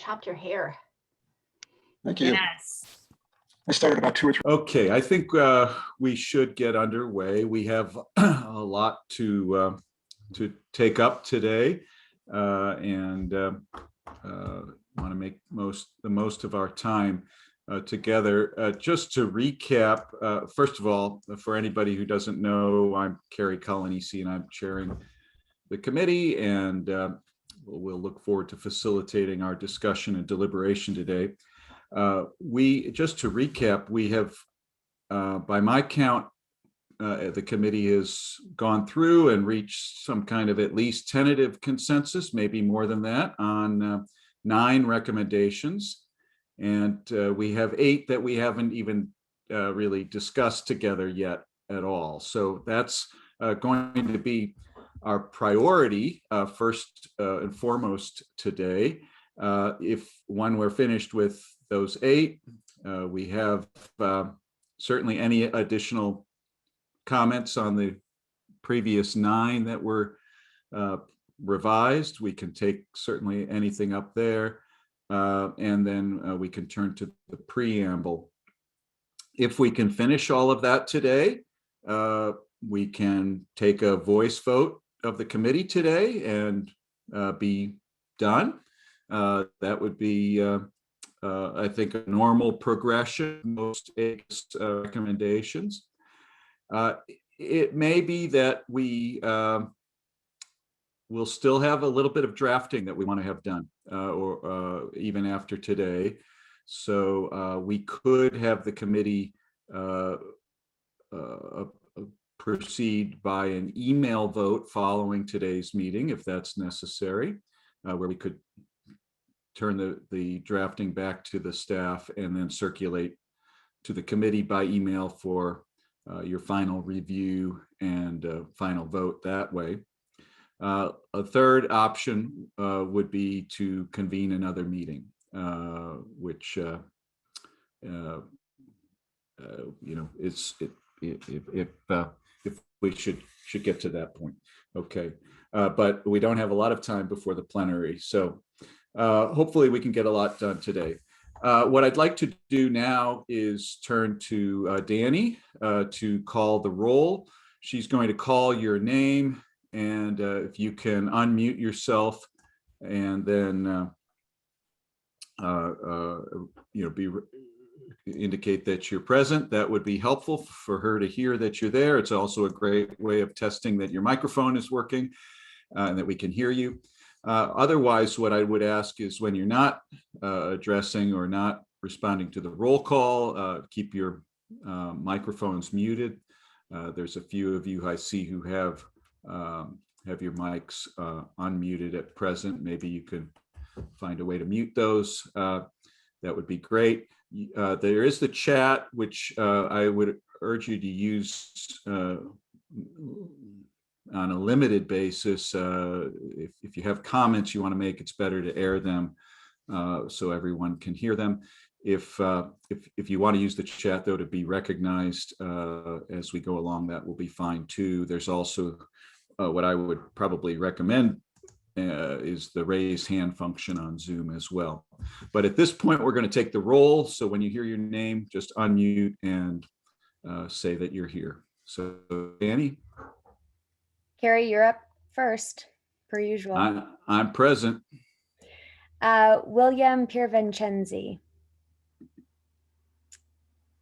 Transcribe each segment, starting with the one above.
chopped your hair. Thank you. Yes. I started about 2 or 3. Okay, I think we should get underway. We have a lot to take up today, and want to make the most of our time together. Just to recap, first of all, for anybody who doesn't know, I'm Kerry Colonisi, and I'm chairing the committee, and we'll look forward to facilitating our discussion and deliberation today. Just to recap, we have, by my count, the committee has gone through and reached some kind of at least tentative consensus, maybe more than that, on 9 recommendations. And we have 8 that we haven't even really discussed together yet at all. So that's going to be our priority first and foremost today. If when we're finished with those 8, we have certainly any additional comments on the previous 9 that were revised. We can take certainly anything up there, and then we can turn to the preamble. If we can finish all of that today, we can take a voice vote of the committee today and be done. That would be, I think, a normal progression, most recommendations. It may be that we will still have a little bit of drafting that we want to have done, or even after today. So we could have the committee proceed by an email vote following today's meeting, if that's necessary, where we could turn the drafting back to the staff and then circulate to the committee by email for your final review and final vote that way. A third option would be to convene another meeting, which if we should get to that point. Okay, but we don't have a lot of time before the plenary, so hopefully we can get a lot done today. What I'd like to do now is turn to Danny to call the roll. She's going to call your name, and if you can unmute yourself and then indicate that you're present, that would be helpful for her to hear that you're there. It's also a great way of testing that your microphone is working and that we can hear you. Otherwise, what I would ask is when you're not addressing or not responding to the roll call, keep your microphones muted. There's a few of you I see who have your mics unmuted at present. Maybe you can find a way to mute those. That would be great. There is the chat, which I would urge you to use on a limited basis. If you have comments you want to make, it's better to air them so everyone can hear them. If you want to use the chat, though, to be recognized as we go along, that will be fine too. There's also what I would probably recommend is the raise hand function on Zoom as well. But at this point, we're going to take the roll. So when you hear your name, just unmute and say that you're here. So Danny? Carrie, you're up first, per usual. I'm present. William Piervincenzi.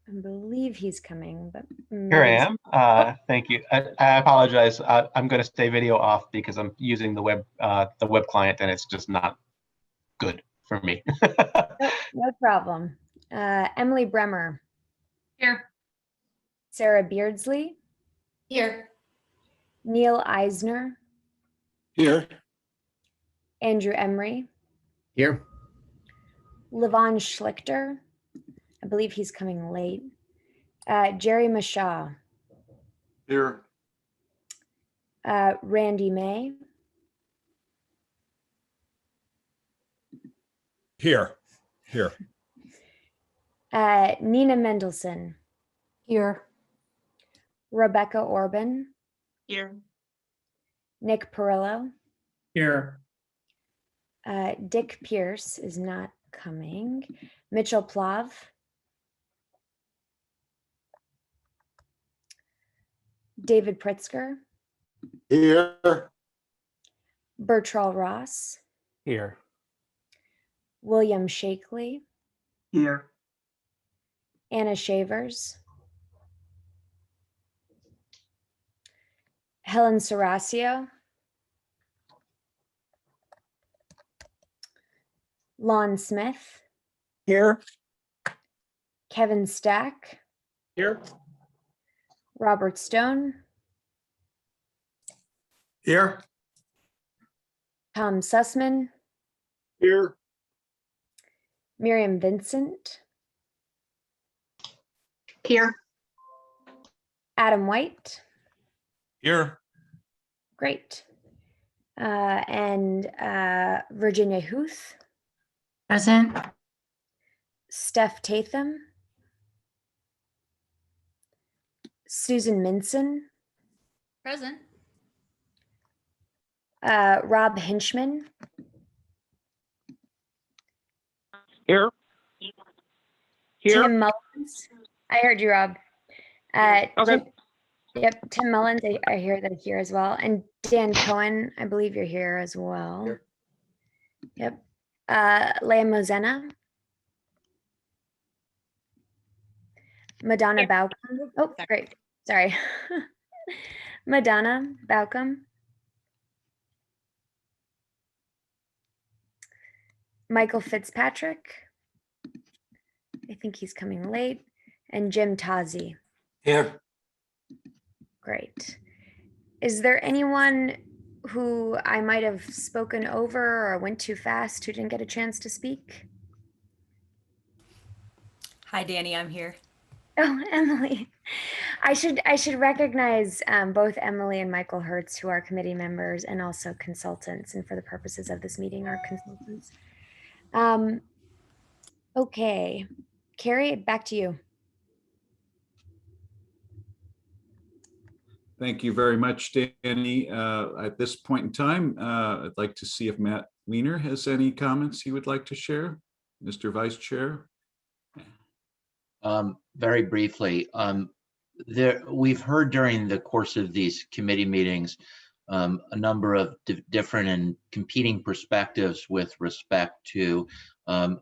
I believe he's coming, but here I am. Thank you. I apologize. I'm going to stay video off because I'm using the web client, and it's just not good for me. No problem. Emily Bremer. Here. Sarah Beardsley. Here. Neil Eisner. Here. Andrew Emery. Here. Levon Schlichter. I believe he's coming late. Jerry Mashaw. Here. Randy May. Here. Nina Mendelsohn. Here. Rebecca Orban. Here. Nick Perillo. Here. Dick Pierce is not coming. Mitchell Plav. David Pritzker. Here. Bertrell Ross. Here. William Shakely. Here. Anna Shavers. Helen Serasio. Lon Smith. Here. Kevin Stack. Here. Robert Stone. Here. Tom Sussman. Here. Miriam Vincent. Here. Adam White. Here. Great. And Virginia Huth. Present. Steph Tatham. Susan Minson. Present. Rob Hinchman. Here. Here. Tim Mullins. I heard you, Rob. Okay. Yep, Tim Mullins, I hear that here as well. And Dan Cohen, I believe you're here as well. Here. Yep. Leah Mozena. Madonna Baucom. Oh, great. Sorry. Madonna Baucom. Michael Fitzpatrick. I think he's coming late. And Jim Tazi. Here. Great. Is there anyone who I might have spoken over or went too fast who didn't get a chance to speak? Hi, Danny, I'm here. Oh, Emily. I should recognize both Emily and Michael Hertz, who are committee members and also consultants, and for the purposes of this meeting are consultants. Okay, Carrie, back to you. Thank you very much, Danny. At this point in time, I'd like to see if Matt Weiner has any comments he would like to share. Mr. Vice Chair. Very briefly, we've heard during the course of these committee meetings a number of different and competing perspectives with respect to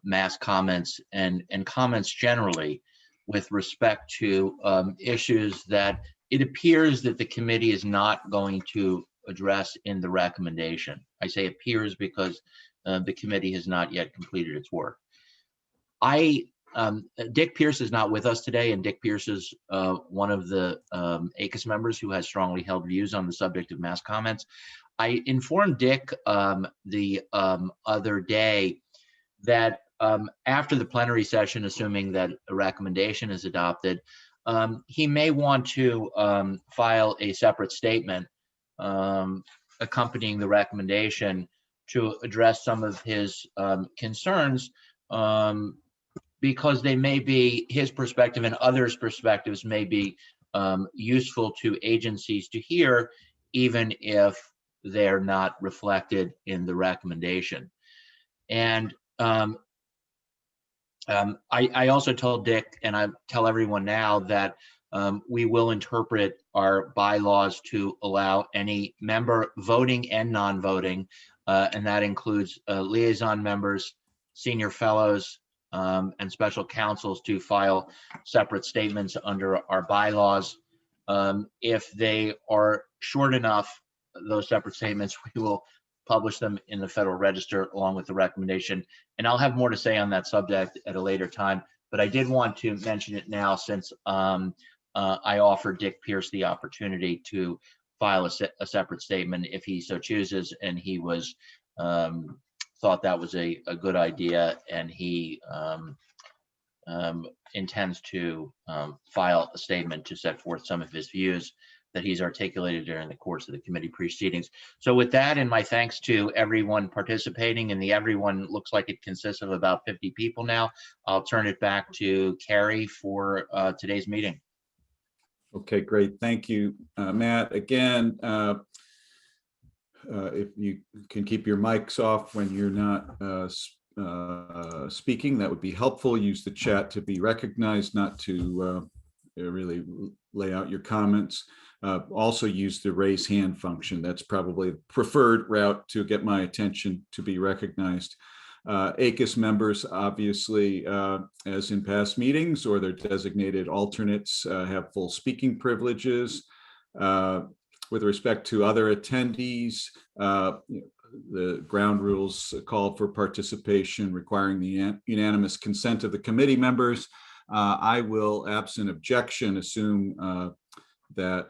mass comments and comments generally with respect to issues that it appears that the committee is not going to address in the recommendation. I say appears because the committee has not yet completed its work. Dick Pierce is not with us today, and Dick Pierce is one of the ACUS members who has strongly held views on the subject of mass comments. I informed Dick the other day that after the plenary session, assuming that a recommendation is adopted, he may want to file a separate statement accompanying the recommendation to address some of his concerns, because they may be, his perspective and others' perspectives may be useful to agencies to hear, even if they're not reflected in the recommendation. And I also told Dick, and I tell everyone now, that we will interpret our bylaws to allow any member voting and non-voting, and that includes liaison members, senior fellows, and special counsels to file separate statements under our bylaws. If they are short enough, those separate statements, we will publish them in the Federal Register along with the recommendation. And I'll have more to say on that subject at a later time, but I did want to mention it now since I offered Dick Pierce the opportunity to file a separate statement if he so chooses, and he was thought that was a good idea, and he intends to file a statement to set forth some of his views that he's articulated during the course of the committee proceedings. So with that, and my thanks to everyone participating, and the everyone looks like it consists of about 50 people now, I'll turn it back to Carrie for today's meeting. Okay, great. Thank you, Matt. Again, if you can keep your mics off when you're not speaking, that would be helpful. Use the chat to be recognized, not to really lay out your comments. Also use the raise hand function. That's probably the preferred route to get my attention to be recognized. ACUS members, obviously, as in past meetings or their designated alternates, have full speaking privileges. With respect to other attendees, the ground rules call for participation requiring the unanimous consent of the committee members. I will, absent objection, assume that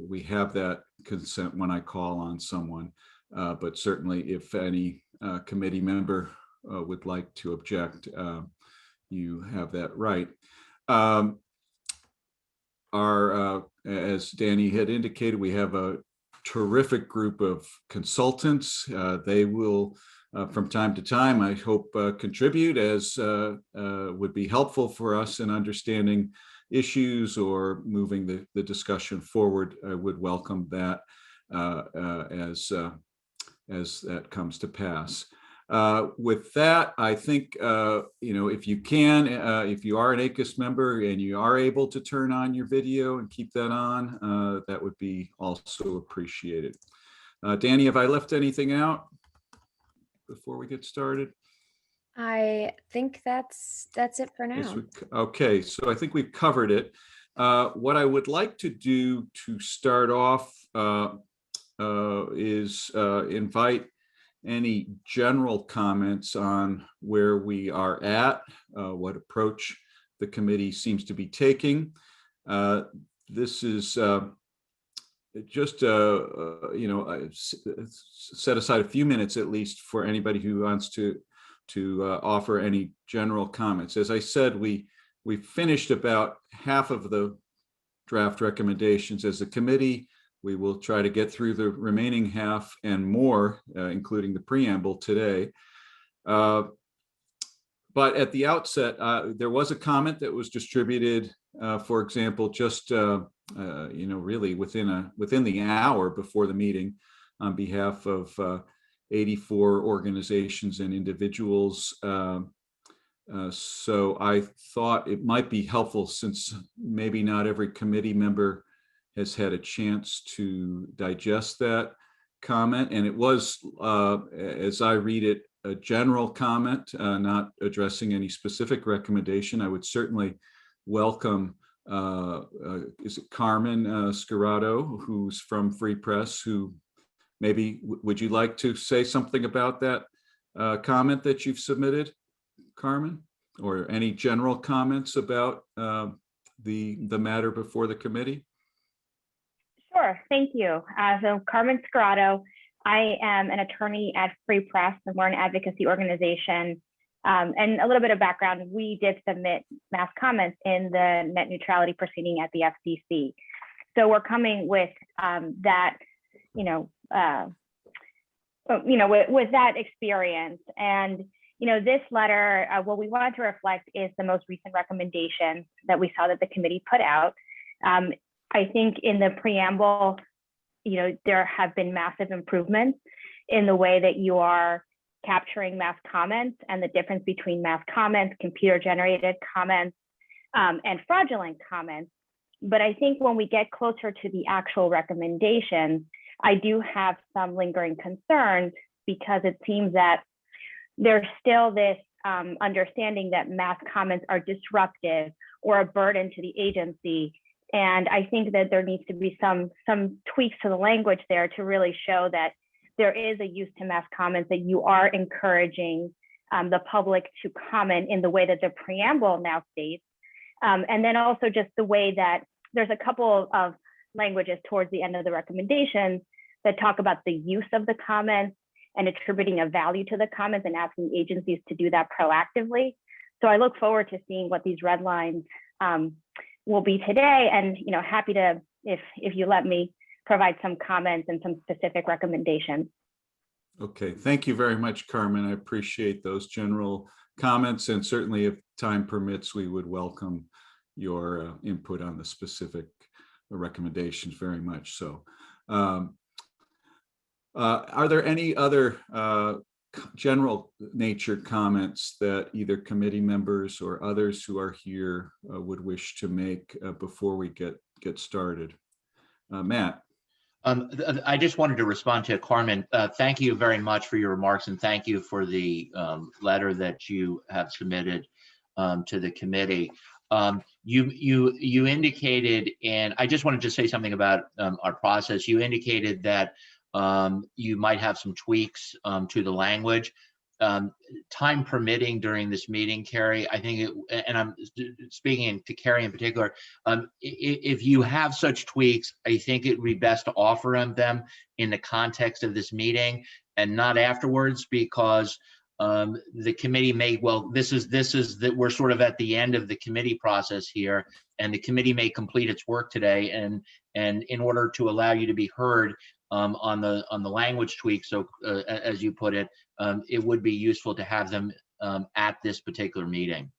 we have that consent when I call on someone. But certainly if any committee member would like to object, you have that right. As Danny had indicated, we have a terrific group of consultants. They will, from time to time, I hope, contribute as would be helpful for us in understanding issues or moving the discussion forward. I would welcome that as that comes to pass. With that, I think, if you can, if you are an ACUS member and you are able to turn on your video and keep that on, that would be also appreciated. Danny, have I left anything out before we get started? I think that's it for Yes, now. okay, so I think we've covered it. What I would like to do to start off is invite any general comments on where we are at, what approach the committee seems to be taking. This is just, set aside a few minutes at least for anybody who wants to offer any general comments. As I said, we finished about half of the draft recommendations as a committee. We will try to get through the remaining half and more, including the preamble today. But at the outset, there was a comment that was distributed, for example, just really within the hour before the meeting, on behalf of 84 organizations and individuals. So I thought it might be helpful, since maybe not every committee member has had a chance to digest that comment. And it was, as I read it, a general comment, not addressing any specific recommendation. I would certainly welcome, is it Carmen Scarrato, who's from Free Press, who maybe, would you like to say something about that comment that you've submitted, Carmen? Or any general comments about the matter before the committee? Sure, thank you. So Carmen Scarrato, I am an attorney at Free Press, and we're an advocacy organization. And a little bit of background, we did submit mass comments in the net neutrality proceeding at the FCC. So we're coming with that, with that experience. And this letter, what we wanted to reflect is the most recent recommendation that we saw that the committee put out. I think in the preamble, there have been massive improvements in the way that you are capturing mass comments and the difference between mass comments, computer-generated comments, and fraudulent comments. But I think when we get closer to the actual recommendations, I do have some lingering concerns, because it seems that there's still this understanding that mass comments are disruptive or a burden to the agency. And I think that there needs to be some tweaks to the language there to really show that there is a use to mass comments, that you are encouraging the public to comment in the way that the preamble now states. And then also just the way that there's a couple of languages towards the end of the recommendations that talk about the use of the comments and attributing a value to the comments and asking agencies to do that proactively. So I look forward to seeing what these red lines will be today, and happy to, if you let me, provide some comments and some specific recommendations. Okay, thank you very much, Carmen. I appreciate those general comments, and certainly if time permits, we would welcome your input on the specific recommendations very much so. Are there any other general nature comments that either committee members or others who are here would wish to make before we get started? Matt? I just wanted to respond to Carmen. Thank you very much for your remarks, and thank you for the letter that you have submitted to the committee. You indicated, and I just wanted to say something about our process. You indicated that you might have some tweaks to the language. Time permitting during this meeting, Carrie, I think, and I'm speaking to Carrie in particular, if you have such tweaks, I think it would be best to offer them in the context of this meeting and not afterwards, because the committee may, well, this is that we're sort of at the end of the committee process here, and the committee may complete its work today, and in order to allow you to be heard on the language tweak, so as you put it, it would be useful to have them at this particular meeting.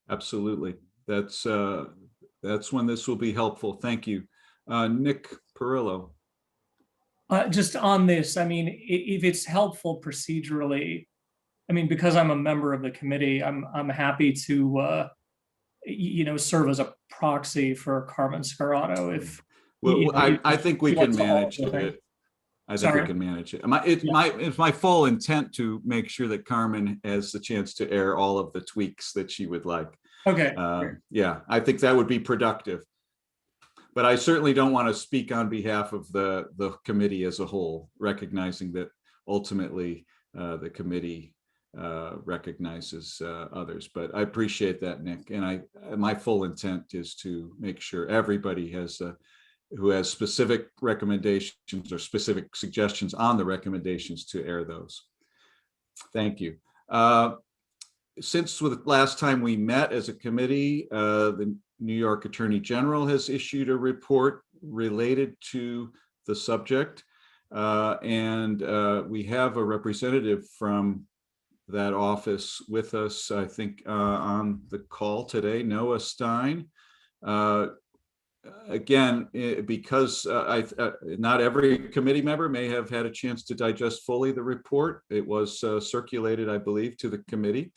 Absolutely. That's when this will be helpful. Thank you. Nick Perillo. Just on this, I mean, if it's helpful procedurally, I mean, because I'm a member of the committee, I'm happy to, serve as a proxy for Carmen Scarrato. If Well, I think we can manage it. I think we Sorry? can manage it. It's my full intent to make sure that Carmen has the chance to air all of the tweaks that she would like. Okay. Yeah, I think that would be productive. But I certainly don't want to speak on behalf of the committee as a whole, recognizing that ultimately the committee recognizes others. But I appreciate that, Nick. And my full intent is to make sure everybody has who has specific recommendations or specific suggestions on the recommendations to air those. Thank you. Since the last time we met as a committee, the New York Attorney General has issued a report related to the subject. And we have a representative from that office with us, I think, on the call today, Noah Stein. Again, because not every committee member may have had a chance to digest fully the report. It was circulated, I believe, to the committee.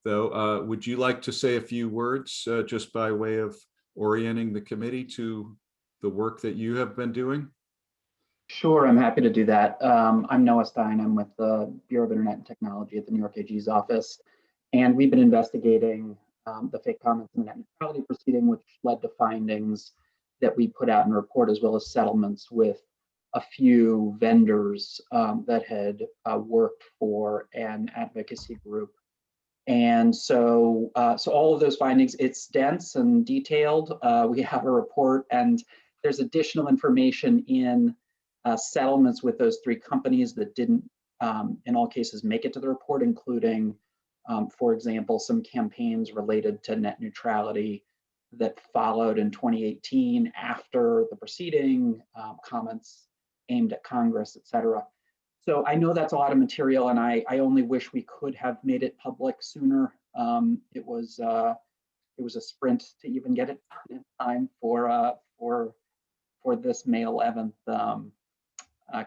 Though, would you like to say a few words just by way of orienting the committee to the work that you have been doing? Sure, I'm happy to do that. I'm Noah Stein. I'm with the Bureau of Internet and Technology at the New York AG's office. And we've been investigating the fake comments in the net neutrality proceeding, which led to findings that we put out in a report, as well as settlements with a few vendors that had worked for an advocacy group. And so all of those findings, it's dense and detailed. We have a report, and there's additional information in settlements with those three companies that didn't, in all cases, make it to the report, including, for example, some campaigns related to net neutrality that followed in 2018 after the proceeding, comments aimed at Congress, et cetera. So I know that's a lot of material, and I only wish we could have made it public sooner. It was a sprint to even get it in time for this May 11th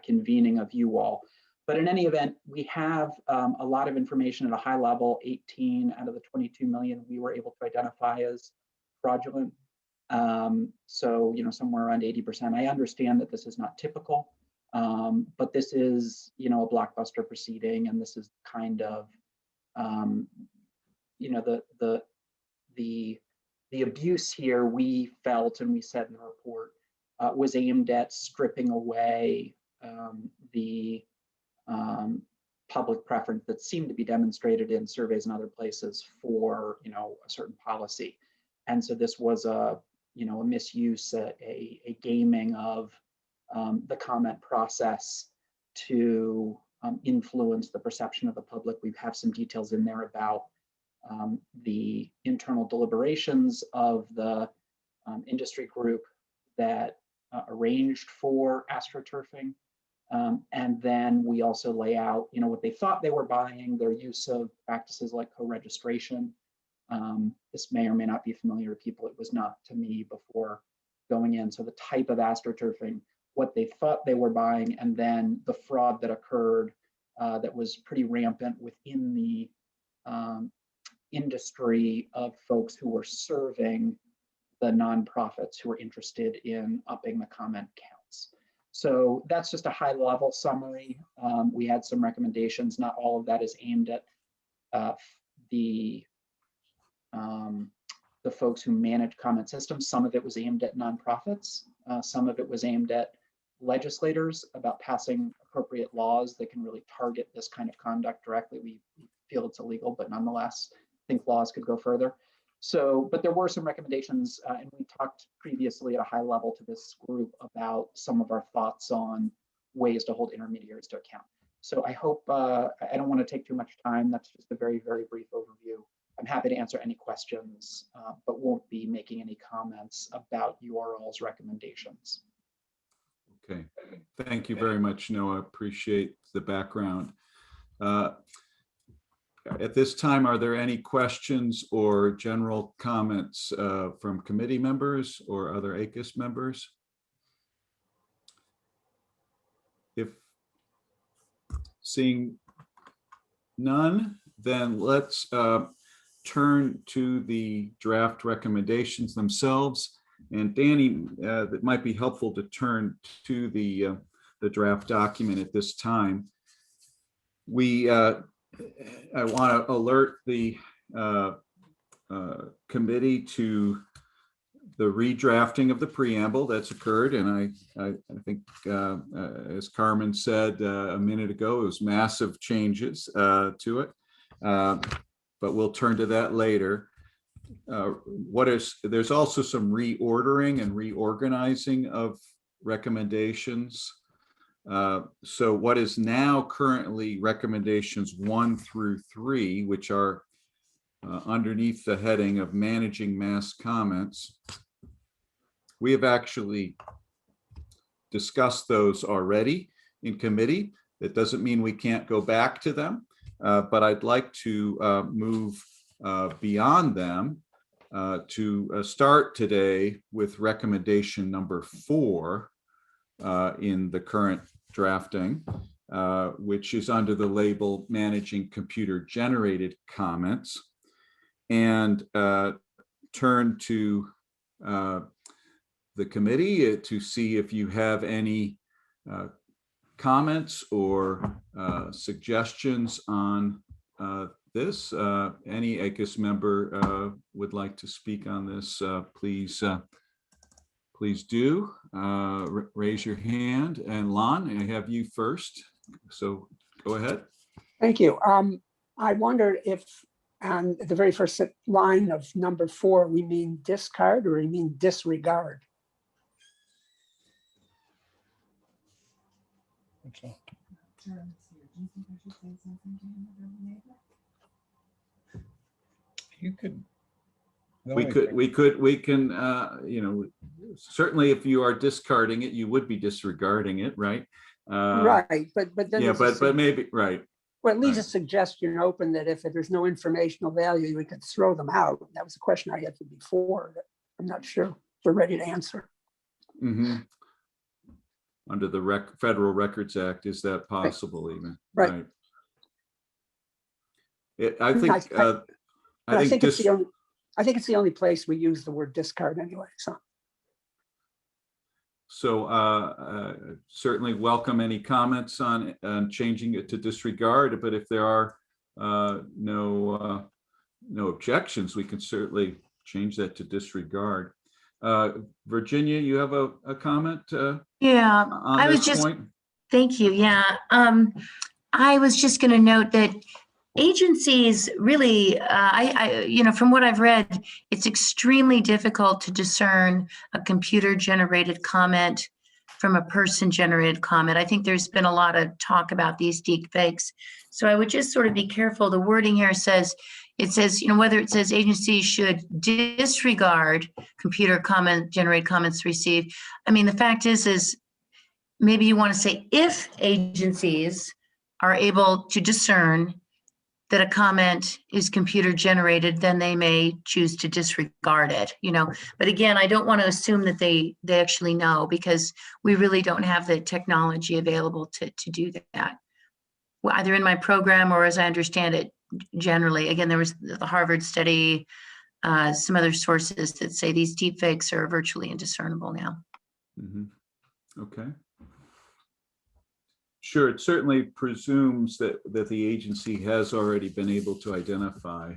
convening of you all. But in any event, we have a lot of information at a high level. 18 out of the 22 million we were able to identify as fraudulent. So somewhere around 80%. I understand that this is not typical. But this is, a blockbuster proceeding, and this is kind of, the abuse here we felt, and we said in the report, was aimed at stripping away the public preference that seemed to be demonstrated in surveys and other places for, a certain policy. And so this was a misuse, a gaming of the comment process to influence the perception of the public. We have some details in there about the internal deliberations of the industry group that arranged for astroturfing. And then we also lay out, what they thought they were buying, their use of practices like co-registration. This may or may not be familiar to people. It was not to me before going in. So the type of astroturfing what they thought they were buying, and then the fraud that occurred that was pretty rampant within the industry of folks who were serving the nonprofits who were interested in upping the comment counts. So that's just a high level summary. We had some recommendations. Not all of that is aimed at the folks who manage comment systems. Some of it was aimed at nonprofits. Some of it was aimed at legislators about passing appropriate laws that can really target this kind of conduct directly. We feel it's illegal, but nonetheless, I think laws could go further. So, but there were some recommendations, and we talked previously at a high level to this group about some of our thoughts on ways to hold intermediaries to account. So I hope, I don't want to take too much time. That's just a very, very brief overview. I'm happy to answer any questions, but won't be making any comments about your all's recommendations. Okay, thank you very much, Noah. Appreciate the background. At this time, are there any questions or general comments from committee members or other ACUS members? If seeing none, then let's turn to the draft recommendations themselves. And Danny, that might be helpful to turn to the draft document at this time. I want to alert the committee to the redrafting of the preamble that's occurred. And I think, as Carmen said a minute ago, it was massive changes to it. But we'll turn to that later. There's also some reordering and reorganizing of recommendations. So what is now currently recommendations 1 through 3, which are underneath the heading of managing mass comments, we have actually discussed those already in committee. That doesn't mean we can't go back to them, but I'd like to move beyond them to start today with recommendation number 4 in the current drafting, which is under the label managing computer generated comments, and turn to the committee to see if you have any comments or suggestions on this. Any ACUS member would like to speak on this, please do. Raise your hand. And Lon, I have you first, so go ahead. Thank you. I wondered if on the very first line of number 4, we mean discard or we mean disregard? Okay. You could. We can, you know, certainly if you are discarding it, you would be disregarding it, right? Right, but then yeah, but maybe, right. Well, it leaves right. a suggestion open that if there's no informational value, we could throw them out. That was a question I had from before that I'm not sure we're ready to answer. Mm-hmm. Under the Federal Records Act, is that possible even? Right. I think I think it's the only place we use the word discard anyway. So certainly welcome any comments on changing it to disregard, but if there are no objections, we can certainly change that to disregard. Virginia, you have a comment? Yeah, on I was this just, point? thank you. Yeah, I was just going to note that agencies really, you know, from what I've read, it's extremely difficult to discern a computer-generated comment from a person-generated comment. I think there's been a lot of talk about these deep fakes. So I would just sort of be careful. The wording here says, you know, whether it says agencies should disregard computer-generated comments received. I mean, the fact is maybe you want to say if agencies are able to discern that a comment is computer generated, then they may choose to disregard it, But again, I don't want to assume that they actually know, because we really don't have the technology available to do that. Well, either in my program or as I understand it generally. Again, there was the Harvard study, some other sources that say these deepfakes are virtually indiscernible now. Okay. Sure, it certainly presumes that the agency has already been able to identify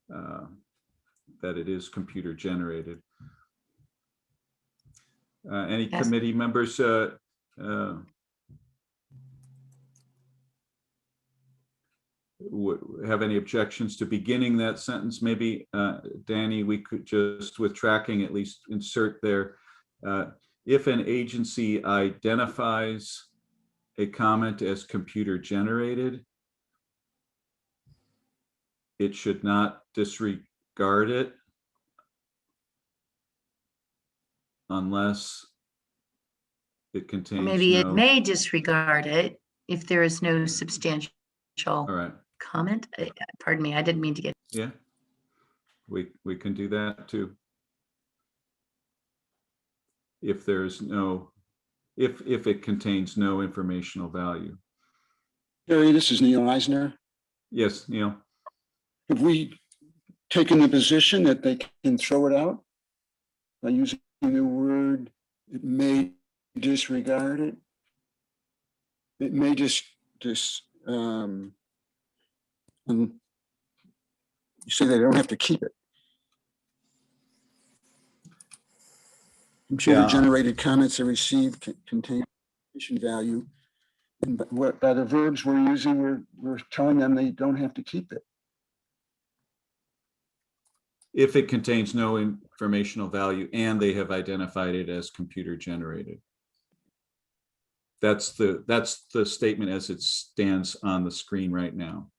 that it is computer generated. Any Yes. committee members have any objections to beginning that sentence? Maybe, Danny, we could just, with tracking, at least insert there, if an agency identifies a comment as computer generated, it should not disregard it unless it contains Maybe it no. may disregard it if there is no substantial All right. comment. Pardon me, I didn't mean to get. Yeah, we can do that too. If there's no, if it contains no informational value. Harry, this is Neil Eisner. Yes, Neil. Have we taken the position that they can throw it out by using the word, it may disregard it? It may you say they don't have to keep it. Computer-generated comments are received contain information value. And by the verbs we're using, we're telling them they don't have to keep it. If it contains no informational value and they have identified it as computer generated. That's the statement as it stands on the screen right now.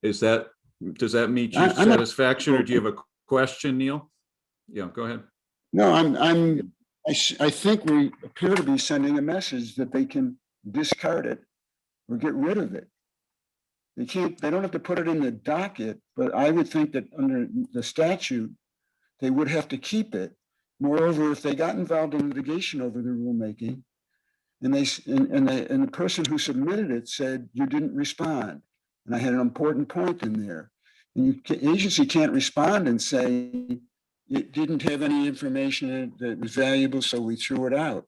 Does that meet your satisfaction, or do you have a question, Neil? Yeah, go ahead. No, I think we appear to be sending a message that they can discard it or get rid of it. They don't have to put it in the docket, but I would think that under the statute, they would have to keep it. Moreover, if they got involved in litigation over the rulemaking, and the person who submitted it said you didn't respond, and I had an important point in there, and the agency can't respond and say it didn't have any information that was valuable, so we threw it out.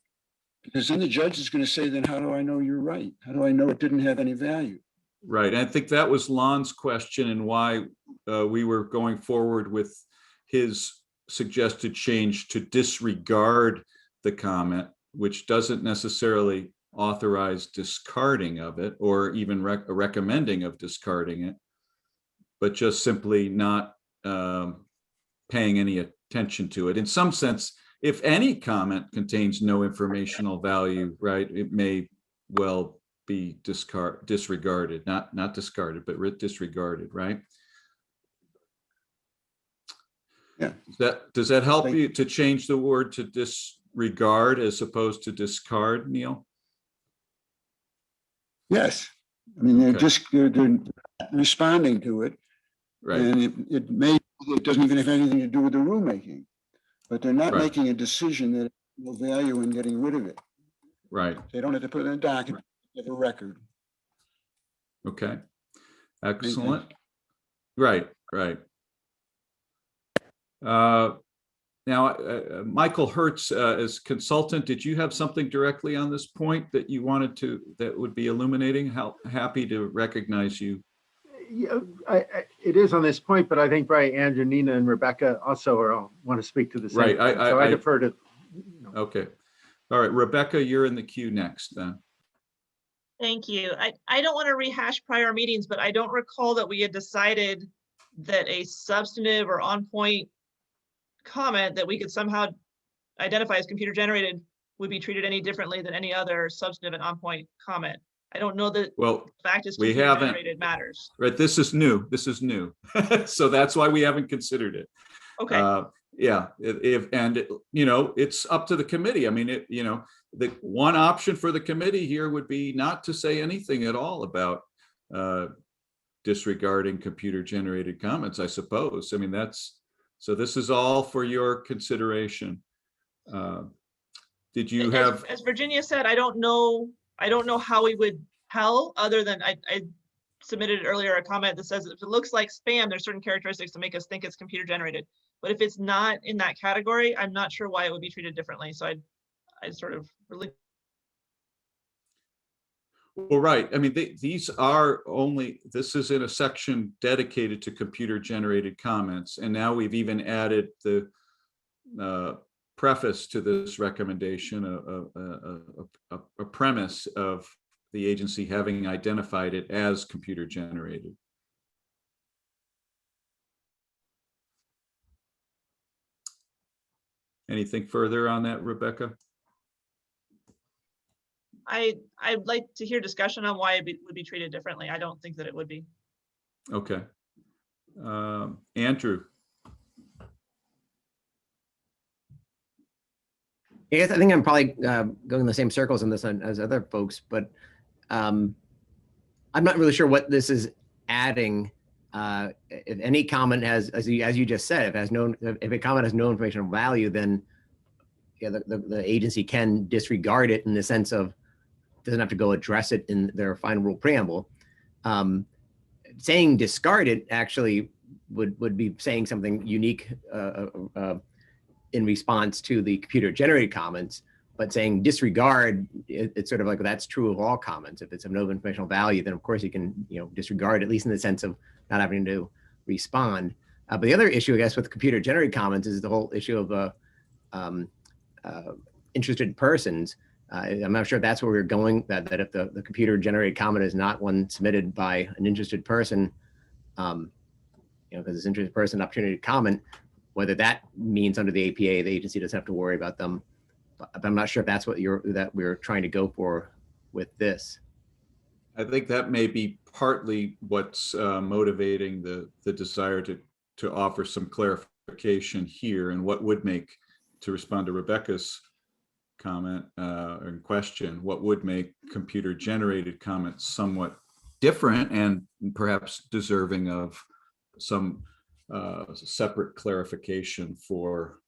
Because then the judge is going to say, then how do I know you're right? How do I know it didn't have any value? Right. I think that was Lon's question, and why we were going forward with his suggested change to disregard the comment, which doesn't necessarily authorize discarding of it or even recommending of discarding it, but just simply not paying any attention to it. In some sense, if any comment contains no informational value, right, it may well be disregarded, not discarded, but disregarded, right? Yeah. Does that help you to change the word to disregard as opposed to discard, Neil? Yes. I mean, they're responding to it. Right. And it doesn't even have anything to do with the rulemaking, but they're not making a decision that has no value in getting rid of it. Right. They don't have to put it in a document, they have a record. Okay. Excellent. Right. Now, Michael Hertz, as consultant, did you have something directly on this point that you wanted that would be illuminating? How happy to recognize you. Yeah, it is on this point, but I think probably Andrew, Nina, and Rebecca also want to speak to the same. Right. So I defer to. Okay. All right, Rebecca, you're in the queue next then. Thank you. I don't want to rehash prior meetings, but I don't recall that we had decided that a substantive or on point comment that we could somehow identify as computer generated would be treated any differently than any other substantive and on point comment. I don't know that the fact is computer generated matters. Right, this is new. So that's why we haven't considered it. Okay. Yeah, it's up to the committee. I mean, the one option for the committee here would be not to say anything at all about disregarding computer generated comments, I suppose. I mean, so this is all for your consideration. Did you have? As Virginia said, I don't know how we would tell, other than I submitted earlier a comment that says if it looks like spam, there's certain characteristics to make us think it's computer generated. But if it's not in that category, I'm not sure why it would be treated differently. So I sort of really. Well, right. I mean, these are only, this is in a section dedicated to computer generated comments. And now we've even added the preface to this recommendation, a premise of the agency having identified it as computer generated. Anything further on that, Rebecca? I'd like to hear discussion on why it would be treated differently. I don't think that it would be. Okay. Andrew. I think I'm probably going in the same circles on this as other folks, but I'm not really sure what this is adding. If any comment has, as you just said, if a comment has no informational value, then yeah, the agency can disregard it in the sense of doesn't have to go address it in their final rule preamble. Saying discard it actually would be saying something unique in response to the computer generated comments, but saying disregard, it's sort of like that's true of all comments. If it's of no informational value, then of course you can disregard, at least in the sense of not having to respond. But the other issue, I guess, with computer generated comments is the whole issue of interested persons. I'm not sure if that's where we're going, that if the computer generated comment is not one submitted by an interested person, because it's interested person opportunity to comment, whether that means under the APA, the agency doesn't have to worry about them. But I'm not sure if that's what we're trying to go for with this. I think that may be partly what's motivating the desire to offer some clarification here, and what would make, to respond to Rebecca's comment and question, what would make computer generated comments somewhat different and perhaps deserving of some separate clarification for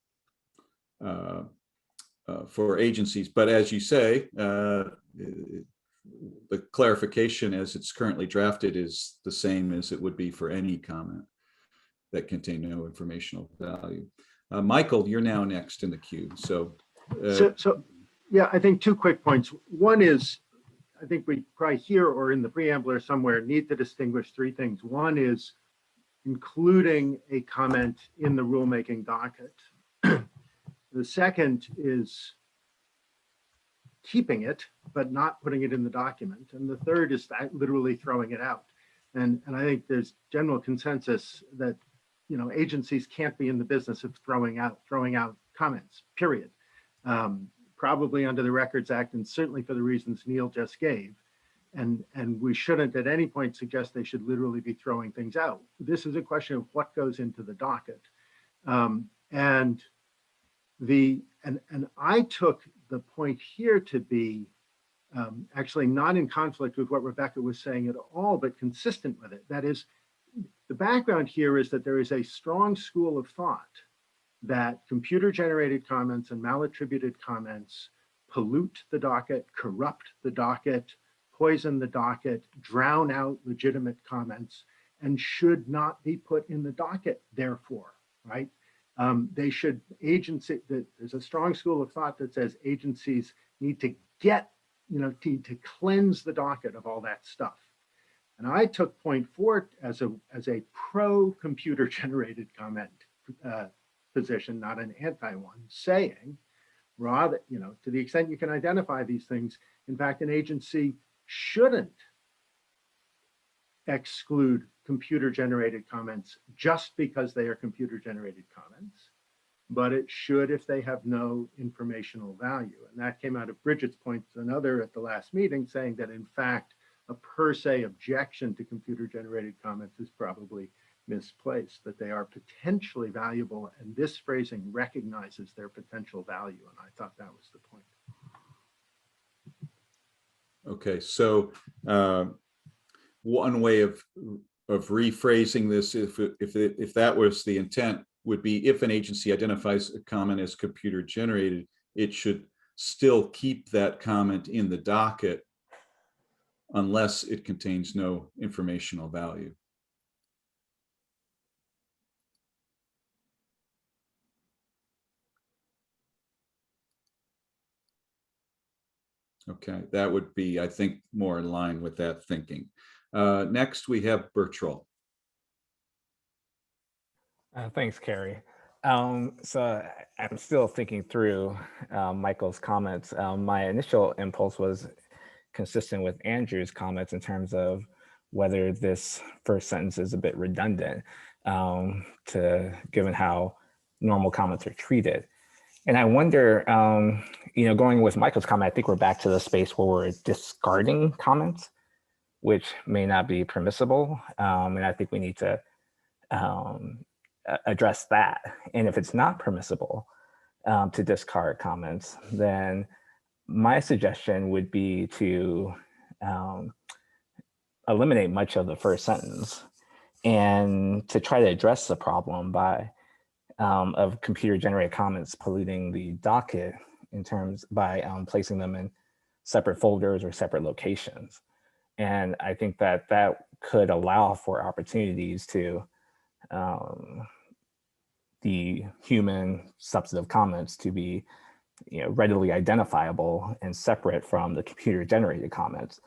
agencies. But as you say, the clarification as it's currently drafted is the same as it would be for any comment that contain no informational value. Michael, you're now next in the queue. So yeah, I think two quick points. One is, I think we probably here or in the preamble or somewhere need to distinguish three things. One is including a comment in the rulemaking docket. The second is keeping it, but not putting it in the document. And the third is literally throwing it out. And I think there's general consensus that agencies can't be in the business of throwing out comments, period. Probably under the Records Act, and certainly for the reasons Neil just gave. And we shouldn't at any point suggest they should literally be throwing things out. This is a question of what goes into the docket. And I took the point here to be actually not in conflict with what Rebecca was saying at all, but consistent with it. That is, the background here is that there is a strong school of thought that computer-generated comments and malattributed comments pollute the docket, corrupt the docket, poison the docket, drown out legitimate comments, and should not be put in the docket, therefore, right? There's a strong school of thought that says agencies need to to cleanse the docket of all that stuff. And I took point 4 as a pro-computer generated comment position, not an anti one, saying, rather, to the extent you can identify these things, in fact, an agency shouldn't exclude computer generated comments just because they are computer generated comments, but it should if they have no informational value. And that came out of Bridget's point, another at the last meeting, saying that in fact, a per se objection to computer generated comments is probably misplaced, that they are potentially valuable, and this phrasing recognizes their potential value, and I thought that was the point. Okay, so one way of rephrasing this, if that was the intent, would be if an agency identifies a comment as computer generated, it should still keep that comment in the docket unless it contains no informational value. Okay, that would be, I think, more in line with that thinking. Next, we have Bertrell. Thanks, Carrie. So I'm still thinking through Michael's comments. My initial impulse was consistent with Andrew's comments in terms of whether this first sentence is a bit redundant given how normal comments are treated. And I wonder, going with Michael's comment, I think we're back to the space where we're discarding comments, which may not be permissible. And I think we need to address that. And if it's not permissible to discard comments, then my suggestion would be to eliminate much of the first sentence and to try to address the problem of computer generated comments polluting the docket by placing them in separate folders or separate locations. And I think that could allow for opportunities to the human substantive comments to be readily identifiable and separate from the computer generated comments,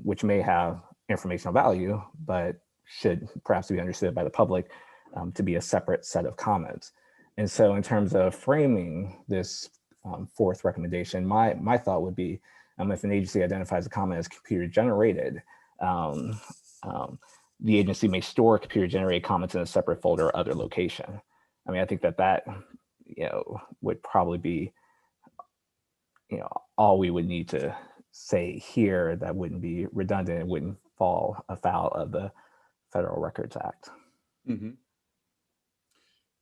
which may have informational value, but should perhaps be understood by the public to be a separate set of comments. And so in terms of framing this fourth recommendation, my thought would be if an agency identifies a comment as computer generated, the agency may store computer generated comments in a separate folder or other location. I mean, I think that would probably be all we would need to say here. That wouldn't be redundant. It wouldn't fall afoul of the Federal Records Act. Mm-hmm.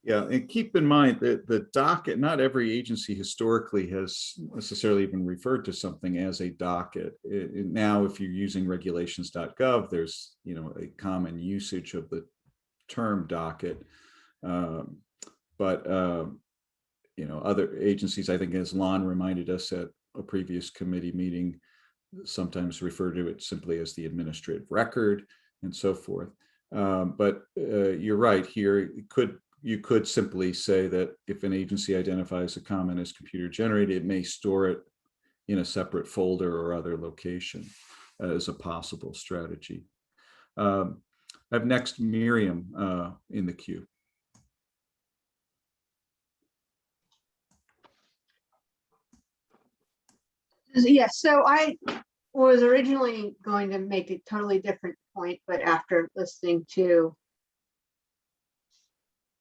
Yeah, and keep in mind that the docket, not every agency historically has necessarily even referred to something as a docket. Now, if you're using regulations.gov, there's a common usage of the term docket. But other agencies, I think, as Lon reminded us at a previous committee meeting, sometimes refer to it simply as the administrative record and so forth. But you're right here. You could simply say that if an agency identifies a comment as computer generated, it may store it in a separate folder or other location as a possible strategy. I have next Miriam in the queue. Yes, so I was originally going to make a totally different point, but after listening to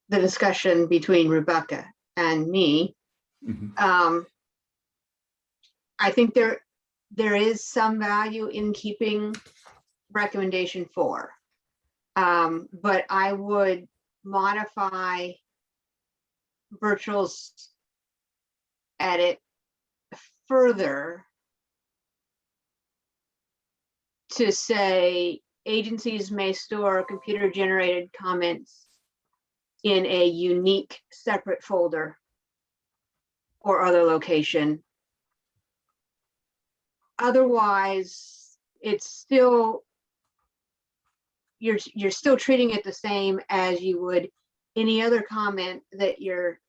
the discussion between Rebecca and me, I think there is some value in keeping recommendation 4, but I would modify Virtual's edit further to say agencies may store computer generated comments in a unique separate folder or other location. Otherwise, it's still, you're still treating it the same as you would any other comment that you're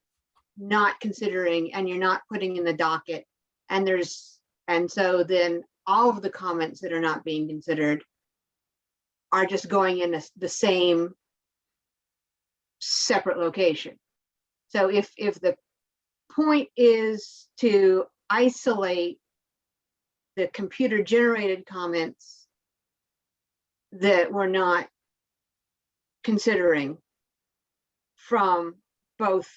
not considering and you're not putting in the docket. And so then all of the comments that are not being considered are just going in the same separate location. So if the point is to isolate the computer generated comments that we're not considering from both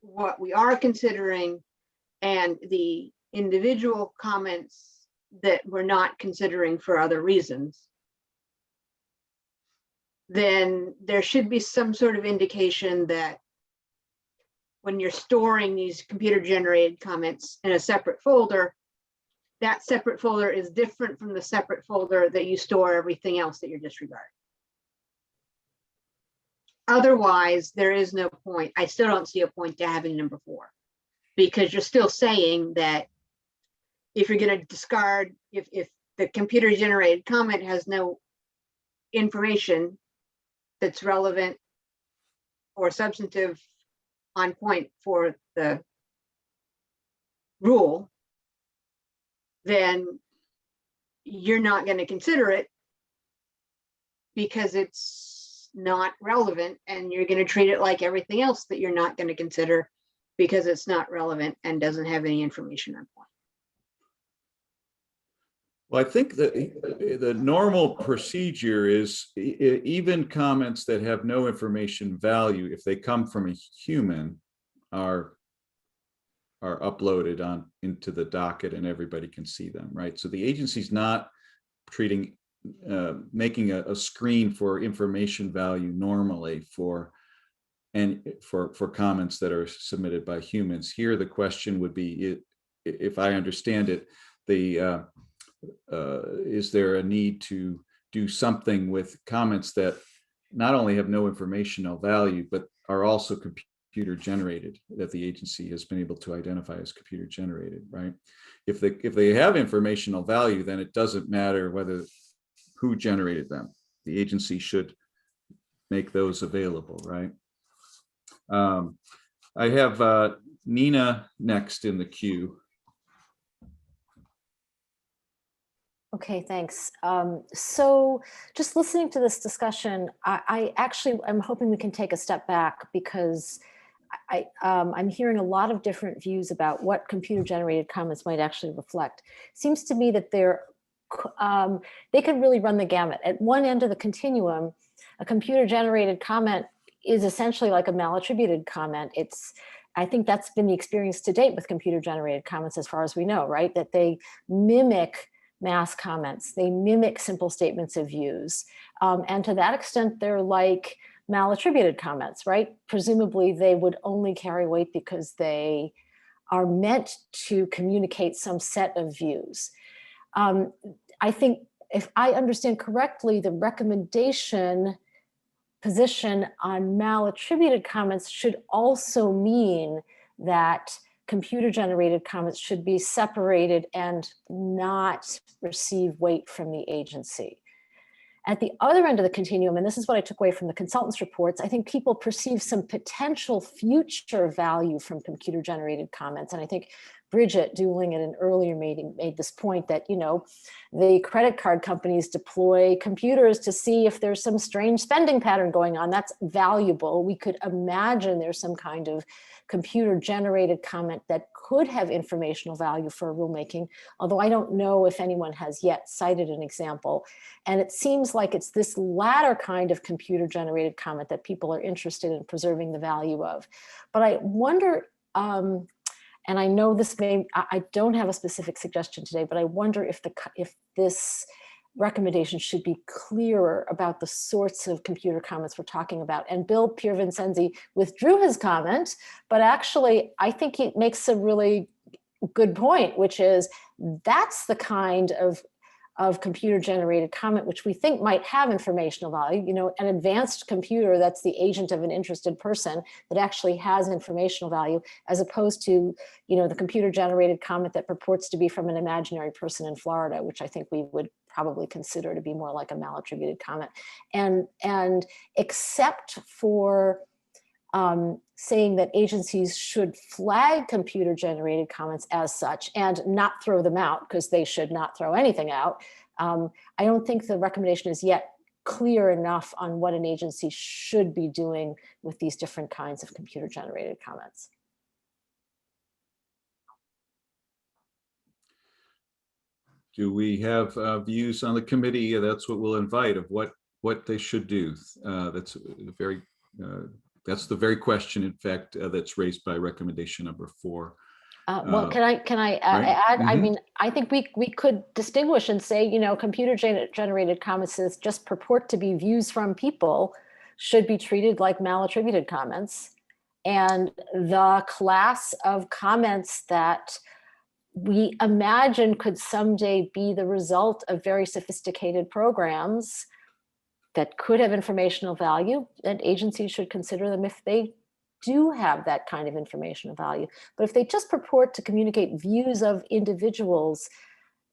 what we are considering and the individual comments that we're not considering for other reasons, then there should be some sort of indication that when you're storing these computer generated comments in a separate folder, that separate folder is different from the separate folder that you store everything else that you're disregarding. Otherwise, there is no point. I still don't see a point to having number 4, because you're still saying that if you're going to discard, if the computer generated comment has no information that's relevant or substantive on point for the rule, then you're not going to consider it because it's not relevant, and you're going to treat it like everything else that you're not going to consider because it's not relevant and doesn't have any information on point. Well, I think that the normal procedure is even comments that have no information value, if they come from a human, are uploaded on into the docket and everybody can see them, right? So the agency's not treating, making a screen for information value normally for comments that are submitted by humans. Here, the question would be, if I understand it, is there a need to do something with comments that not only have no informational value, but are also computer generated, that the agency has been able to identify as computer generated, right? If they have informational value, then it doesn't matter who generated them. The agency should make those available, right? I have Nina next in the queue. Okay, thanks. So just listening to this discussion, I'm hoping we can take a step back, because I'm hearing a lot of different views about what computer generated comments might actually reflect. Seems to me that they could really run the gamut. At one end of the continuum, a computer generated comment is essentially like a malattributed comment. I think that's been the experience to date with computer generated comments, as far as we know, right? That they mimic mass comments, they mimic simple statements of views. And to that extent, they're like malattributed comments, right? Presumably they would only carry weight because they are meant to communicate some set of views. I think, if I understand correctly, the recommendation position on malattributed comments should also mean that computer generated comments should be separated and not receive weight from the agency. At the other end of the continuum, and this is what I took away from the consultants' reports, I think people perceive some potential future value from computer generated comments. And I think Bridget Dooling at an earlier meeting made this point that, the credit card companies deploy computers to see if there's some strange spending pattern going on. That's valuable. We could imagine there's some kind of computer generated comment that could have informational value for rulemaking, although I don't know if anyone has yet cited an example. And it seems like it's this latter kind of computer generated comment that people are interested in preserving the value of. But I wonder, and I know I don't have a specific suggestion today, but I wonder if this recommendation should be clearer about the sorts of computer comments we're talking about. And Bill Piervincenzi withdrew his comment, but actually I think he makes a really good point, which is that's the kind of computer generated comment which we think might have informational value, an advanced computer that's the agent of an interested person that actually has informational value, as opposed to, the computer generated comment that purports to be from an imaginary person in Florida, which I think we would probably consider to be more like a malattributed comment. And except for saying that agencies should flag computer generated comments as such and not throw them out, because they should not throw anything out. I don't think the recommendation is yet clear enough on what an agency should be doing with these different kinds of computer generated comments. Do we have views on the committee? That's what we'll invite, of what they should do. That's the very question, in fact, that's raised by recommendation number 4. Well, can I add? Mm-hmm. I mean, I think we could distinguish and say, computer generated comments that just purport to be views from people should be treated like malattributed comments, and the class of comments that we imagine could someday be the result of very sophisticated programs that could have informational value, and agencies should consider them if they do have that kind of informational value. But if they just purport to communicate views of individuals,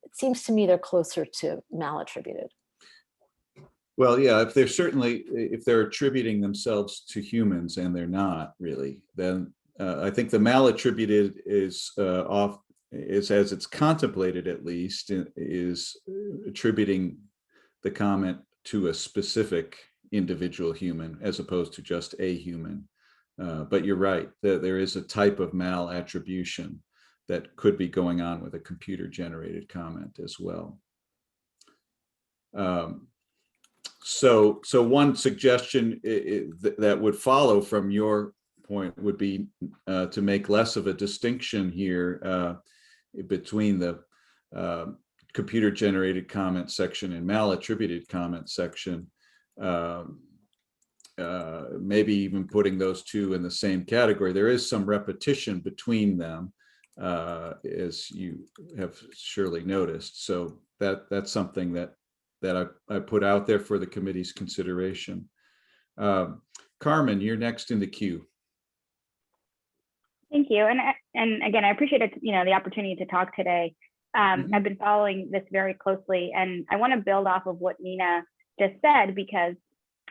it seems to me they're closer to malattributed. Well, yeah, if they're attributing themselves to humans and they're not really, then I think the malattributed is as it's contemplated at least, is attributing the comment to a specific individual human as opposed to just a human. But you're right, that there is a type of malattribution that could be going on with a computer-generated comment as well. So one suggestion that would follow from your point would be to make less of a distinction here between the computer-generated comment section and malattributed comment section. Maybe even putting those two in the same category. There is some repetition between them, as you have surely noticed. So that's something that I put out there for the committee's consideration. Carmen, you're next in the queue. Thank you. And again, I appreciate it, the opportunity to talk today. I've been following this very closely, and I want to build off of what Nina just said, because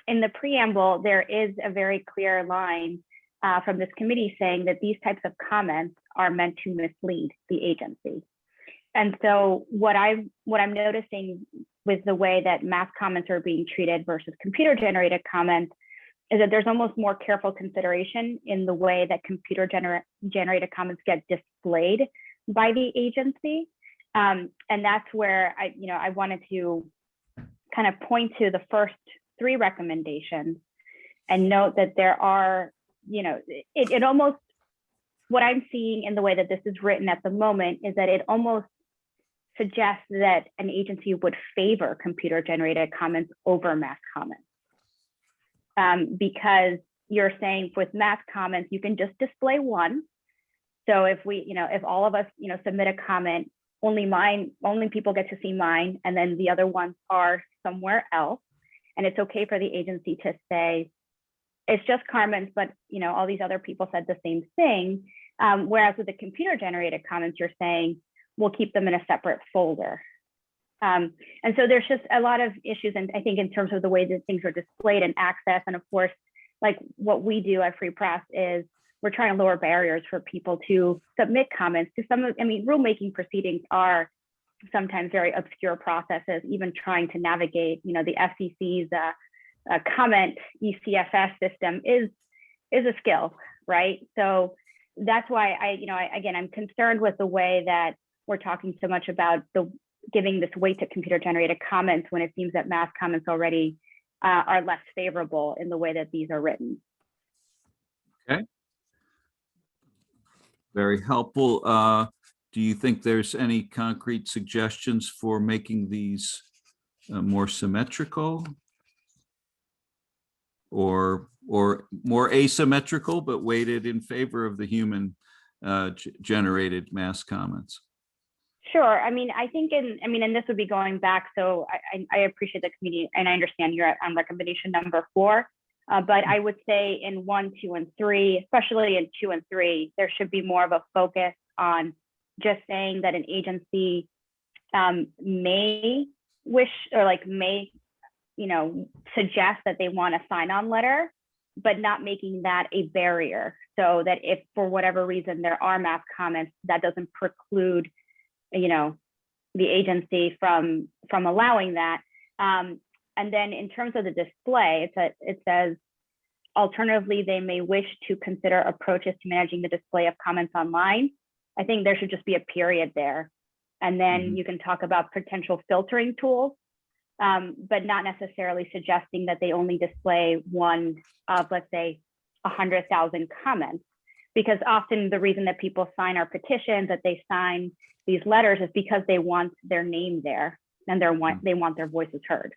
in the preamble, there is a very clear line from this committee saying that these types of comments are meant to mislead the agency. And so what I'm noticing with the way that mass comments are being treated versus computer-generated comments is that there's almost more careful consideration in the way that computer-generated comments get displayed by the agency. And that's where I wanted to kind of point to the first three recommendations and note that there are, it almost, what I'm seeing in the way that this is written at the moment is that it almost suggests that an agency would favor computer-generated comments over mass comments. Because you're saying with mass comments, you can just display one. So if if all of us, submit a comment, only people get to see mine, and then the other ones are somewhere else. And it's okay for the agency to say, it's just Carmen's, but all these other people said the same thing. Whereas with the computer-generated comments, you're saying, we'll keep them in a separate folder. And so there's just a lot of issues, and I think in terms of the way that things are displayed and access, and of course, like what we do at Free Press is we're trying to lower barriers for people to submit comments to rulemaking proceedings are sometimes very obscure processes, even trying to navigate, the FCC's comment ECFS system is a skill, right? So that's why I'm concerned with the way that we're talking so much about giving this weight to computer-generated comments when it seems that mass comments already are less favorable in the way that these are written. Okay. Very helpful. Do you think there's any concrete suggestions for making these more symmetrical or more asymmetrical, but weighted in favor of the human generated mass comments? Sure. I think and this would be going back. So I appreciate the committee, and I understand you're on recommendation number 4. But I would say in 1, 2, and 3, especially in 2 and 3, there should be more of a focus on just saying that an agency may wish or may suggest that they want a sign-on letter, but not making that a barrier. So that if for whatever reason there are mass comments, that doesn't preclude the agency from allowing that. And then in terms of the display, it says, alternatively, they may wish to consider approaches to managing the display of comments online. I think there should just be a period there. And then you can talk about potential filtering tools, but not necessarily suggesting that they only display one of, let's say, 100,000 comments. Because often the reason that people sign our petitions, that they sign these letters, is because they want their name there and they want their voices heard.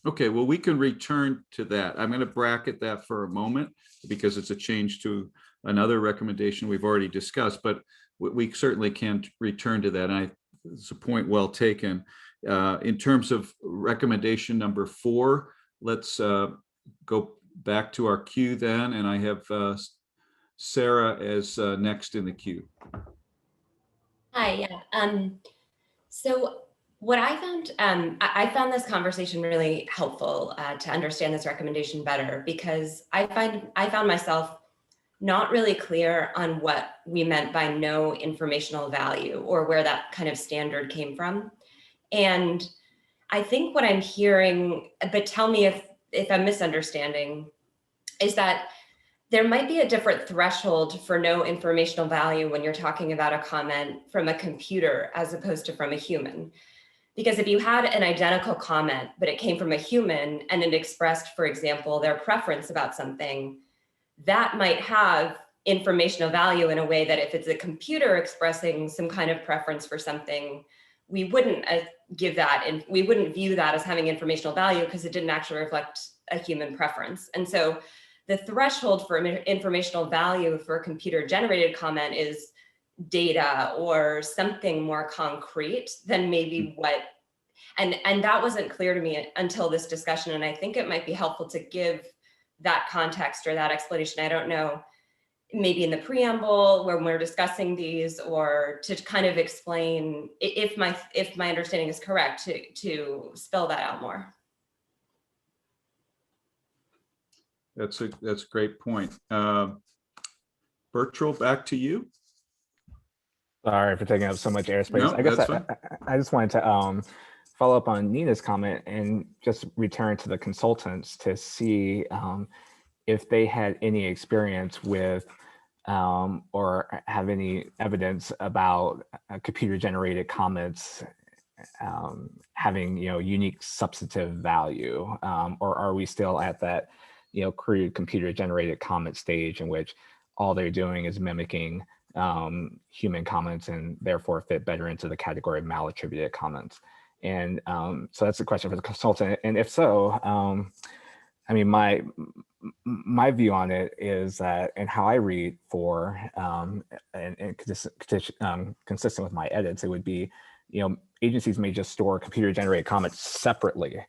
Okay, well, we can return to that. I'm going to bracket that for a moment because it's a change to another recommendation we've already discussed. But we certainly can return to that. And it's a point well taken. In terms of recommendation number 4, let's go back to our queue then. And I have Sarah as next in the queue. Hi, yeah. So what I found, I found this conversation really helpful to understand this recommendation better, because I found myself not really clear on what we meant by no informational value, or where that kind of standard came from. And I think what I'm hearing, but tell me if I'm misunderstanding, is that there might be a different threshold for no informational value when you're talking about a comment from a computer as opposed to from a human. Because if you had an identical comment, but it came from a human and it expressed, for example, their preference about something, that might have informational value in a way that if it's a computer expressing some kind of preference for something, we wouldn't give that, and we wouldn't view that as having informational value because it didn't actually reflect a human preference. And so the threshold for informational value for a computer generated comment is data or something more concrete than maybe what, and that wasn't clear to me until this discussion. And I think it might be helpful to give that context or that explanation. I don't know, maybe in the preamble when we're discussing these, or to kind of explain, if my understanding is correct, to spell that out more. That's a great point. Bertrand, back to you. Sorry for taking up so much airspace. No, I guess that's fine. I just wanted to follow up on Nina's comment and just return to the consultants to see if they had any experience with or have any evidence about computer-generated comments having unique substantive value, or are we still at that crude computer-generated comment stage in which all they're doing is mimicking human comments and therefore fit better into the category of malattributed comments? And so that's a question for the consultant. And if so, I mean, my view on it is that, and how I read for, and consistent with my edits, it would be, agencies may just store computer-generated comments separately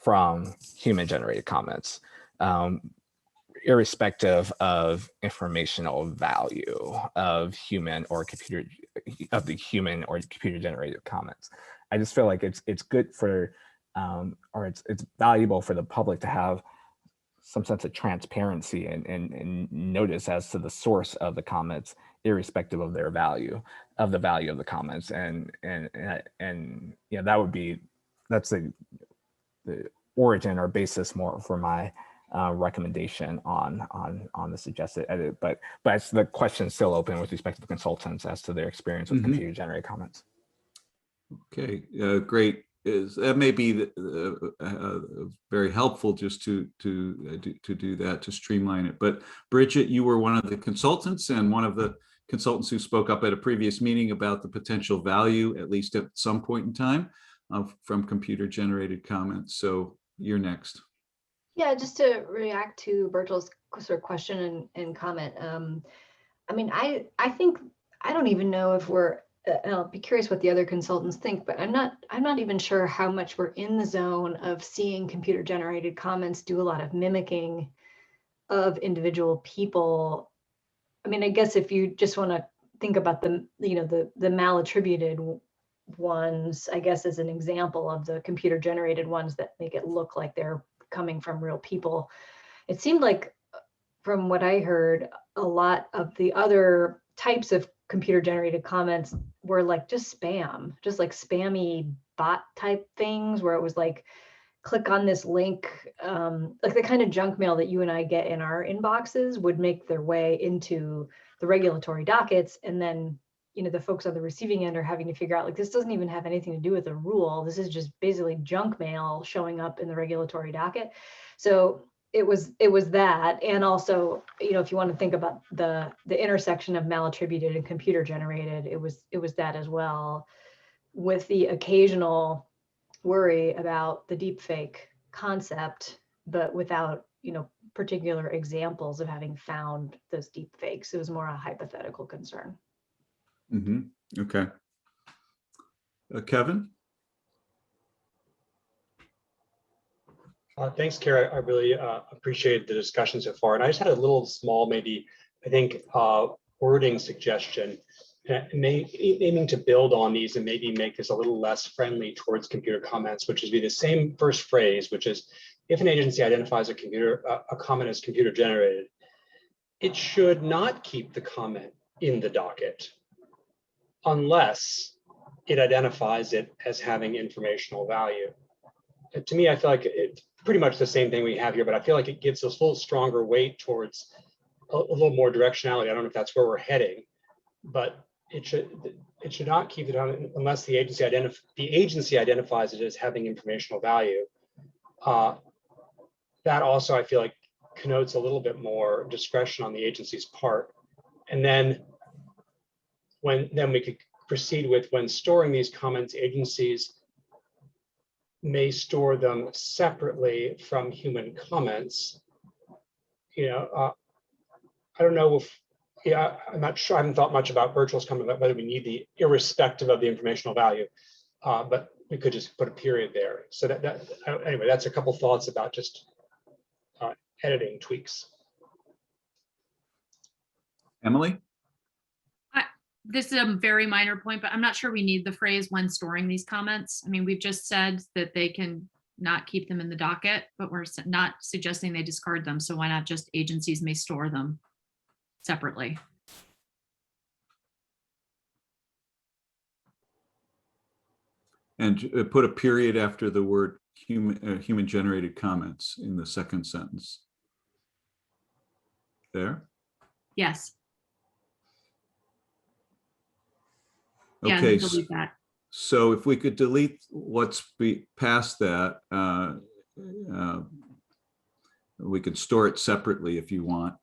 from human-generated comments, irrespective of informational value of human or computer, of the human or computer-generated comments. I just feel like it's good for, or it's valuable for the public to have some sense of transparency and notice as to the source of the comments, irrespective of their value, of the value of the comments. And that would be, that's the origin or basis more for my recommendation on the suggested edit. But the question is still open with respect to the consultants as to their experience with computer generated comments. Okay, great. That may be very helpful just to do that, to streamline it. But Bridget, you were one of the consultants and one of the consultants who spoke up at a previous meeting about the potential value, at least at some point in time, from computer generated comments. So you're next. Yeah, just to react to Bertel's sort of question and comment. I mean, I think, I don't even know if we're, I'll be curious what the other consultants think, but I'm not even sure how much we're in the zone of seeing computer generated comments do a lot of mimicking of individual people. I mean, I guess if you just want to think about the malattributed ones, I guess as an example of the computer generated ones that make it look like they're coming from real people. It seemed like, from what I heard, a lot of the other types of computer generated comments were like just spam, just like spammy bot type things where it was like, click on this link, like the kind of junk mail that you and I get in our inboxes would make their way into the regulatory dockets. And then, the folks on the receiving end are having to figure out, like, this doesn't even have anything to do with the rule. This is just basically junk mail showing up in the regulatory docket. So it was that. And also, if you want to think about the intersection of malattributed and computer generated, it was that as well, with the occasional worry about the deepfake concept, but without, particular examples of having found those deepfakes. It was more a hypothetical concern. Okay. Kevin? Thanks, Kara. I really appreciate the discussion so far. And I just had a little small, maybe, I think, wording suggestion, aiming to build on these and maybe make this a little less friendly towards computer comments, which would be the same first phrase, which is, if an agency identifies a comment as computer generated, it should not keep the comment in the docket unless it identifies it as having informational value. To me, I feel like it's pretty much the same thing we have here, but I feel like it gives us a little stronger weight towards a little more directionality. I don't know if that's where we're heading, but it should not keep it on unless the agency identifies it as having informational value. That also, I feel like, connotes a little bit more discretion on the agency's part. And then we could proceed with, when storing these comments, agencies may store them separately from human comments. I don't know if, I'm not sure, I haven't thought much about Virtual's comment about whether we need the irrespective of the informational value, but we could just put a period there. So anyway, that's a couple thoughts about just editing tweaks. Emily? This is a very minor point, but I'm not sure we need the phrase "when storing these comments." I mean, we've just said that they can not keep them in the docket, but we're not suggesting they discard them. So why not just agencies may store them separately? And put a period after the word human generated comments in the second sentence. There? Yes. Okay. Yeah, delete that. So if we could delete what's past that, we could store it separately if you want,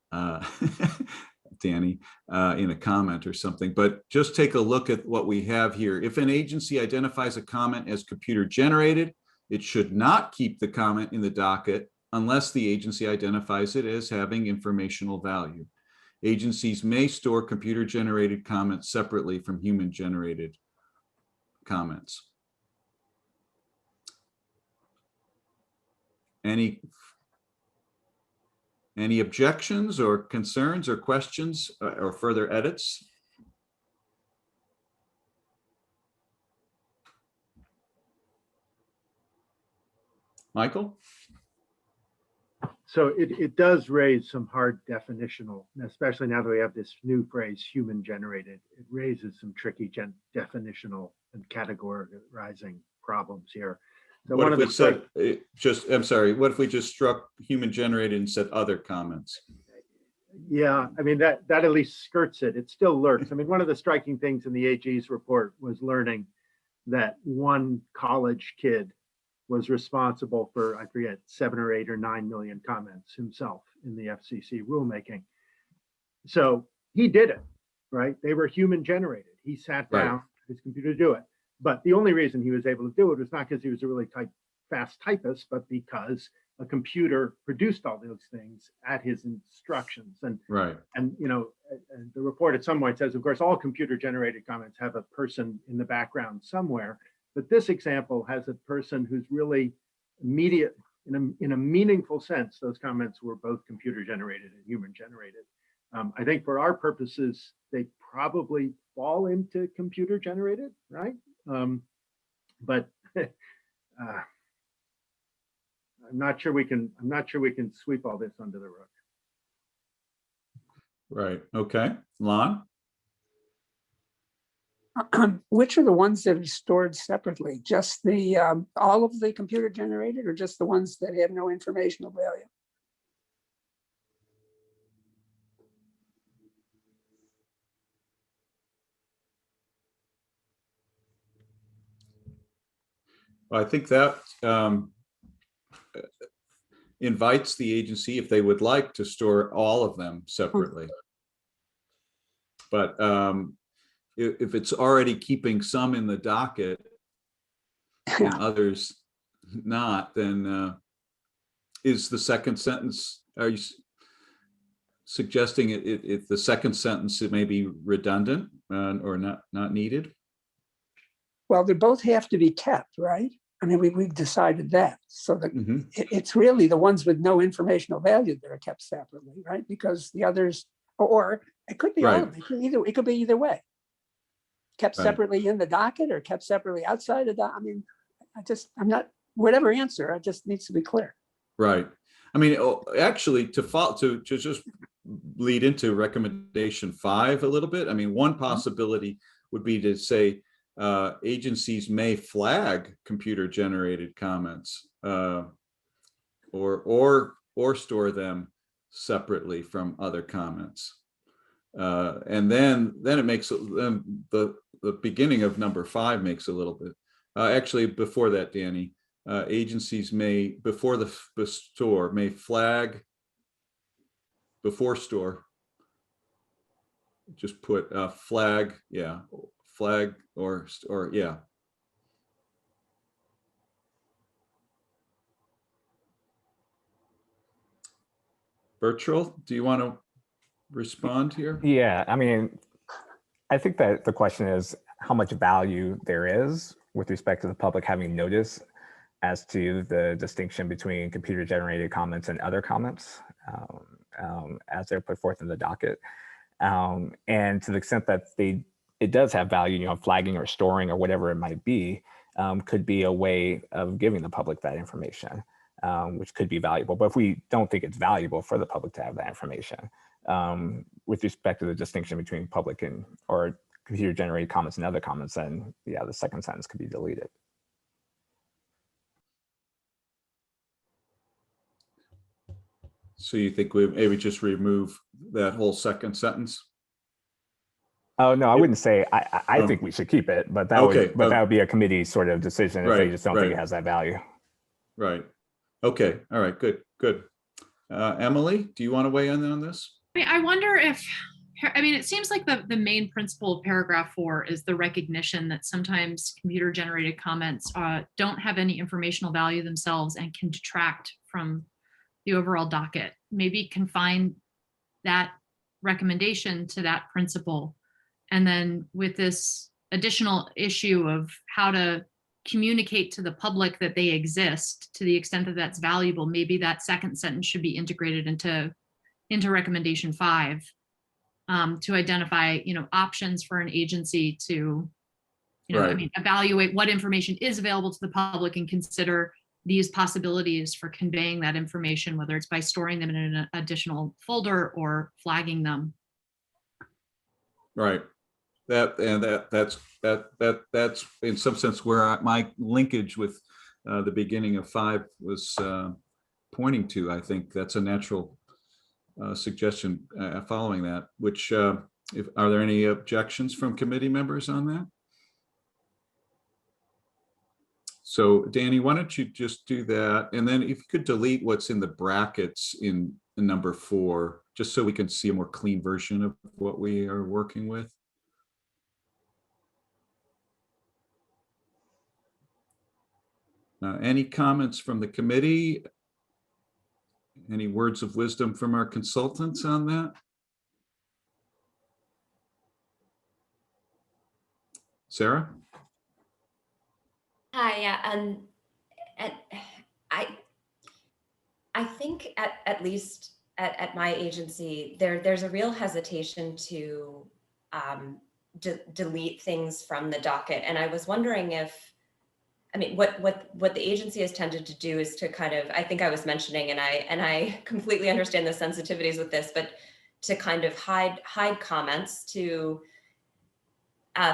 Danny, in a comment or something. But just take a look at what we have here. If an agency identifies a comment as computer generated, it should not keep the comment in the docket unless the agency identifies it as having informational value. Agencies may store computer generated comments separately from human generated comments. Any objections or concerns or questions or further edits? Michael? So it does raise some hard definitional, especially now that we have this new phrase, human generated. It raises some tricky definitional and categorizing problems here. So What if we said, I'm sorry, what if we just struck human generated and said other comments? Yeah, I mean, that at least skirts it. It still lurks. I mean, one of the striking things in the AG's report was learning that one college kid was responsible for, I forget, 7 or 8 or 9 million comments himself in the FCC rulemaking. So he did it, right? They were human generated. He sat down, his computer to do it. But the only reason he was able to do it was not because he was a really fast typist, but because a computer produced all those things at his instructions. And the report at some point says, of course, all computer generated comments have a person in the background somewhere. But this example has a person who's really immediate, in a meaningful sense, those comments were both computer generated and human generated. I think for our purposes, they probably fall into computer generated, right? But I'm not sure we can sweep all this under the rug. Right. Okay. Lon? Which are the ones that are stored separately? Just the all of the computer generated, or just the ones that have no informational value? I think that invites the agency, if they would like, to store all of them separately. But if it's already keeping some in the docket and others not, then is the second sentence, suggesting if the second sentence, it may be redundant or not needed. Well, they both have to be kept, right? I mean, we've decided that. So that it's really the ones with no informational value that are kept separately, right? Because the others, or it could be all of them. It could be either way. Kept separately in the docket or kept separately outside of that. I mean, I'm not, whatever answer, it just needs to be clear. Right. I mean, actually, to just lead into recommendation 5 a little bit. I mean, one possibility would be to say agencies may flag computer generated comments or store them separately from other comments. And then it makes then the beginning of number 5 makes a little bit. Actually, before that, Danny, agencies may, before the store, may flag before store. Just put flag, yeah, flag or yeah. Bertrell, do you want to respond here? Yeah, I mean, I think that the question is how much value there is with respect to the public having notice as to the distinction between computer generated comments and other comments as they're put forth in the docket. And to the extent that it does have value, you know, flagging or storing or whatever it might be, could be a way of giving the public that information, which could be valuable. But if we don't think it's valuable for the public to have that information, with respect to the distinction between public and or computer generated comments and other comments, then yeah, the second sentence could be deleted. So you think we maybe just remove that whole second sentence? Oh no, I wouldn't say. I think we should keep it, but that would be a committee sort of decision if they just don't think it has that value. Right. Okay. All right. Good. Emily, do you want to weigh in on this? I wonder if, I mean, it seems like the main principle of paragraph 4 is the recognition that sometimes computer generated comments don't have any informational value themselves and can detract from the overall docket. Maybe confine that recommendation to that principle. And then with this additional issue of how to communicate to the public that they exist to the extent that that's valuable, maybe that second sentence should be integrated into recommendation 5 to identify, you know, options for an agency to, you know, I mean, evaluate what information is available to the public and consider these possibilities for conveying that information, whether it's by storing them in an additional folder or flagging them. Right. That's in some sense where my linkage with the beginning of 5 was pointing to. I think that's a natural suggestion following that. Which, are there any objections from committee members on that? So Danny, why don't you just do that? And then if you could delete what's in the brackets in number 4, just so we can see a more clean version of what we are working with. Any comments from the committee? Any words of wisdom from our consultants on that? Sarah? Hi, yeah, I think at least at my agency, there's a real hesitation to delete things from the docket. And I was wondering if, I mean, what the agency has tended to do is to kind of, I think I was mentioning, and I completely understand the sensitivities with this, but to kind of hide comments to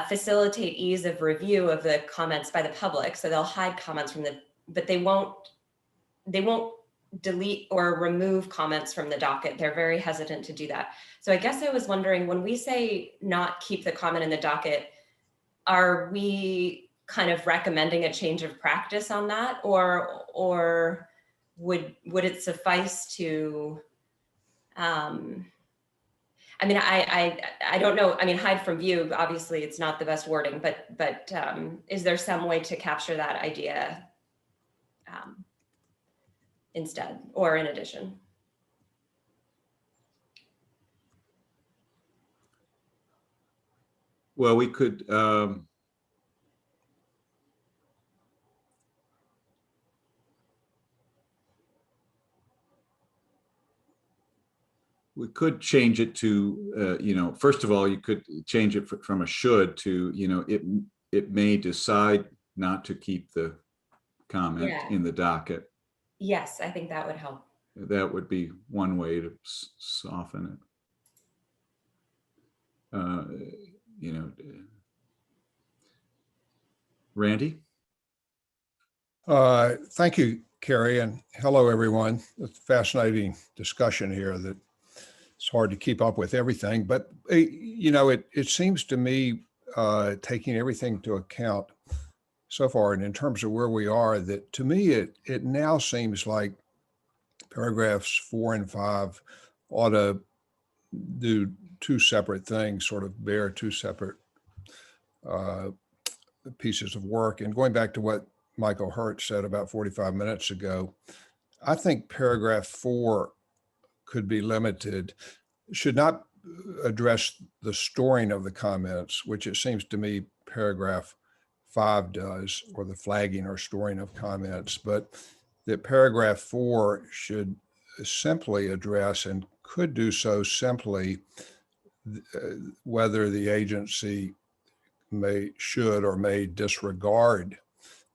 facilitate ease of review of the comments by the public. So they'll hide comments but they won't delete or remove comments from the docket. They're very hesitant to do that. So I guess I was wondering, when we say not keep the comment in the docket, are we kind of recommending a change of practice on that, or would it suffice to, I mean, I don't know. I mean, hide from view, obviously it's not the best wording, but is there some way to capture that idea instead or in addition? Well, we could, we could change it to, first of all, you could change it from a should to, it may decide not to keep the comment Yeah. in the docket. Yes, I think that would help. That would be one way to soften it. Randy? Thank you, Carrie, and hello, everyone. It's a fascinating discussion here that it's hard to keep up with everything, but it seems to me, taking everything into account so far, and in terms of where we are, that to me, it now seems like paragraphs 4 and 5 ought to do two separate things, sort of bear two separate pieces of work. And going back to what Michael Hertz said about 45 minutes ago, I think paragraph 4 could be limited, should not address the storing of the comments, which it seems to me paragraph 5 does, or the flagging or storing of comments, but that paragraph 4 should simply address, and could do so simply, whether the agency should or may disregard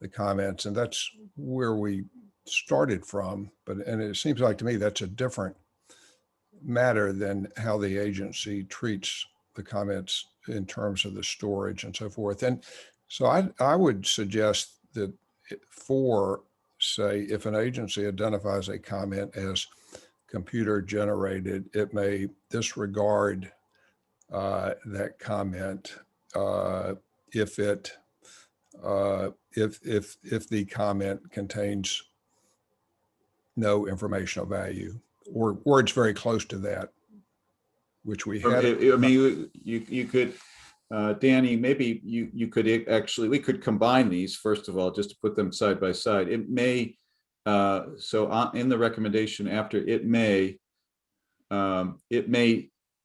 the comments. And that's where we started from. And it seems like to me that's a different matter than how the agency treats the comments in terms of the storage and so forth. And so I would suggest that for, say, if an agency identifies a comment as computer generated, it may disregard that comment if the comment contains no informational value, or words very close to that, which we had. I mean, you could, Danny, maybe you could actually, we could combine these, first of all, just to put them side by side. It may, in the recommendation after it may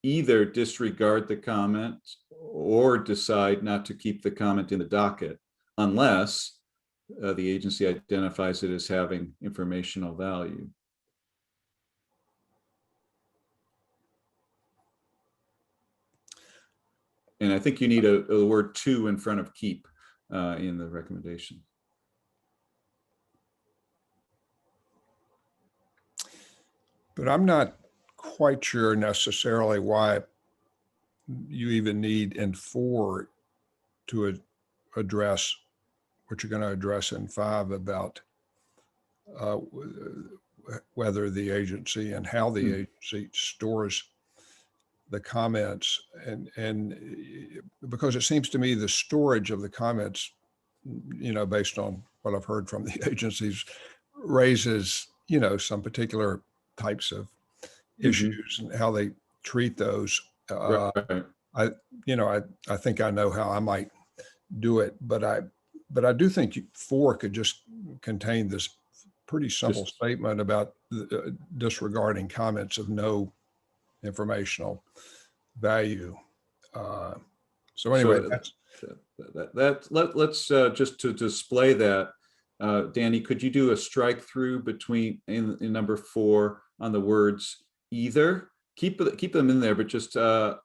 either disregard the comment or decide not to keep the comment in the docket unless the agency identifies it as having informational value. And I think you need a word "to" in front of "keep" in the recommendation. But I'm not quite sure necessarily why you even need in 4 to address what you're going to address in 5 about whether the agency and how the agency stores the comments, and because it seems to me the storage of the comments, based on what I've heard from the agencies, raises some particular types of issues and how they treat those. Right. I think I know how I might do it, but I do think 4 could just contain this pretty simple statement about disregarding comments of no informational value. So anyway, let's just to display that, Danny, could you do a strike through between in number 4 on the words either? Keep them in there, but just put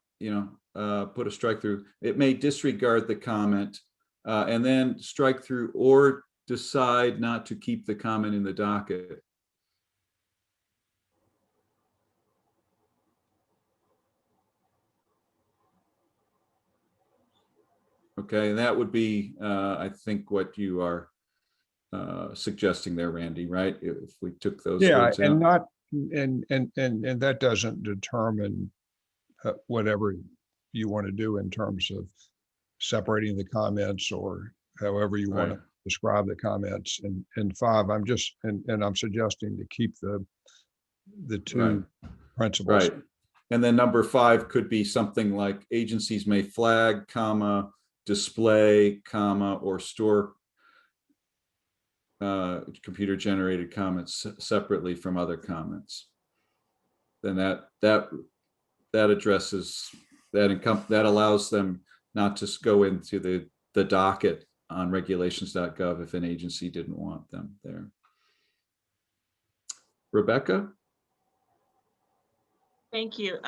a strike through. It may disregard the comment, and then strike through or decide not to keep the comment in the docket. Okay, and that would be, I think, what you are suggesting there, Randy, right? If we took those words and out. and that doesn't determine whatever you want to do in terms of separating the comments or however you want to describe the comments. In 5, I'm just and I'm suggesting to keep the 2 principles. Right. And then number 5 could be something like agencies may flag, comma, display, comma, or store computer generated comments separately from other comments. Then that addresses that allows them not just go into the docket on regulations.gov if an agency didn't want them there. Rebecca? Thank you.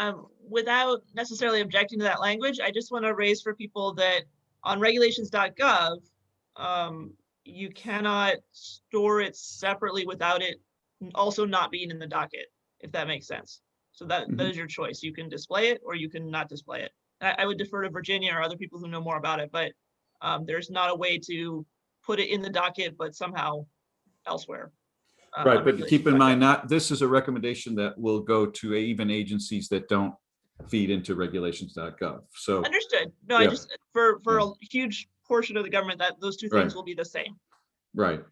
Without necessarily objecting to that language, I just want to raise for people that on regulations.gov, you cannot store it separately without it also not being in the docket, if that makes sense. So that is your choice. You can display it or you can not display it. I would defer to Virginia or other people who know more about it, but there's not a way to put it in the docket, but somehow elsewhere. Right, but keep in mind, this is a recommendation that will go to even agencies that don't feed into regulations.gov. So understood. No, I just for a huge portion of the government that those two things will be the same. Right,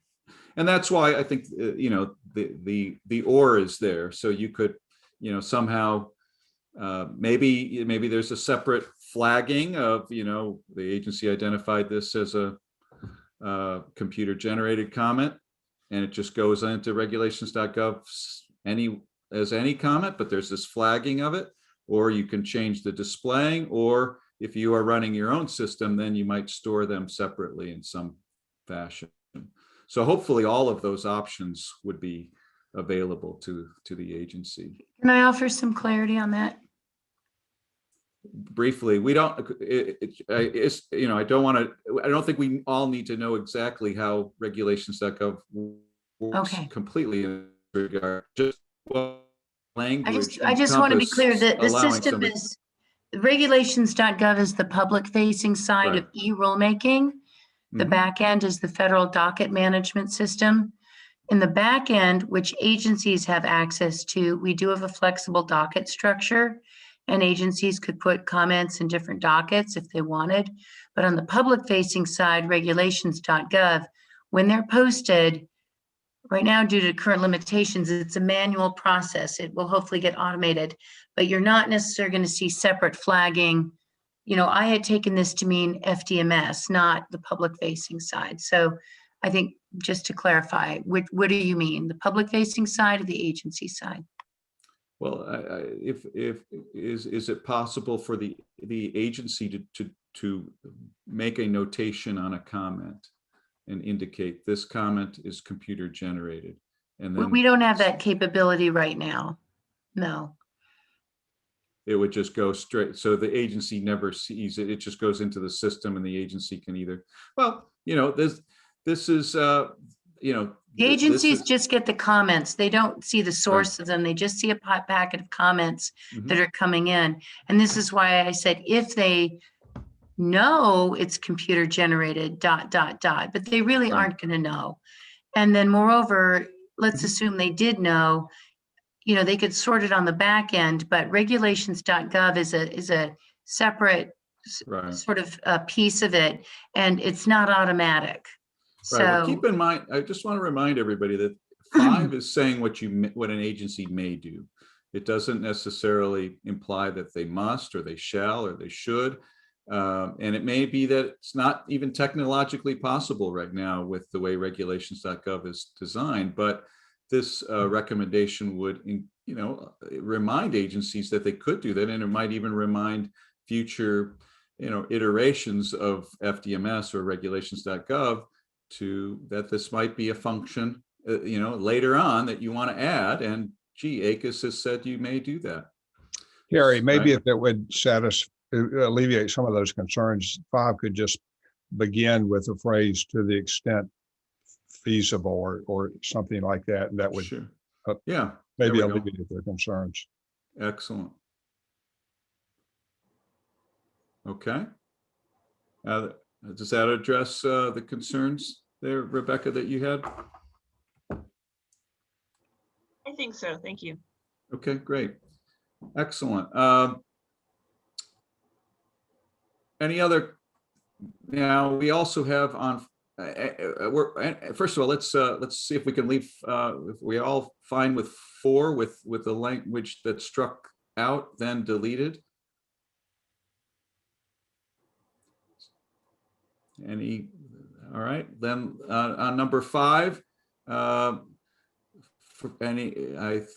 and that's why I think the or is there, so you could somehow maybe there's a separate flagging of the agency identified this as a computer generated comment, and it just goes into regulations.gov as any comment, but there's this flagging of it. Or you can change the displaying, or if you are running your own system, then you might store them separately in some fashion. So hopefully all of those options would be available to the agency. Can I offer some clarity on that? Briefly, we don't, I don't think we all need to know exactly how regulations.gov works completely in this regard. Just language. I just want to be clear that the system is, regulations.gov is the public facing side of e-rulemaking. The back end is the federal docket management system. In the back end, which agencies have access to, we do have a flexible docket structure, and agencies could put comments in different dockets if they wanted. But on the public facing side, regulations.gov, when they're posted, right now, due to current limitations, it's a manual process. It will hopefully get automated, but you're not necessarily going to see separate flagging. I had taken this to mean FDMS, not the public facing side. So I think just to clarify, what do you mean? The public facing side or the agency side? Well, if is it possible for the agency to make a notation on a comment and indicate this comment is computer generated? And then we don't have that capability right now. No. It would just go straight. So the agency never sees it. It just goes into the system, and the agency can either, this is, the agencies just get the comments. They don't see the source of them. They just see a packet of comments that are coming in. And this is why I said, if they know it's computer generated ... but they really aren't going to know. And then moreover, let's assume they did know, they could sort it on the back end, but regulations.gov is a separate sort of piece of it, and it's not automatic. So well, keep in mind, I just want to remind everybody that 5 is saying what an agency may do. It doesn't necessarily imply that they must or they shall or they should. And it may be that it's not even technologically possible right now with the way regulations.gov is designed, but this recommendation would, remind agencies that they could do that, and it might even remind future, iterations of FDMS or regulations.gov that this might be a function, later on that you want to add, and gee, ACUS has said you may do that. Gary, maybe if it would alleviate some of those concerns, 5 could just begin with a phrase "to the extent feasible" or something like that, and that would maybe alleviate their concerns. Excellent. Okay. Does that address the concerns there, Rebecca, that you had? I think so. Thank you. Okay, great. Excellent. Any other? Now we also have on. First of all, let's see if we can leave. If we all fine with 4 with the language that struck out then deleted. All right, then on number 5,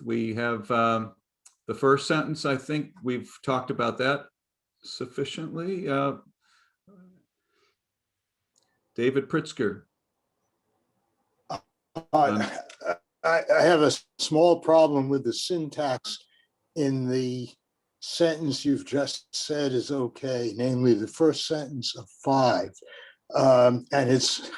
we have the first sentence. I think we've talked about that sufficiently. David Pritzker. I have a small problem with the syntax in the sentence you've just said is okay, namely the first sentence of 5. And it's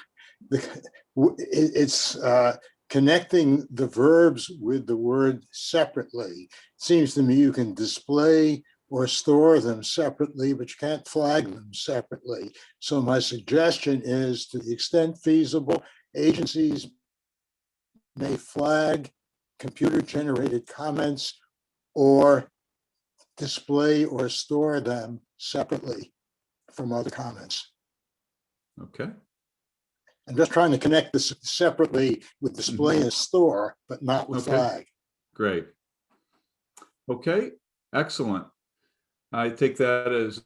connecting the verbs with the word separately. Seems to me you can display or store them separately, but you can't flag them separately. So my suggestion is, to the extent feasible, agencies may flag computer-generated comments or display or store them separately from other comments. Okay. I'm just trying to connect this separately with display and store, but not with flag. Great. Okay, excellent. I take that as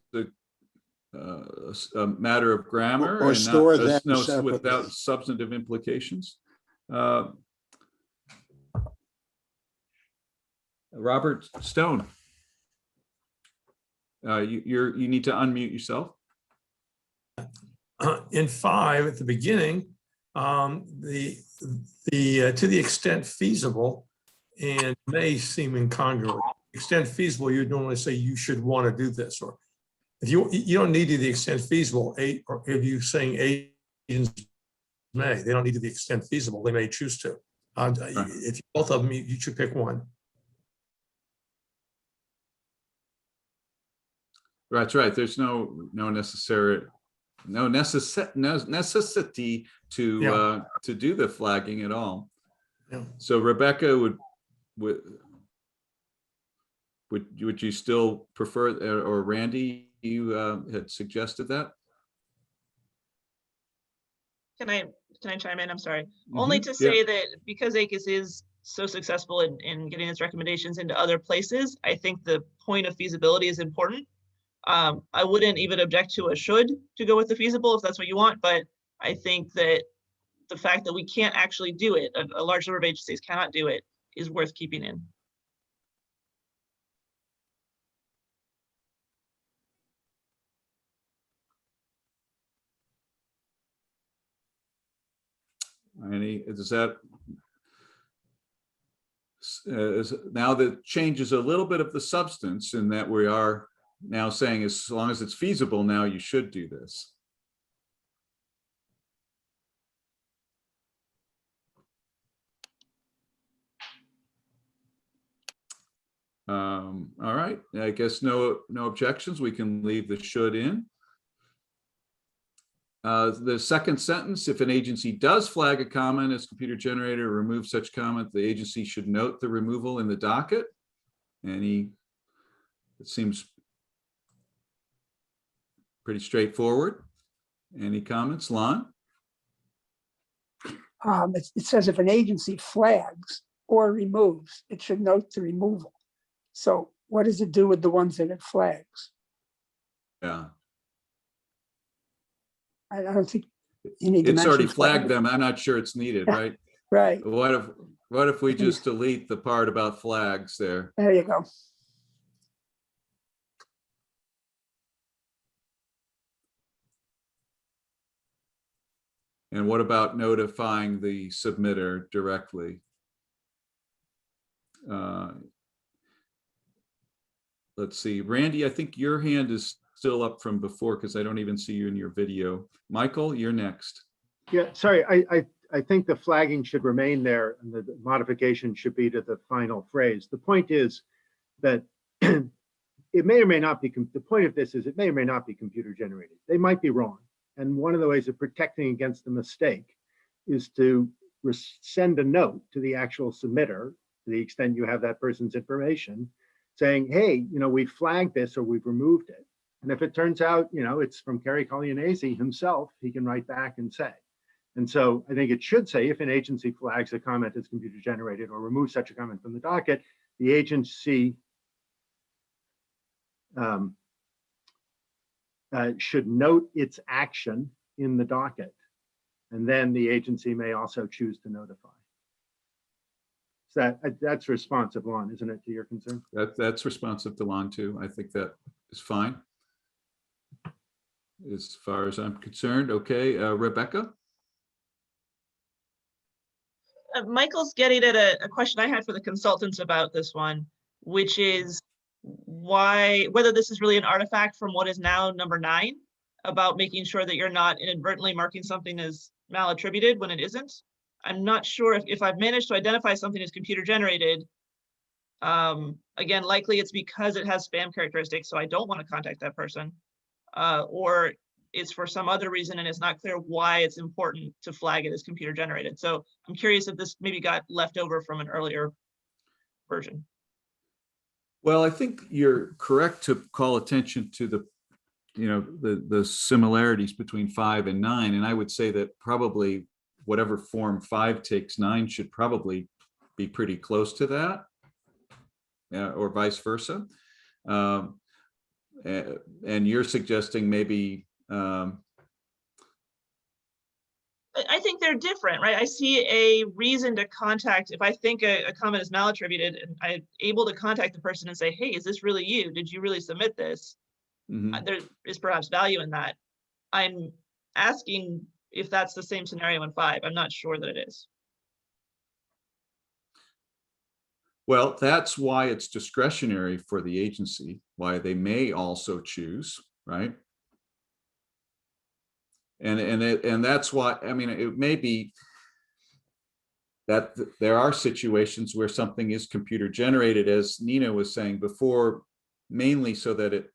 a matter of grammar Or and store not them separately. without substantive implications. Robert Stone, you need to unmute yourself. In 5 at the beginning, to the extent feasible, and may seem incongruent. Extent feasible, you'd normally say you should want to do this, or if you don't need to the extent feasible, or if you saying agents may, they don't need to the extent feasible, they may choose to. If both of them, you should pick one. That's right. There's no necessity to do the flagging at all. Yeah. So Rebecca, would you still prefer, or Randy, you had suggested that? Can I chime in? I'm sorry. Only to say that because ACUS is so successful in getting its recommendations into other places, I think the point of feasibility is important. I wouldn't even object to a should to go with the feasible if that's what you want, but I think that the fact that we can't actually do it, a large number of agencies cannot do it, is worth keeping in. Now that changes a little bit of the substance in that we are now saying, as long as it's feasible, now you should do this. All right, I guess no objections. We can leave the should in. The second sentence, if an agency does flag a comment as computer generated or remove such comment, the agency should note the removal in the docket. It seems pretty straightforward. Any comments, Lon? It says if an agency flags or removes, it should note the removal. So what does it do with the ones that it flags? Yeah. I don't think you need to It's already mention flagged them. I'm not sure it's needed, right? Right. What if we just delete the part about flags there? There you go. And what about notifying the submitter directly? Let's see, Randy, I think your hand is still up from before because I don't even see you in your video. Michael, you're next. Yeah, sorry, I think the flagging should remain there and the modification should be to the final phrase. The point is that it may or may not be, the point of this is it may or may not be computer generated. They might be wrong. And one of the ways of protecting against the mistake is to send a note to the actual submitter, to the extent you have that person's information, saying, hey, we flagged this or we've removed it. And if it turns out, it's from Kerry Collianese himself, he can write back and say. And so I think it should say, if an agency flags a comment as computer generated or removes such a comment from the docket, the agency should note its action in the docket. And then the agency may also choose to notify. So that's responsive, Lon, isn't it, to your concern? That's responsive to Lon too. I think that is fine. as far as I'm concerned. Okay, Rebecca? Michael's getting at a question I had for the consultants about this one, which is whether this is really an artifact from what is now number 9 about making sure that you're not inadvertently marking something as malattributed when it isn't. I'm not sure if I've managed to identify something as computer generated. Again, likely it's because it has spam characteristics, so I don't want to contact that person, or it's for some other reason and it's not clear why it's important to flag it as computer generated. So I'm curious if this maybe got left over from an earlier version. Well, I think you're correct to call attention to the similarities between 5 and 9. And I would say that probably whatever form 5 takes, 9 should probably be pretty close to that, or vice versa. And you're suggesting maybe I think they're different, right? I see a reason to contact, if I think a comment is malattributed and I'm able to contact the person and say, hey, is this really you? Did you really submit this? There is perhaps value in that. I'm asking if that's the same scenario in 5. I'm not sure that it is. Well, that's why it's discretionary for the agency, why they may also choose, right? And that's why, I mean, it may be that there are situations where something is computer generated, as Nina was saying before, mainly so that it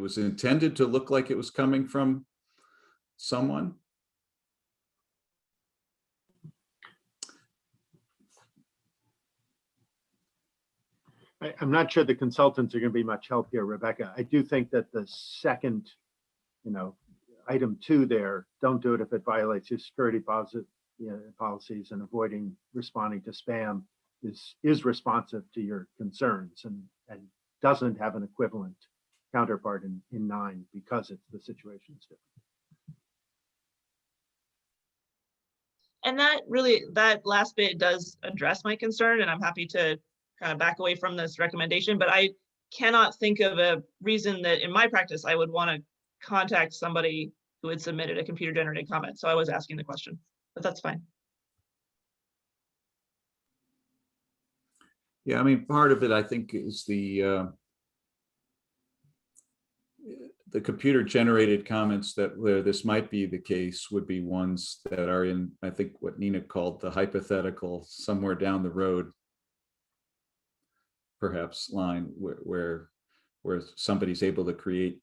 was intended to look like it was coming from someone. I'm not sure the consultants are going to be much help here, Rebecca. I do think that the second, item 2 there, don't do it if it violates your security policies, and avoiding responding to spam is responsive to your concerns and doesn't have an equivalent counterpart in 9 because the situation is different. And that last bit does address my concern, and I'm happy to kind of back away from this recommendation, but I cannot think of a reason that in my practice I would want to contact somebody who had submitted a computer generated comment. So I was asking the question, but that's fine. Yeah, I mean, part of it, I think, is the computer generated comments that where this might be the case would be ones that are in, I think, what Nina called the hypothetical somewhere down the road, perhaps line where somebody's able to create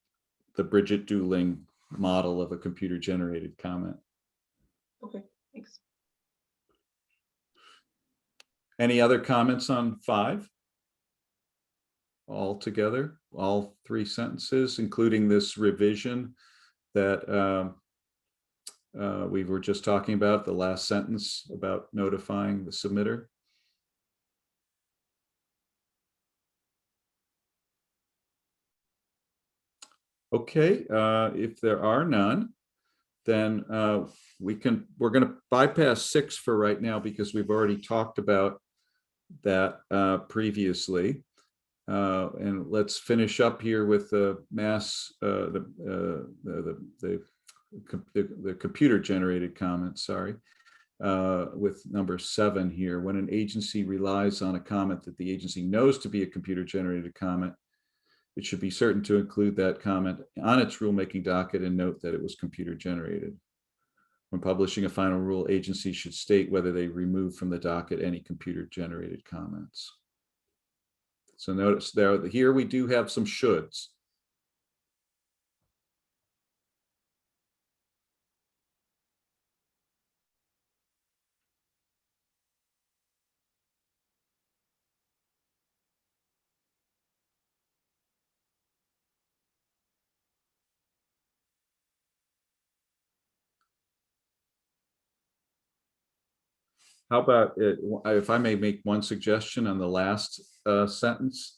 the Bridget Dooling model of a computer generated comment. Okay, thanks. Any other comments on 5? All together, all 3 sentences, including this revision that we were just talking about, the last sentence about notifying the submitter. Okay, if there are none, then we're going to bypass 6 for right now because we've already talked about that previously. And let's finish up here with the computer generated comments, sorry, with number 7 here. When an agency relies on a comment that the agency knows to be a computer generated comment, it should be certain to include that comment on its rulemaking docket and note that it was computer generated. When publishing a final rule, agencies should state whether they remove from the docket any computer generated comments. So notice here we do have some shoulds. How about if I may make one suggestion on the last sentence,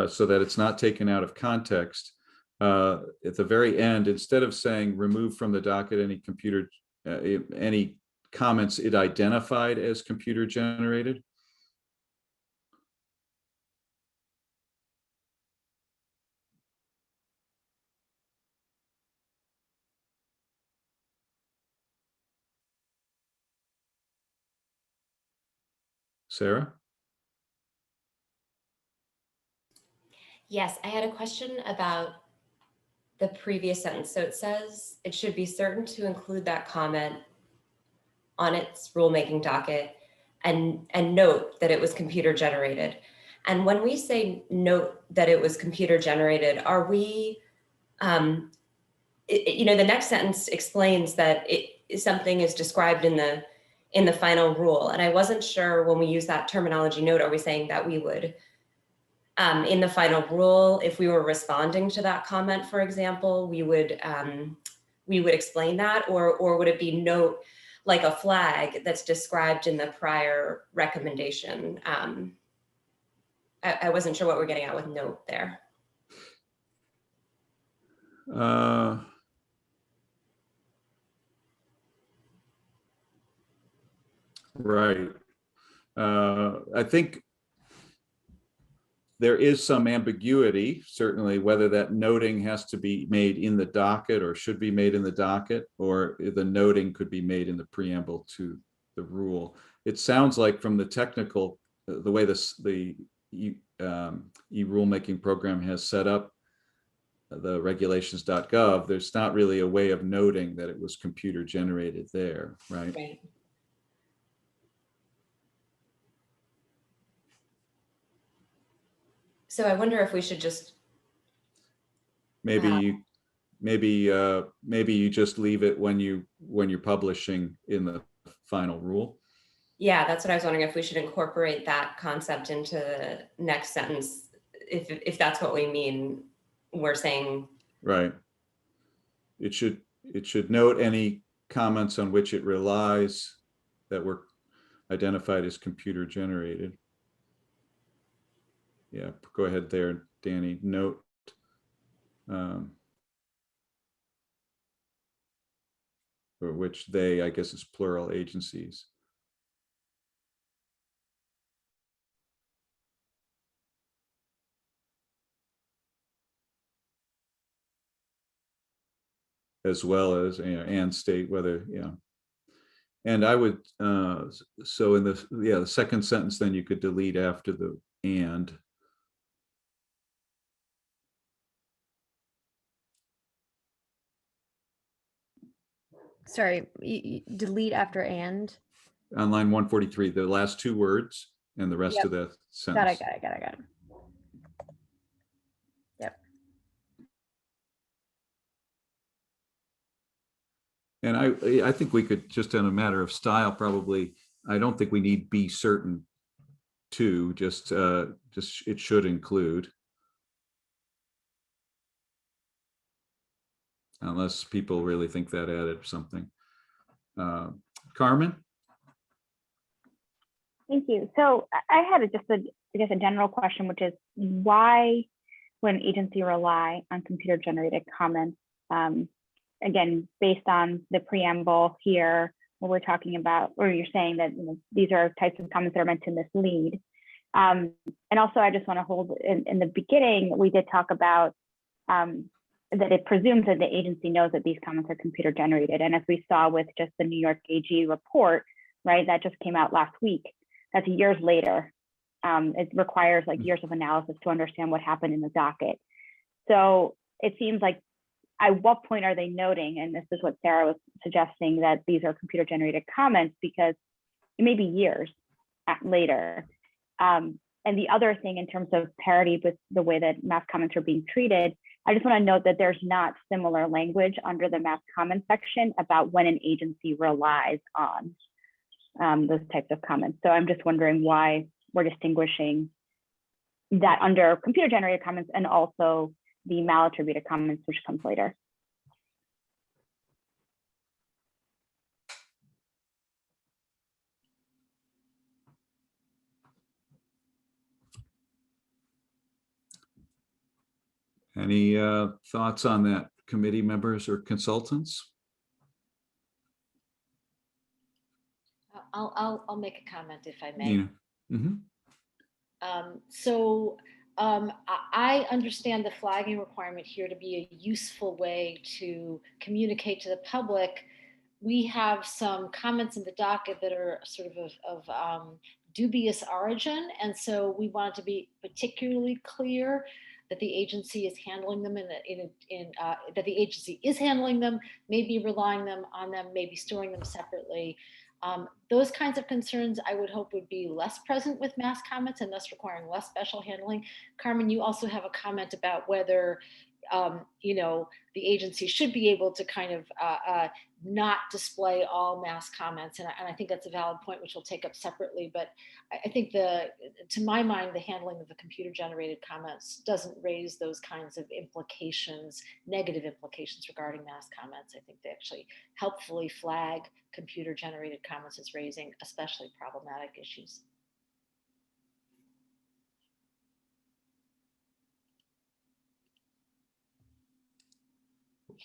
so that it's not taken out of context. At the very end, instead of saying remove from the docket any comments it identified as computer generated, Sarah? Yes, I had a question about the previous sentence. So it says it should be certain to include that comment on its rulemaking docket and note that it was computer generated. And when we say note that it was computer generated, are we, you know, the next sentence explains that something is described in the final rule. And I wasn't sure when we use that terminology note, are we saying that we would, in the final rule, if we were responding to that comment, for example, we would explain that, or would it be note like a flag that's described in the prior recommendation? I wasn't sure what we're getting at with note there. Right. I think there is some ambiguity, certainly, whether that noting has to be made in the docket or should be made in the docket, or the noting could be made in the preamble to the rule. It sounds like from the technical, the way the e-rulemaking program has set up the regulations.gov, there's not really a way of noting that it was computer generated there, right? Right. So I wonder if we should just maybe you just leave it when you're publishing in the final rule. Yeah, that's what I was wondering, if we should incorporate that concept into the next sentence, if that's what we mean. We're saying Right. It should note any comments on which it relies that were identified as computer generated. Yeah, go ahead there, Danny. Note for which they, I guess it's plural, agencies. As well as, you know, and state whether, yeah. And I would, so in the second sentence, then you could delete after the and. Sorry, delete after and? On line 143, the last two words and the rest of the sentence. Got it. Yep. And I think we could, just in a matter of style, probably, I don't think we need be certain to, just it should include. Unless people really think that added something. Carmen? Thank you. So I had I guess a general question, which is why would an agency rely on computer generated comments? Again, based on the preamble here, where we're talking about, or you're saying that, you know, these are types of comments that are meant to mislead. And also, I just want to hold in the beginning, we did talk about that it presumes that the agency knows that these comments are computer generated. And as we saw with just the New York AG report, right, that just came out last week, that's years later. It requires like years of analysis to understand what happened in the docket. So it seems like, at what point are they noting, and this is what Sarah was suggesting, that these are computer generated comments, because it may be years later. And the other thing, in terms of parity with the way that mass comments are being treated, I just want to note that there's not similar language under the mass comment section about when an agency relies on those types of comments. So I'm just wondering why we're distinguishing that under computer generated comments and also the malattributed comments, which comes later. Any thoughts on that, committee members or consultants? I'll make a comment if I may. Nina? Mm-hmm. I understand the flagging requirement here to be a useful way to communicate to the public. We have some comments in the docket that are sort of dubious origin. And so we want to be particularly clear that the agency is handling them that the agency is handling them, maybe relying on them, maybe storing them separately. Those kinds of concerns I would hope would be less present with mass comments and thus requiring less special handling. Carmen, you also have a comment about whether the agency should be able to kind of not display all mass comments. And I think that's a valid point, which we'll take up separately. But I think to my mind, the handling of the computer generated comments doesn't raise those kinds of implications, negative implications regarding mass comments. I think they actually helpfully flag computer generated comments as raising especially problematic issues.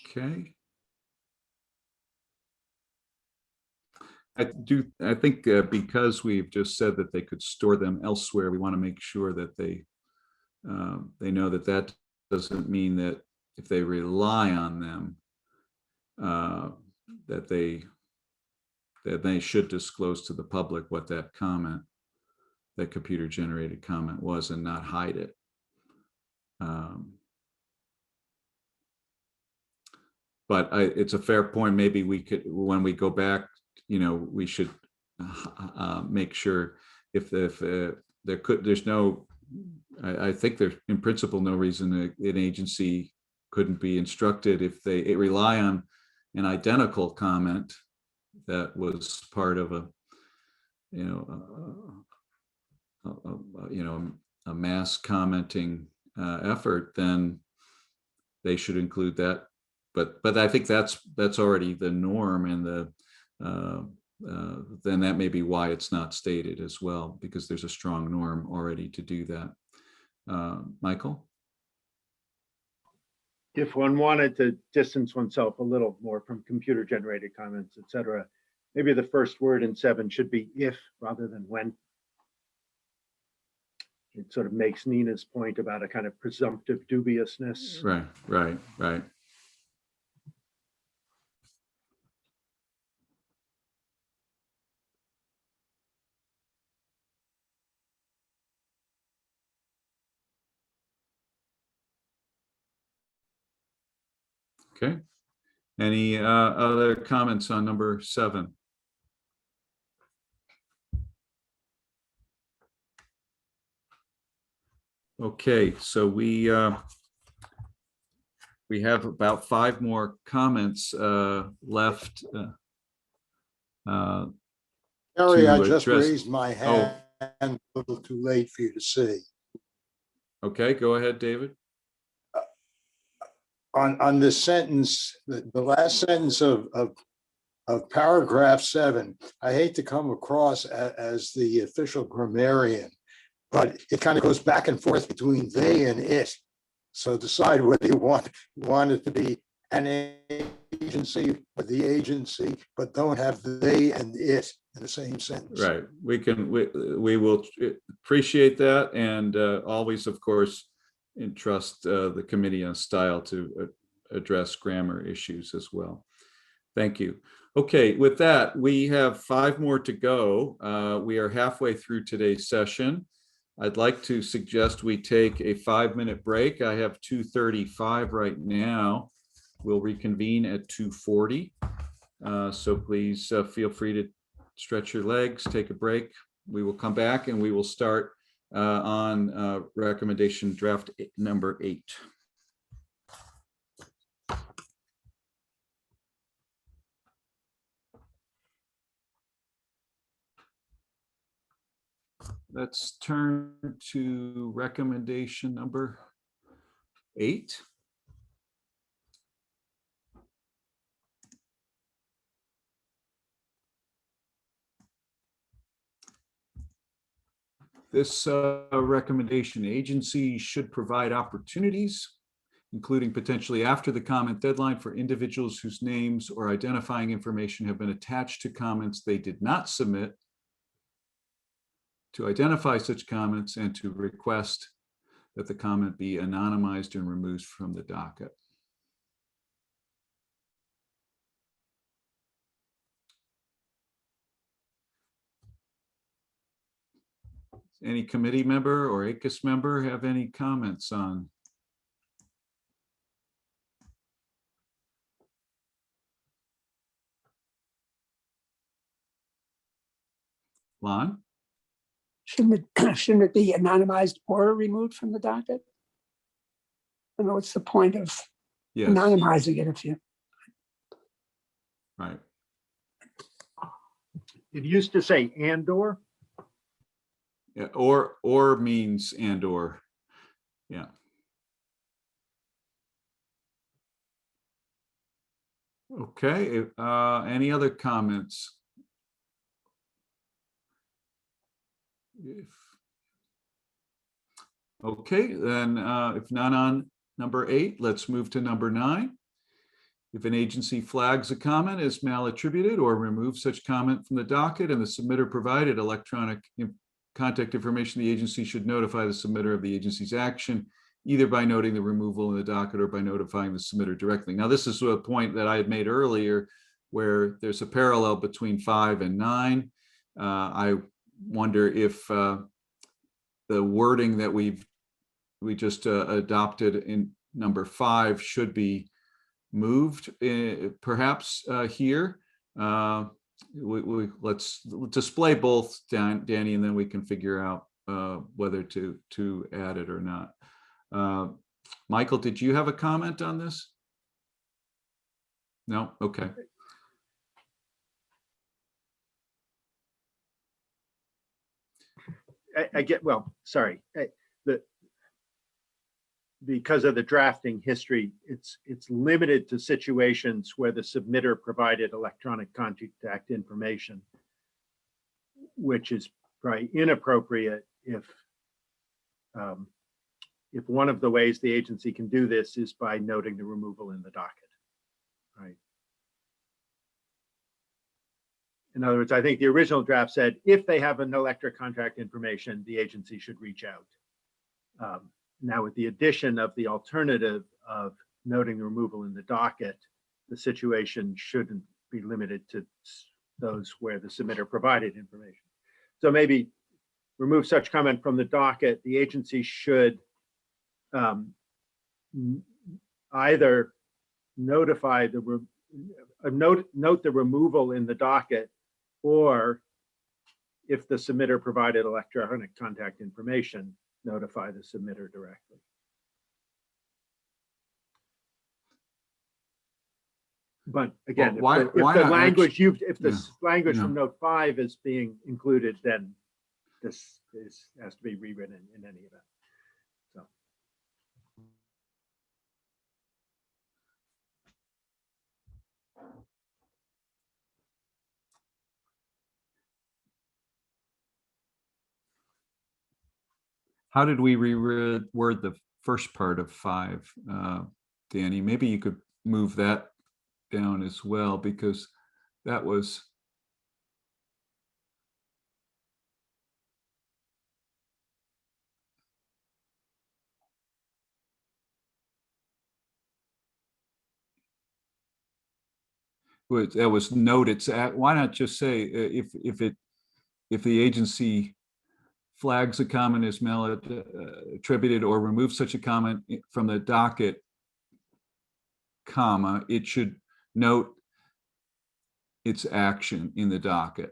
Okay. I think because we've just said that they could store them elsewhere, we want to make sure that they know that that doesn't mean that if they rely on them, that they should disclose to the public what that computer generated comment was and not hide it. But it's a fair point. Maybe we could, when we go back, we should make sure if there's no, I think there's in principle no reason an agency couldn't be instructed if they rely on an identical comment that was part of a mass commenting effort, then they should include that. But I think that's already the norm, and then that may be why it's not stated as well, because there's a strong norm already to do that. Michael? If one wanted to distance oneself a little more from computer generated comments, et cetera, maybe the first word in 7 should be if rather than when. It sort of makes Nina's point about a kind of presumptive dubiousness. Right. Okay. Any other comments on number 7? Okay, so we have about 5 more comments left. Harry, I just address- raised my hand a little too late for you to see. Okay, go ahead, David. On this sentence, the last sentence of paragraph 7, I hate to come across as the official grammarian, but it kind of goes back and forth between they and it. So decide whether you want it to be an agency or the agency, but don't have they and it in the same sentence. Right. We will appreciate that, and always, of course, entrust the committee on style to address grammar issues as well. Thank you. Okay, with that, we have 5 more to go. We are halfway through today's session. I'd like to suggest we take a 5-minute break. I have 2:35 right now. We'll reconvene at 2:40. So please feel free to stretch your legs, take a break. We will come back and we will start on recommendation draft number 8. Let's turn to recommendation number 8. This recommendation, agencies should provide opportunities, including potentially after the comment deadline, for individuals whose names or identifying information have been attached to comments they did not submit, to identify such comments and to request that the comment be anonymized and removed from the docket. any committee member or ACUS member have any comments on? Lon? Shouldn't it, shouldn't it be anonymized or removed from the docket? I know what's the point of Yes. anonymizing it if you, Right. It used to say and/or. Yeah, or means and/or. Yeah. Okay, any other comments? Okay, then if none on number 8, let's move to number 9. If an agency flags a comment as malattributed or removes such comment from the docket and the submitter provided electronic contact information, the agency should notify the submitter of the agency's action, either by noting the removal in the docket or by notifying the submitter directly. Now, this is a point that I had made earlier where there's a parallel between 5 and 9. I wonder if the wording that we just adopted in number 5 should be moved, perhaps here. Let's display both, Danny, and then we can figure out whether to add it or not. Michael, did you have a comment on this? No? Okay. I get, well, sorry. Because of the drafting history, it's limited to situations where the submitter provided electronic contact information, which is probably inappropriate if one of the ways the agency can do this is by noting the removal in the docket, right? In other words, I think the original draft said, if they have an electronic contact information, the agency should reach out. Now, with the addition of the alternative of noting the removal in the docket, the situation shouldn't be limited to those where the submitter provided information. So maybe remove such comment from the docket. The agency should either notify note the removal in the docket, or if the submitter provided electronic contact information, notify the submitter directly. But again, Well, if the language from note 5 is being included, then this has to be rewritten in any event. So. How did we reword the first part of 5, Danny? Maybe you could move that down as well, because that was noted. Why not just say if the agency flags a comment as malattributed or removes such a comment from the docket, comma, it should note its action in the docket.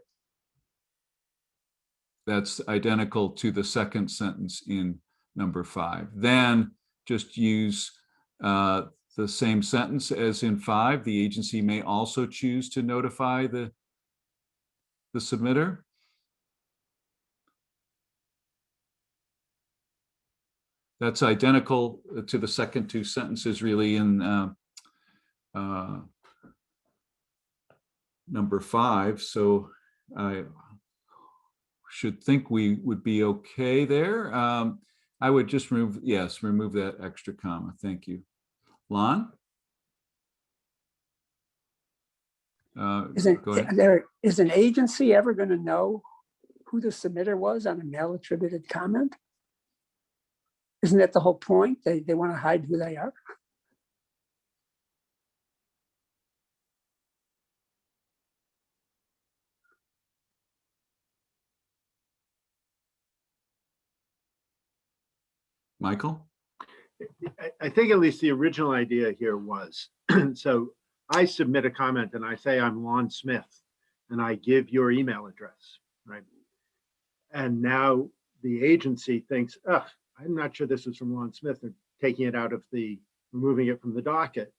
That's identical to the second sentence in number 5. Then just use the same sentence as in 5. The agency may also choose to notify the submitter. That's identical to the second 2 sentences really in number 5. So I should think we would be okay there. I would just remove that extra comma. Thank you. Lon? is an agency ever going to know who the submitter was on a malattributed comment? Isn't that the whole point? They want to hide who they are. Michael? I think at least the original idea here was, so I submit a comment and I say I'm Lon Smith and I give your email address, right? And now the agency thinks, oh, I'm not sure this is from Lon Smith. They're taking it out of removing it from the docket.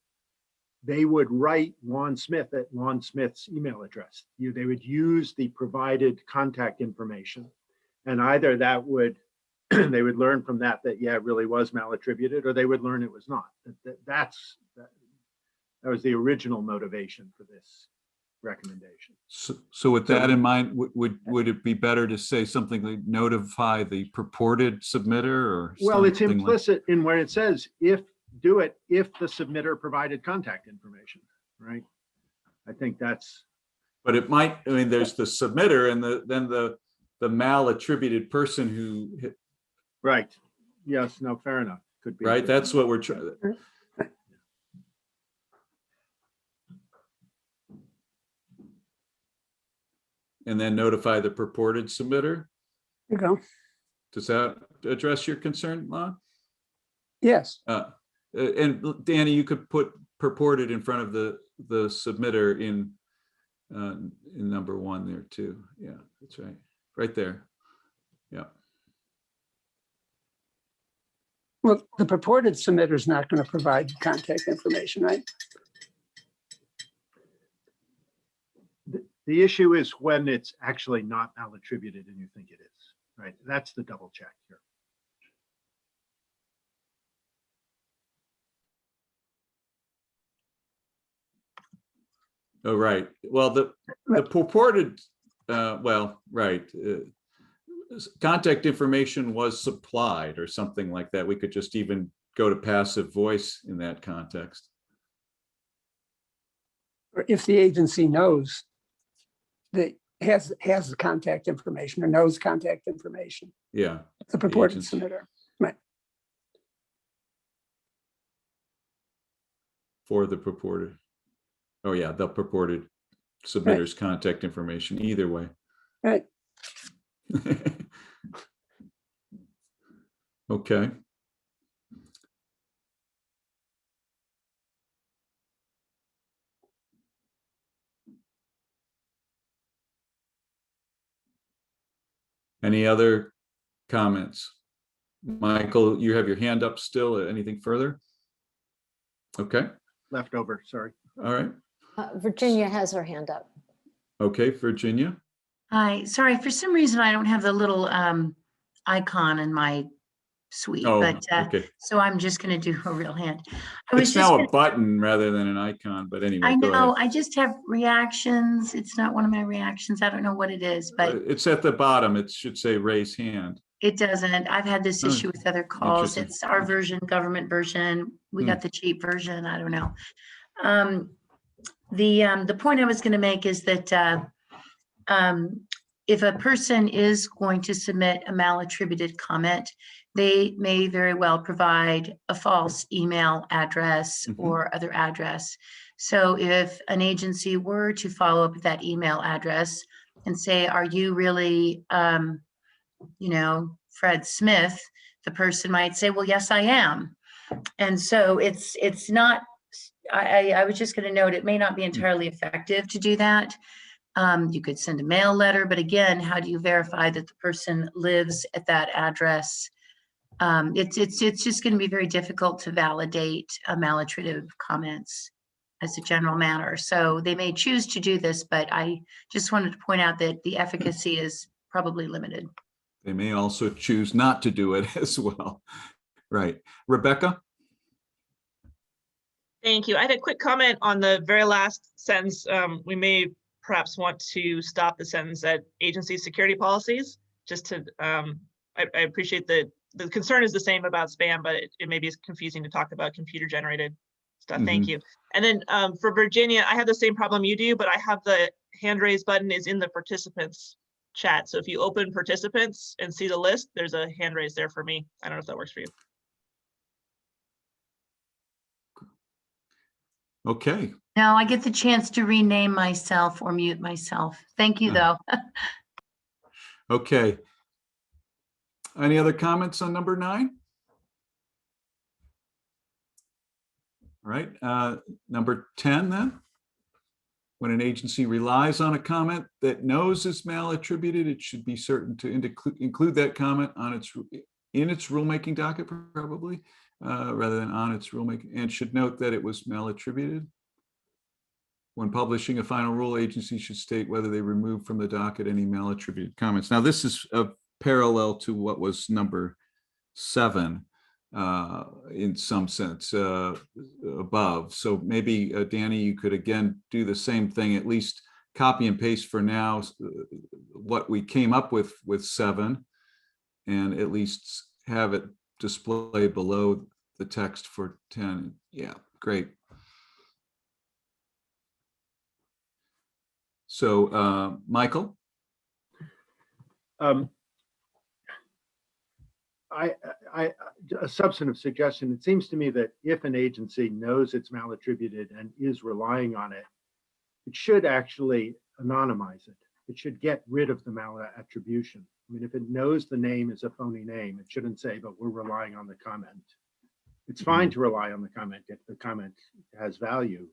They would write Lon Smith at Lon Smith's email address. They would use the provided contact information. And either that would, they would learn from that, yeah, it really was malattributed, or they would learn it was not. That was the original motivation for this recommendation. So with that in mind, would it be better to say something like notify the purported submitter, or? Well, it's something implicit in where it says, if the submitter provided contact information, right? I think that's. But it might, I mean, there's the submitter and then the malattributed person who. Right. Yes, no, fair enough. Could be. Right, that's what we're trying. And then notify the purported submitter. There you go. Does that address your concern, Lon? Yes. And Danny, you could put purported in front of the submitter in number 1 there too. Yeah, that's right. Right there. Yeah. Well, the purported submitter is not going to provide contact information, right? The issue is when it's actually not malattributed and you think it is, right? That's the double check here. Oh, right. Well, the purported, well, right. Contact information was supplied or something like that. We could just even go to passive voice in that context. Or if the agency knows that has the contact information or knows contact information. Yeah. The purported submitter, right? For the purported. Oh yeah, the purported submitter's contact information, either way. Right. Okay. Any other comments? Michael, you have your hand up still. Anything further? Okay. Left over, sorry. All right. Virginia has her hand up. Okay, Virginia. Hi, sorry, for some reason I don't have the little icon in my suite, Oh, but okay. so I'm just going to do a real hand. I was It's just now gonna, a button rather than an icon, but anyway, I go know, ahead. I just have reactions. It's not one of my reactions. I don't know what it is, but It's at the bottom. It should say raise hand. it doesn't. I've had this Oh, issue with other calls. interesting. It's our version, government version. We got the cheap version. I don't know. The point I was going to make is that if a person is going to submit a malattributed comment, they may very well provide a false email address or other address. So if an agency were to follow up with that email address and say, are you really, you know, Fred Smith, the person might say, well, yes, I am. And so it's not, I was just going to note, it may not be entirely effective to do that. You could send a mail letter, but again, how do you verify that the person lives at that address? It's just going to be very difficult to validate malattributive comments as a general matter. So they may choose to do this, but I just wanted to point out that the efficacy is probably limited. They may also choose not to do it as well. Right. Rebecca? Thank you. I had a quick comment on the very last sentence. We may perhaps want to stop the sentence at agency security policies, just to, I appreciate that the concern is the same about spam, but it may be confusing to talk about computer generated stuff. Thank you. And then for Virginia, I have the same problem you do, but I have the hand raise button is in the participants chat. So if you open participants and see the list, there's a hand raise there for me. I don't know if that works for you. Okay. Now I get the chance to rename myself or mute myself. Thank you, though. Okay. Any other comments on number 9? All right, number 10 then. When an agency relies on a comment that knows is malattributed, it should be certain to include that comment in its rulemaking docket, probably, rather than on its rulemaking, and should note that it was malattributed. When publishing a final rule, agency should state whether they remove from the docket any malattributed comments. Now, this is a parallel to what was number 7 in some sense above. So maybe, Danny, you could again do the same thing, at least copy and paste for now what we came up with 7, and at least have it display below the text for 10. Yeah, great. So, Michael? A substantive suggestion. It seems to me that if an agency knows it's malattributed and is relying on it, it should actually anonymize it. It should get rid of the malattribution. I mean, if it knows the name is a phony name, it shouldn't say, but we're relying on the comment. It's fine to rely on the comment if the comment has value,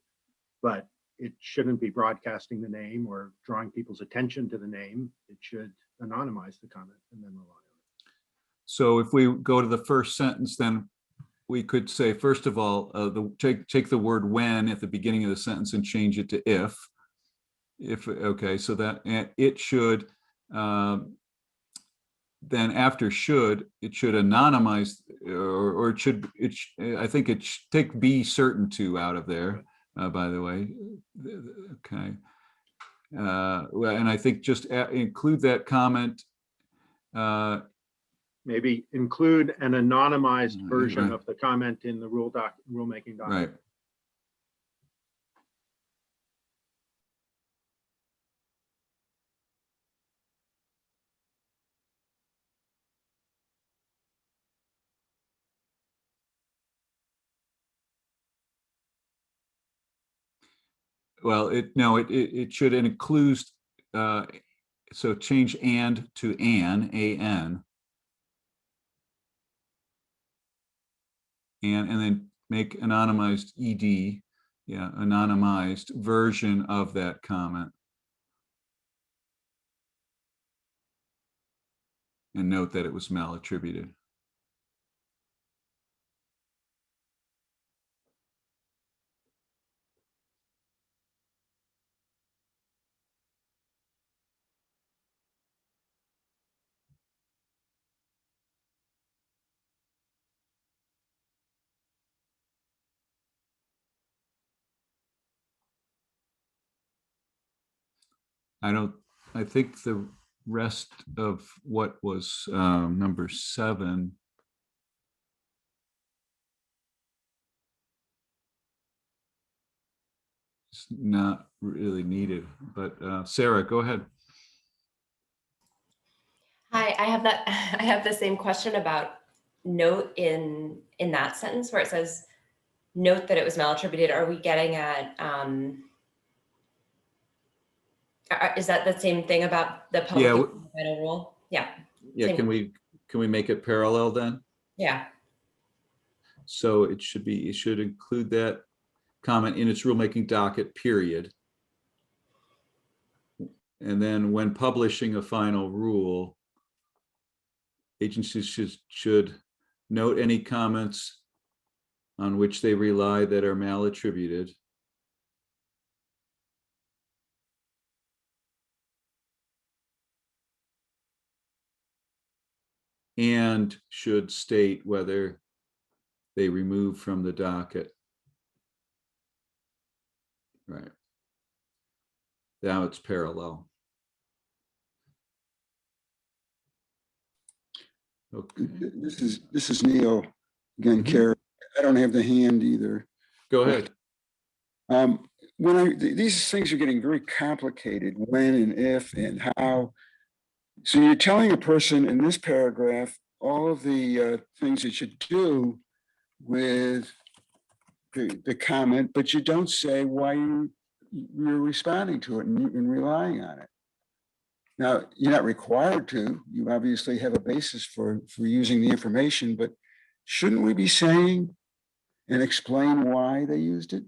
but it shouldn't be broadcasting the name or drawing people's attention to the name. It should anonymize the comment and then rely on it. So if we go to the first sentence, then we could say, first of all, take the word when at the beginning of the sentence and change it to if. Okay, so that it should, then after should, it should anonymize, or it should, I think it should take be certain to out of there, by the way. Okay. And I think just include that comment. Maybe include an anonymized version of the comment in the rulemaking document. Right. Well, it should include, so change and to an, and then make anonymized ed, yeah, anonymized version of that comment. And note that it was malattributed. I think the rest of what was number 7 is not really needed, but Sarah, go ahead. Hi, I have the same question about note in that sentence where it says note that it was malattributed. Are we getting at is that the same thing about the public final rule? Yeah. Yeah, Same. can we make it parallel then? Yeah. So it should include that comment in its rulemaking docket, period. And then when publishing a final rule, agencies should note any comments on which they rely that are malattributed. And should state whether they remove from the docket. Right. Now it's parallel. Okay. This is Neil again, Carrie. I don't have the hand either. Go ahead. These things are getting very complicated, when and if and how. So you're telling a person in this paragraph all of the things that you do with the comment, but you don't say why you're responding to it and relying on it. Now, you're not required to. You obviously have a basis for using the information, but shouldn't we be saying and explain why they used it?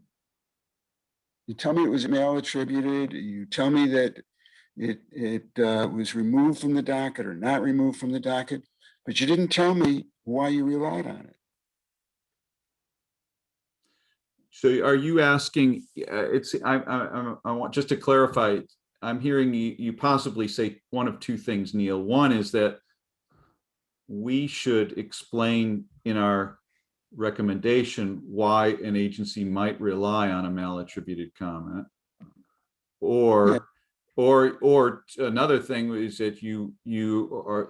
You tell me it was mail attributed, you tell me that it was removed from the docket or not removed from the docket, but you didn't tell me why you relied on it. So are you asking, I want, just to clarify, I'm hearing you possibly say one of two things, Neil. One is that we should explain in our recommendation why an agency might rely on a malattributed comment, or another thing is that you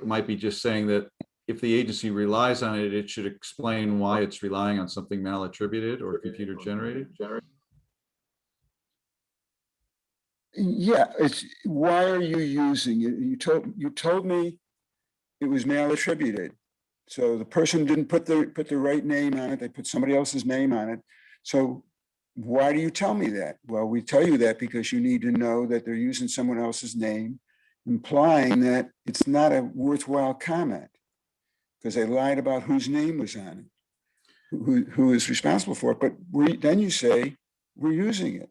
might be just saying that if the agency relies on it, it should explain why it's relying on something malattributed or computer generated. Yeah, it's why are you using it? You told me it was mail attributed. So the person didn't put the right name on it, they put somebody else's name on it. So why do you tell me that? Well, we tell you that because you need to know that they're using someone else's name, implying that it's not a worthwhile comment because they lied about whose name was on it, who is responsible for it. But then you say we're using it.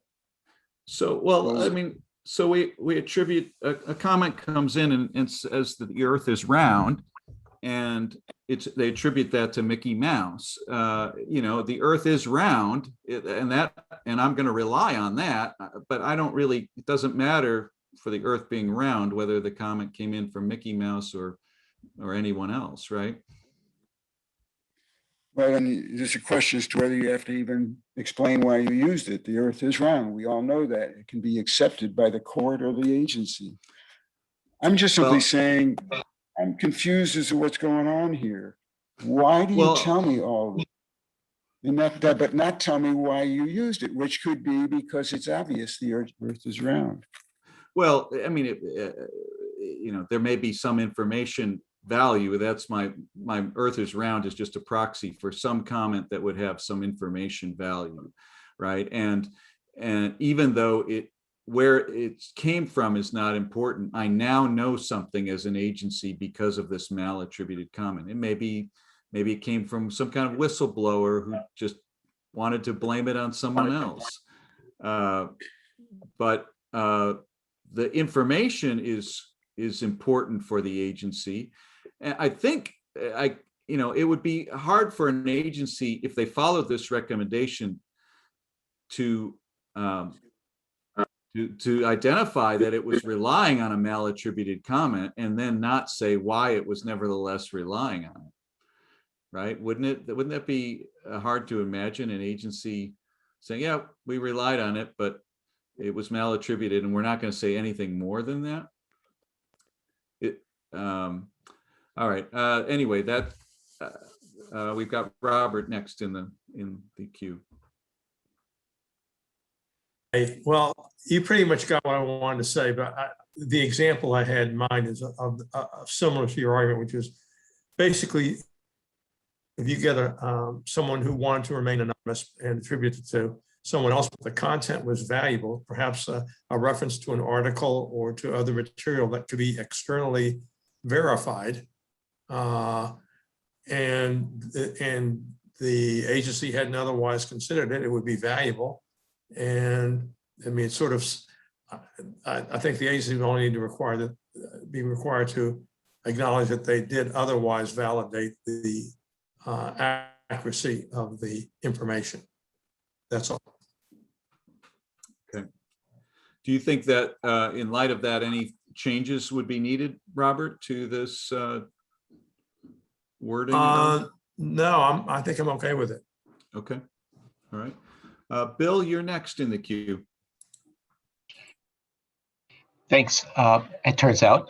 So, well, I mean, so we attribute a comment comes in and says that the earth is round, and they attribute that to Mickey Mouse. The earth is round, and I'm going to rely on that, but I don't really, it doesn't matter for the earth being round whether the comment came in from Mickey Mouse or anyone else, right? Well, then there's a question as to whether you have to even explain why you used it. The earth is round. We all know that. It can be accepted by the court or the agency. I'm just simply saying, I'm confused as to what's going on here. Why do you tell me all this? And but not tell me why you used it, which could be because it's obvious the earth is round. Well, I mean, there may be some information value. That's my earth is round is just a proxy for some comment that would have some information value, right? And even though where it came from is not important, I now know something as an agency because of this malattributed comment. It maybe it came from some kind of whistleblower who just wanted to blame it on someone else. But the information is important for the agency. And I think it would be hard for an agency if they followed this recommendation to identify that it was relying on a malattributed comment and then not say why it was nevertheless relying on it, right? Wouldn't that be hard to imagine an agency saying, yeah, we relied on it, but it was malattributed and we're not going to say anything more than that? All right. Anyway, we've got Robert next in the queue. Well, you pretty much got what I wanted to say, but the example I had in mind is similar to your argument, which is basically if you get someone who wanted to remain anonymous and attribute it to someone else, but the content was valuable, perhaps a reference to an article or to other material that could be externally verified, and the agency hadn't otherwise considered it, it would be valuable. And I mean, it's sort of, I think the agency would only need to be required to acknowledge that they did otherwise validate the accuracy of the information. That's all. Okay. Do you think that in light of that, any changes would be needed, Robert, to this wording? No, I think I'm okay with it. Okay. All right. Bill, you're next in the queue. Thanks. It turns out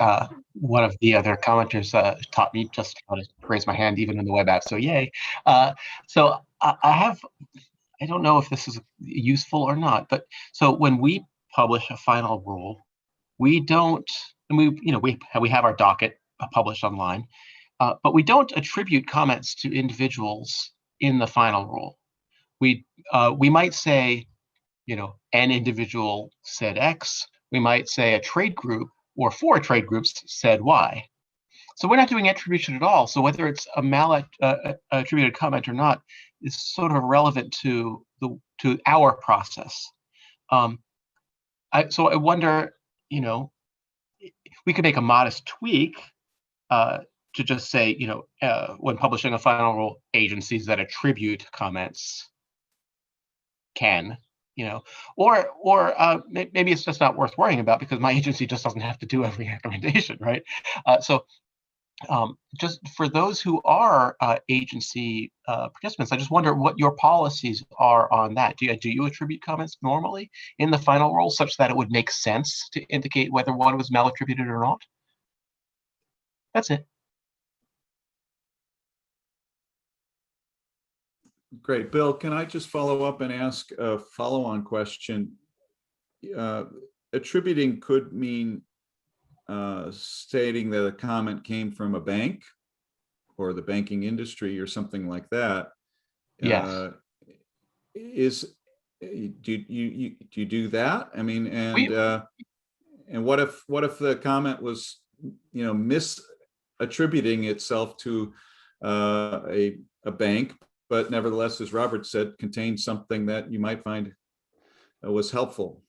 one of the other commenters taught me just how to raise my hand even in the web app. So yay. So I don't know if this is useful or not, but so when we publish a final rule, we don't, and we have our docket published online, but we don't attribute comments to individuals in the final rule. We might say, an individual said X. We might say a trade group or 4 trade groups said Y. So we're not doing attribution at all. So whether it's a attributed comment or not is sort of irrelevant to our process. So I wonder, we could make a modest tweak to just say, when publishing a final rule, agencies that attribute comments can, or maybe it's just not worth worrying about because my agency just doesn't have to do every recommendation, right? So just for those who are agency participants, I just wonder what your policies are on that. Do you attribute comments normally in the final rule such that it would make sense to indicate whether one was malattributed or not? That's it. Great. Bill, can I just follow up and ask a follow-on question? Attributing could mean stating that a comment came from a bank or the banking industry or something like that. Yes. Do you do that? I mean, and what if the comment was, misattributing itself to a bank, but nevertheless, as Robert said, contained something that you might find was helpful?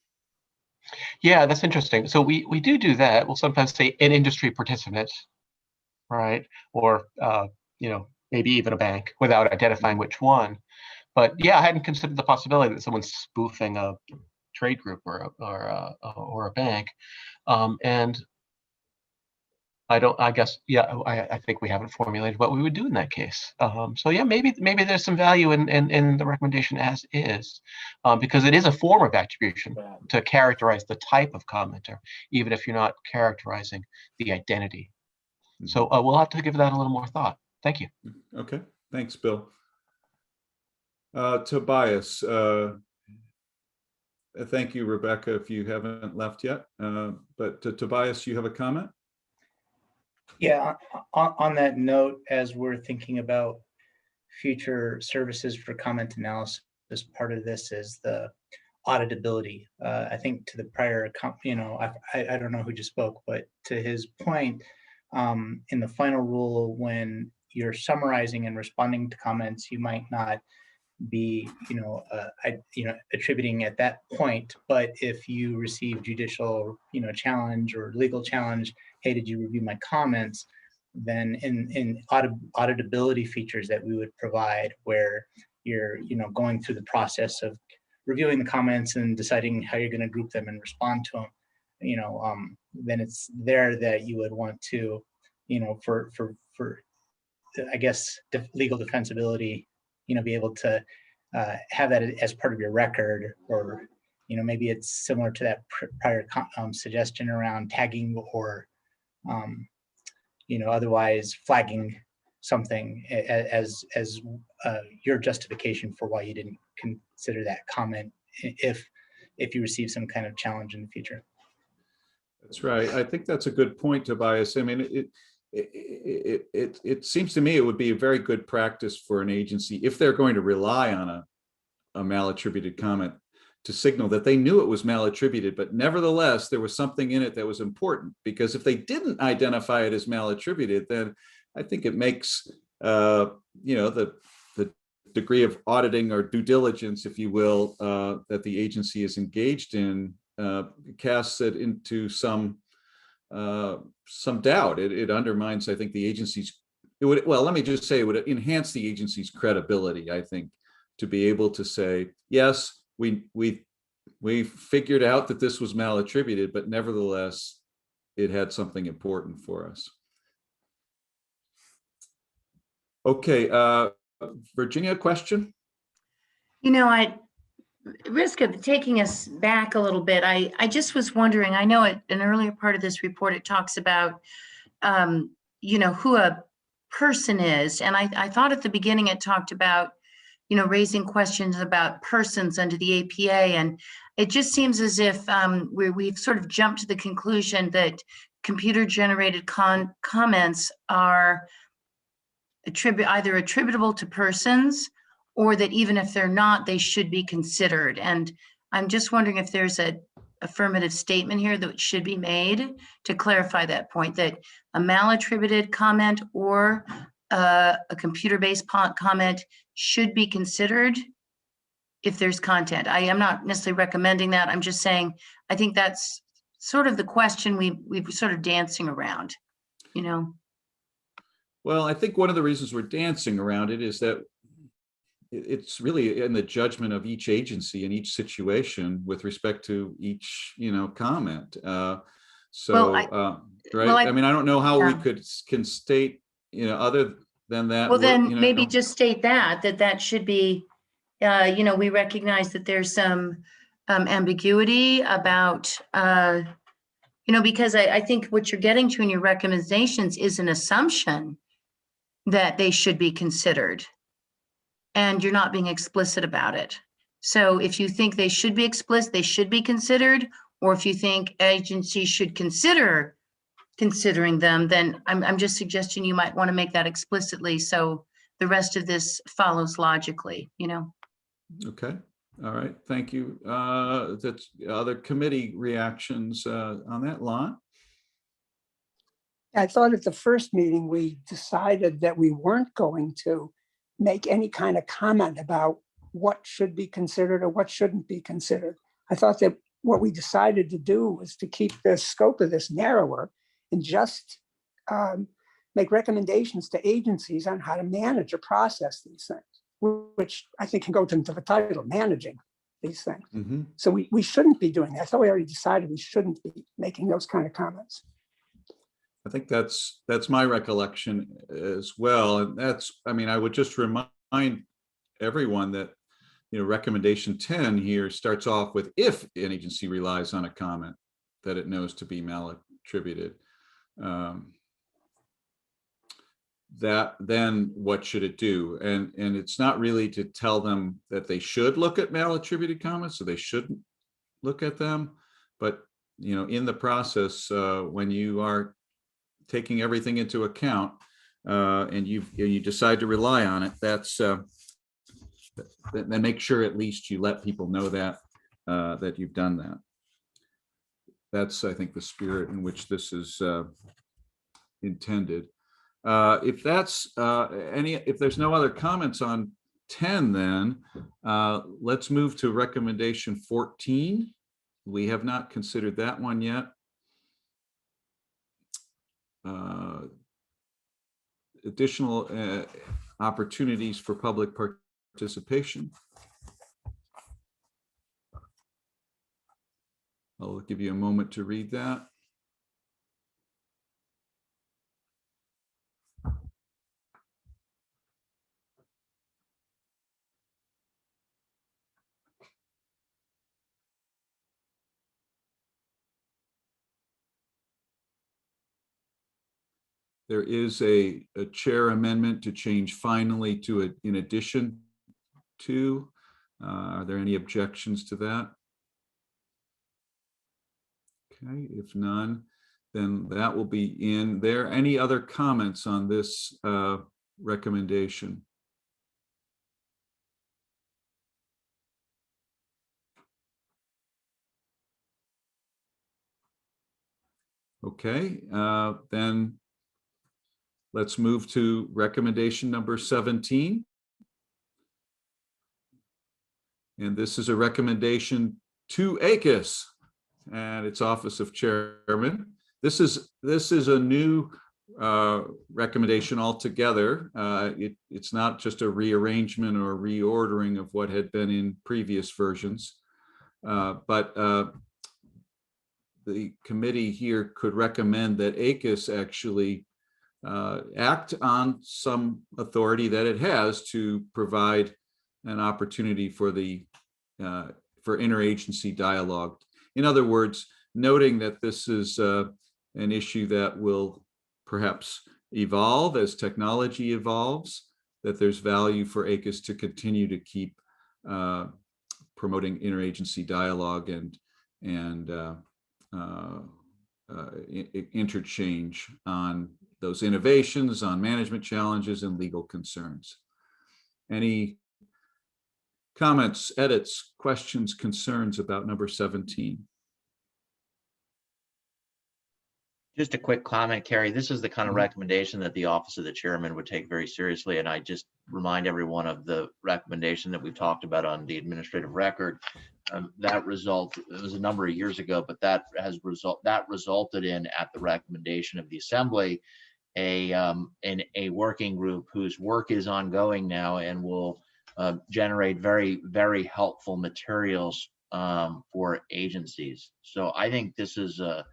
Yeah, that's interesting. So we do that. We'll sometimes say an industry participant, right? Or maybe even a bank without identifying which one. But yeah, I hadn't considered the possibility that someone's spoofing a trade group or a bank. And I guess, I think we haven't formulated what we would do in that case. So yeah, maybe there's some value in the recommendation as is, because it is a form of attribution to characterize the type of commenter, even if you're not characterizing the identity. So we'll have to give that a little more thought. Thank you. Okay, thanks, Bill. Tobias, thank you, Rebecca, if you haven't left yet. But Tobias, you have a comment? Yeah, on that note, as we're thinking about future services for comment analysis, part of this is the auditability. I think to the prior, I don't know who just spoke, but to his point, in the final rule, when you're summarizing and responding to comments, you might not be attributing at that point, but if you receive judicial challenge or legal challenge, hey, did you review my comments, then in auditability features that we would provide where you're going through the process of reviewing the comments and deciding how you're going to group them and respond to them, then it's there that you would want to for I guess legal defensibility, be able to have that as part of your record, or maybe it's similar to that prior suggestion around tagging or otherwise flagging something as your justification for why you didn't consider that comment if you receive some kind of challenge in the future. That's right. I think that's a good point, Tobias. I mean, it seems to me it would be a very good practice for an agency, if they're going to rely on a malattributed comment, to signal that they knew it was malattributed, but nevertheless there was something in it that was important. Because if they didn't identify it as malattributed, then I think it makes the degree of auditing or due diligence, if you will, that the agency is engaged in, casts it into some doubt. It undermines, I think, the agency's. Let me just say, it would enhance the agency's credibility, I think, to be able to say, yes, we figured out that this was malattributed, but nevertheless, it had something important for us. Okay, Virginia, question? At risk of taking us back a little bit, I just was wondering, I know at an earlier part of this report, it talks about, who a person is. And I thought at the beginning it talked about, raising questions about persons under the APA. And it just seems as if we've sort of jumped to the conclusion that computer-generated comments are either attributable to persons, or that even if they're not, they should be considered. And I'm just wondering if there's a affirmative statement here that should be made to clarify that point, that a malattributed comment or a computer-based comment should be considered if there's content. I am not necessarily recommending that. I'm just saying, I think that's sort of the question we've sort of dancing around, you know? Well, I think one of the reasons we're dancing around it is that it's really in the judgment of each agency in each situation with respect to each, comment. Right. well, I mean, I don't know how we yeah. can state, other than that. Well, then maybe just state that should be, we recognize that there's some ambiguity about, because I think what you're getting to in your recommendations is an assumption that they should be considered, and you're not being explicit about it. So if you think they should be explicit, they should be considered, or if you think agencies should consider considering them, then I'm just suggesting you might want to make that explicitly so the rest of this follows logically, Okay. All right. Thank you. That's other committee reactions on that, Lon? I thought at the first meeting, we decided that we weren't going to make any kind of comment about what should be considered or what shouldn't be considered. I thought that what we decided to do was to keep the scope of this narrower and just make recommendations to agencies on how to manage or process these things, which I think can go to the title, managing these things. Mm-hmm. So we shouldn't be doing that. I thought we already decided we shouldn't be making those kind of comments. I think that's my recollection as well. And I would just remind everyone that, recommendation 10 here starts off with, if an agency relies on a comment that it knows to be malattributed, that then what should it do? And it's not really to tell them that they should look at malattributed comments, so they shouldn't look at them. But, in the process, when you are taking everything into account, and you decide to rely on it, then make sure at least you let people know that that you've done that. That's, I think, the spirit in which this is intended. If there's no other comments on 10, then let's move to recommendation 14. We have not considered that one yet. Additional opportunities for public participation. I'll give you a moment to read that. There is a chair amendment to change finally to it in addition to. Are there any objections to that? Okay, if none, then that will be in there. Any other comments on this recommendation? Okay, then let's move to recommendation number 17. And this is a recommendation to ACUS and its Office of Chairman. This is a new recommendation altogether. It's not just a rearrangement or reordering of what had been in previous versions, but the committee here could recommend that ACUS actually act on some authority that it has to provide an opportunity for for interagency dialogue. In other words, noting that this is an issue that will perhaps evolve as technology evolves, that there's value for ACUS to continue to keep promoting interagency dialogue and interchange on those innovations, on management challenges and legal concerns. Any comments, edits, questions, concerns about number 17? Just a quick comment, Carrie. This is the kind of recommendation that the Office of the Chairman would take very seriously. And I just remind everyone of the recommendation that we've talked about on the administrative record. That result, it was a number of years ago, but that resulted in, at the recommendation of the Assembly, in a working group whose work is ongoing now and will generate very, very helpful materials for agencies. So I think this is a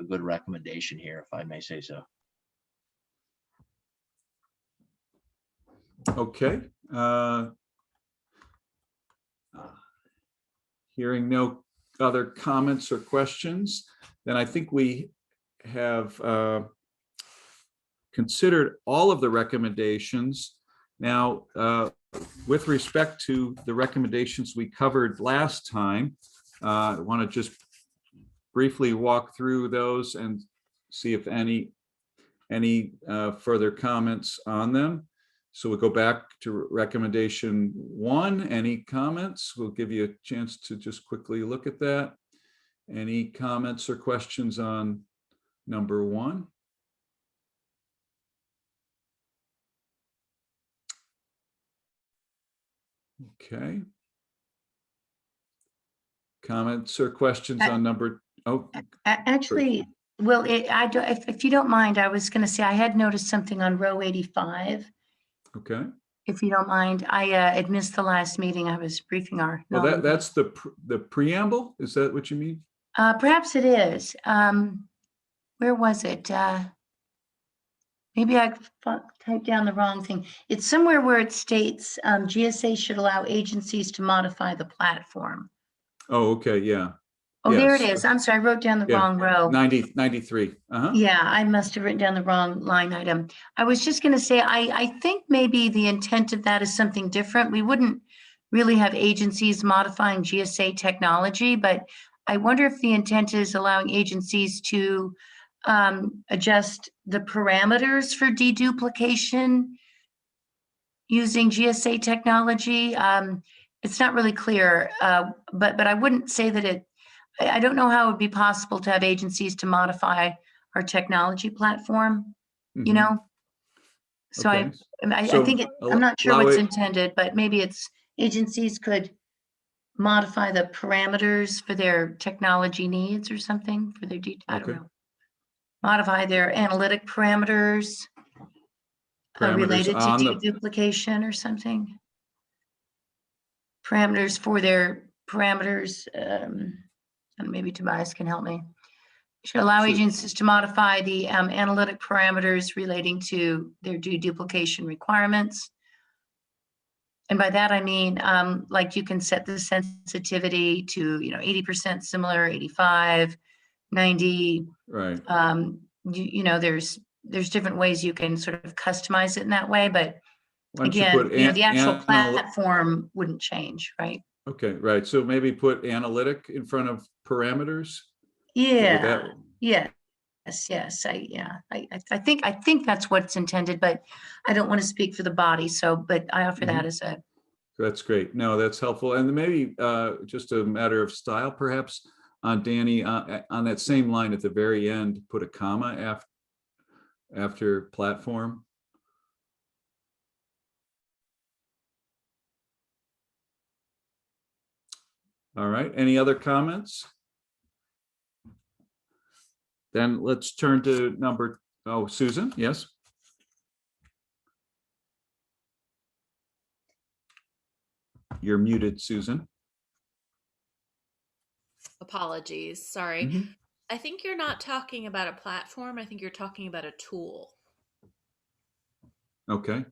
good recommendation here, if I may say so. Okay. Hearing no other comments or questions, then I think we have considered all of the recommendations. Now, with respect to the recommendations we covered last time, I want to just briefly walk through those and see if any further comments on them. So we'll go back to recommendation 1. Any comments? We'll give you a chance to just quickly look at that. Any comments or questions on number 1? Okay. Comments or questions on number? Oh, Actually, well, if you don't mind, I was going to say I had noticed something on row 85. okay. If you don't mind, I had missed the last meeting. I was briefing our. Well, that's the preamble. Is that what you mean? Perhaps it is. Where was it? Maybe I typed down the wrong thing. It's somewhere where it states GSA should allow agencies to modify the platform. Oh, okay, yeah. Oh, Yes. there it is. I'm sorry, I wrote down the wrong row. 93. Yeah, I must have written down the wrong line item. I was just going to say, I think maybe the intent of that is something different. We wouldn't really have agencies modifying GSA technology, but I wonder if the intent is allowing agencies to adjust the parameters for deduplication using GSA technology. It's not really clear, but I wouldn't say that I don't know how it would be possible to have agencies to modify our technology platform, you know? So Okay. I So think I'm not sure allow what's it- intended, but maybe it's agencies could modify the parameters for their technology needs or something for their, I don't Okay. know. Modify their analytic parameters related to on the- deduplication or something. Parameters for their parameters, and maybe Tobias can help me. Should allow agencies to modify the analytic parameters relating to their deduplication requirements. And by that, I mean, like you can set the sensitivity to, 80% similar, 85, 90. Right. There's different ways you can sort of customize it in that way, but Why don't you again, put the actual platform wouldn't change, right? Okay, right. So maybe put analytic in front of parameters. Yeah. Yes. I think that's what's intended, but I don't want to speak for the body. So, but I offer that as a. That's great. No, that's helpful. And maybe just a matter of style, perhaps, Danny, on that same line at the very end, put a comma after platform. All right. Any other comments? Then let's turn to Susan. Yes. You're muted, Susan. Apologies. Sorry. I think you're not talking about a platform. I think you're talking about a tool. Okay.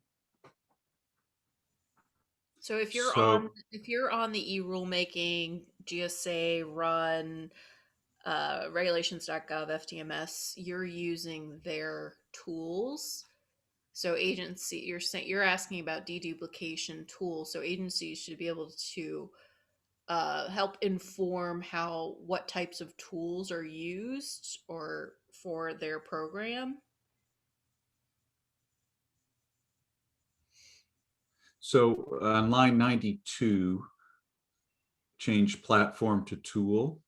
So if you're on the e-rulemaking, GSA, run, regulations.gov, FDMS, you're using their tools. So you're asking about deduplication tools. So agencies should be able to help inform what types of tools are used or for their program. So on line 92, change platform to tool.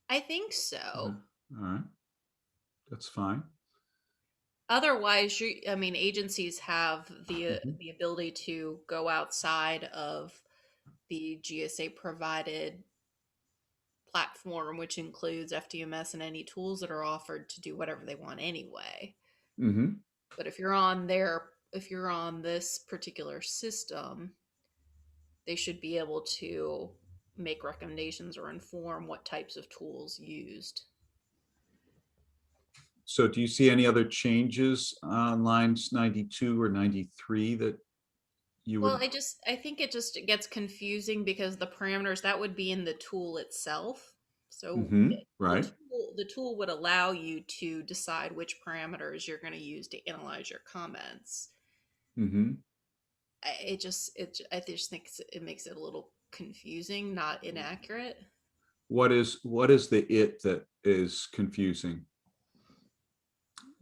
I think so. All right. That's fine. Otherwise, I mean, agencies have the ability to go outside of the GSA provided platform, which includes FDMS and any tools that are offered, to do whatever they want anyway. Mm-hmm. But if you're on this particular system, they should be able to make recommendations or inform what types of tools used. So do you see any other changes on lines 92 or 93 that you Well, would? I think it just gets confusing because the parameters that would be in the tool itself. So Right. the tool would allow you to decide which parameters you're going to use to analyze your comments. Mm-hmm. I just think it makes it a little confusing, not inaccurate. What is the it that is confusing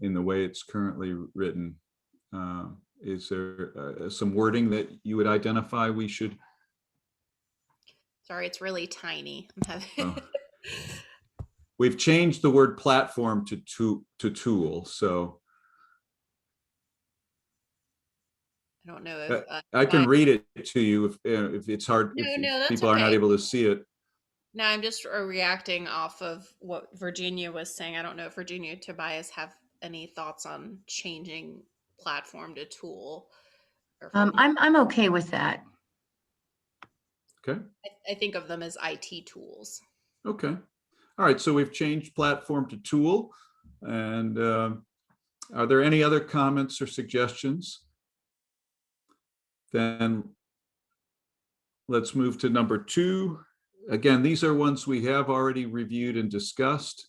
in the way it's currently written? Is there some wording that you would identify we should? Sorry, it's really tiny. I'm having. We've changed the word platform to tool, so I don't know if I can read it to you if it's hard. No, if that's people are not okay. able to see it. No, I'm just reacting off of what Virginia was saying. I don't know if Virginia and Tobias have any thoughts on changing platform to tool. I'm okay with that. Okay. I think of them as IT tools. Okay. All right. So we've changed platform to tool. And are there any other comments or suggestions? Then let's move to number 2. Again, these are ones we have already reviewed and discussed.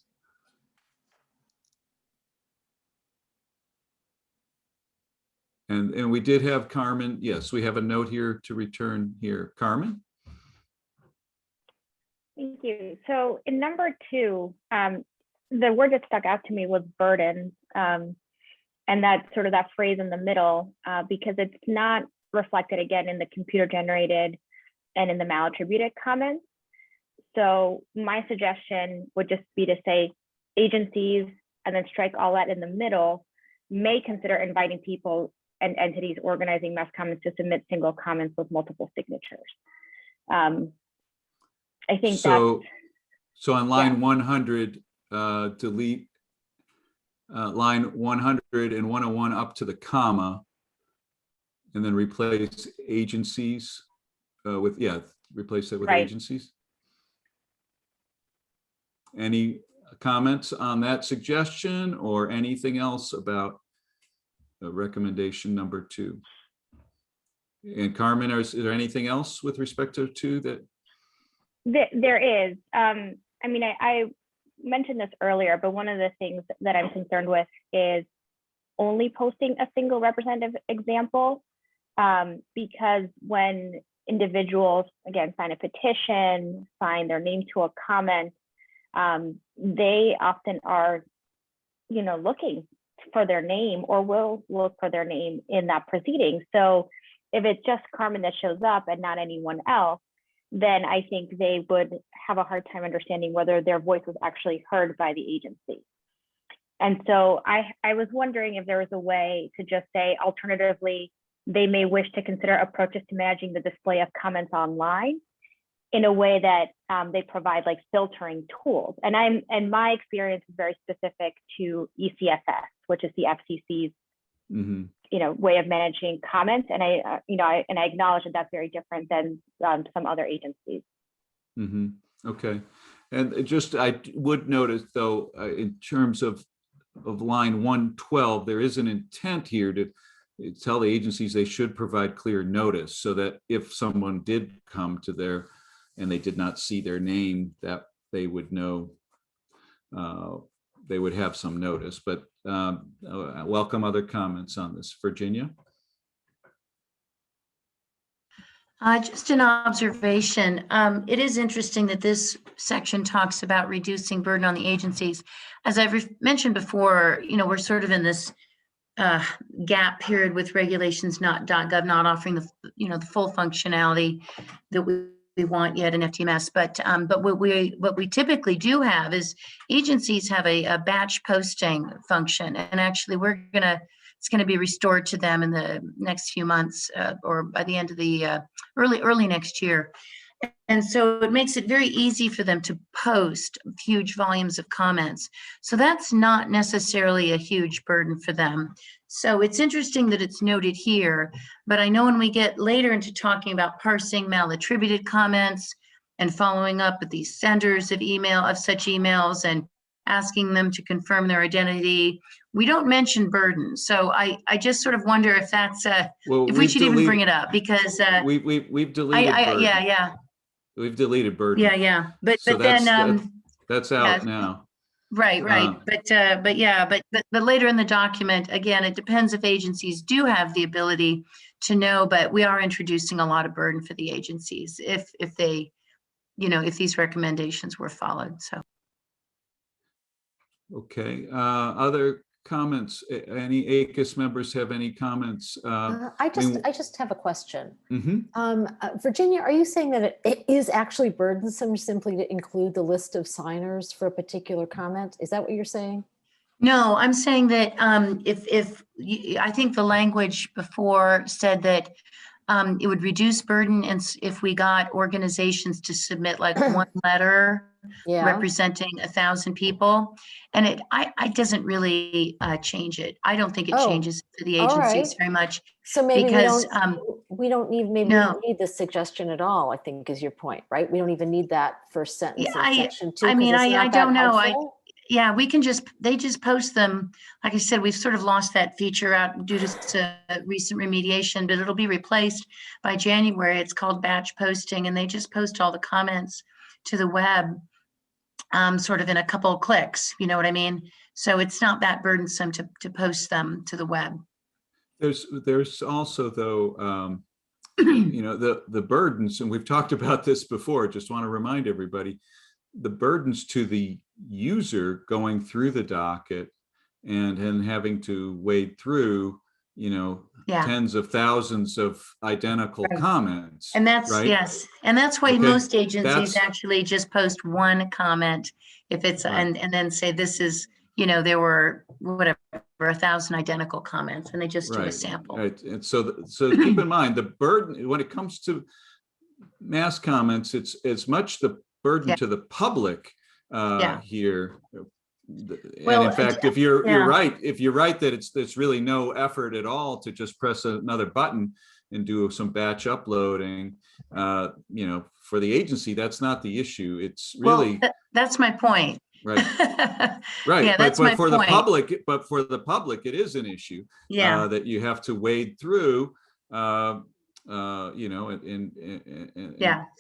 And we did have Carmen. Yes, we have a note here to return here. Carmen? Thank you. So in number 2, the word that stuck out to me was burden. And that sort of that phrase in the middle, because it's not reflected again in the computer generated and in the malattributed comments. So my suggestion would just be to say agencies and then strike all that in the middle may consider inviting people and entities organizing mass comments to submit single comments with multiple signatures. I think so on line 100, delete line 100 and 101 up to the comma, and then replace agencies with, replace that with agencies. Any comments on that suggestion or anything else about recommendation number 2? And Carmen, is there anything else with respect to 2 that? There is. I mean, I mentioned this earlier, but one of the things that I'm concerned with is only posting a single representative example, because when individuals, again, sign a petition, sign their name to a comment, they often are, looking for their name or will look for their name in that proceeding. So if it's just Carmen that shows up and not anyone else, then I think they would have a hard time understanding whether their voice was actually heard by the agency. And so I was wondering if there was a way to just say, alternatively, they may wish to consider approaches to managing the display of comments online in a way that they provide like filtering tools. And my experience is very specific to ECSS, which is the FCC's way of managing comments. And I acknowledge that that's very different than some other agencies. Okay. And just, I would notice though, in terms of line 112, there is an intent here to tell the agencies they should provide clear notice so that if someone did come to their, and they did not see their name, that they would know, they would have some notice. But welcome other comments on this. Virginia? Just an observation. It is interesting that this section talks about reducing burden on the agencies. As I've mentioned before, we're sort of in this gap period with regulations.gov not offering the full functionality that we want yet in FTMS, but what we typically do have is agencies have a batch posting function, and actually it's gonna be restored to them in the next few months, or by the end of the early next year. And so it makes it very easy for them to post huge volumes of comments. So that's not necessarily a huge burden for them. So it's interesting that it's noted here, but I know when we get later into talking about parsing malattributed comments and following up with these senders of such emails and asking them to confirm their identity, we don't mention burden. So I just sort of wonder if that's if we should even bring it up, because we've deleted burden. yeah. We've deleted burden. Yeah. But So then that's out yeah, now. Right. But later in the document, again, it depends if agencies do have the ability to know, but we are introducing a lot of burden for the agencies if they, if these recommendations were followed. So. Okay. Other comments? Any ACUS members have any comments? I just have a question. Mm-hmm. Virginia, are you saying that it is actually burdensome simply to include the list of signers for a particular comment? Is that what you're saying? No, I'm saying that I think the language before said that it would reduce burden, and if we got organizations to submit like one letter representing 1,000 people, and it doesn't really change it. I don't think it changes for the agencies very much. So maybe because we don't need this suggestion at all, I think is your point, right? We don't even need that first sentence in section 2. I mean, I don't know. Yeah, they just post them. Like I said, we've sort of lost that feature out due to recent remediation, but it'll be replaced by January. It's called batch posting, and they just post all the comments to the web sort of in a couple of clicks, you know what I mean? So it's not that burdensome to post them to the web. There's also, though, the burdens, and we've talked about this before, just want to remind everybody, the burdens to the user going through the docket and then having to wade through, tens of thousands of identical comments. And that's, right? yes. And that's why most agencies actually just post one comment if it's, and then say, this is, there were whatever, 1,000 identical comments, and they just do a sample. Right. And so keep in mind the burden when it comes to mass comments, it's much the burden to the public here. And in fact, if you're right, that it's really no effort at all to just press another button and do some batch uploading, for the agency, that's not the issue. It's really that's my point. Right. Right. Yeah, but for the public, it is an issue that you have to wade through. So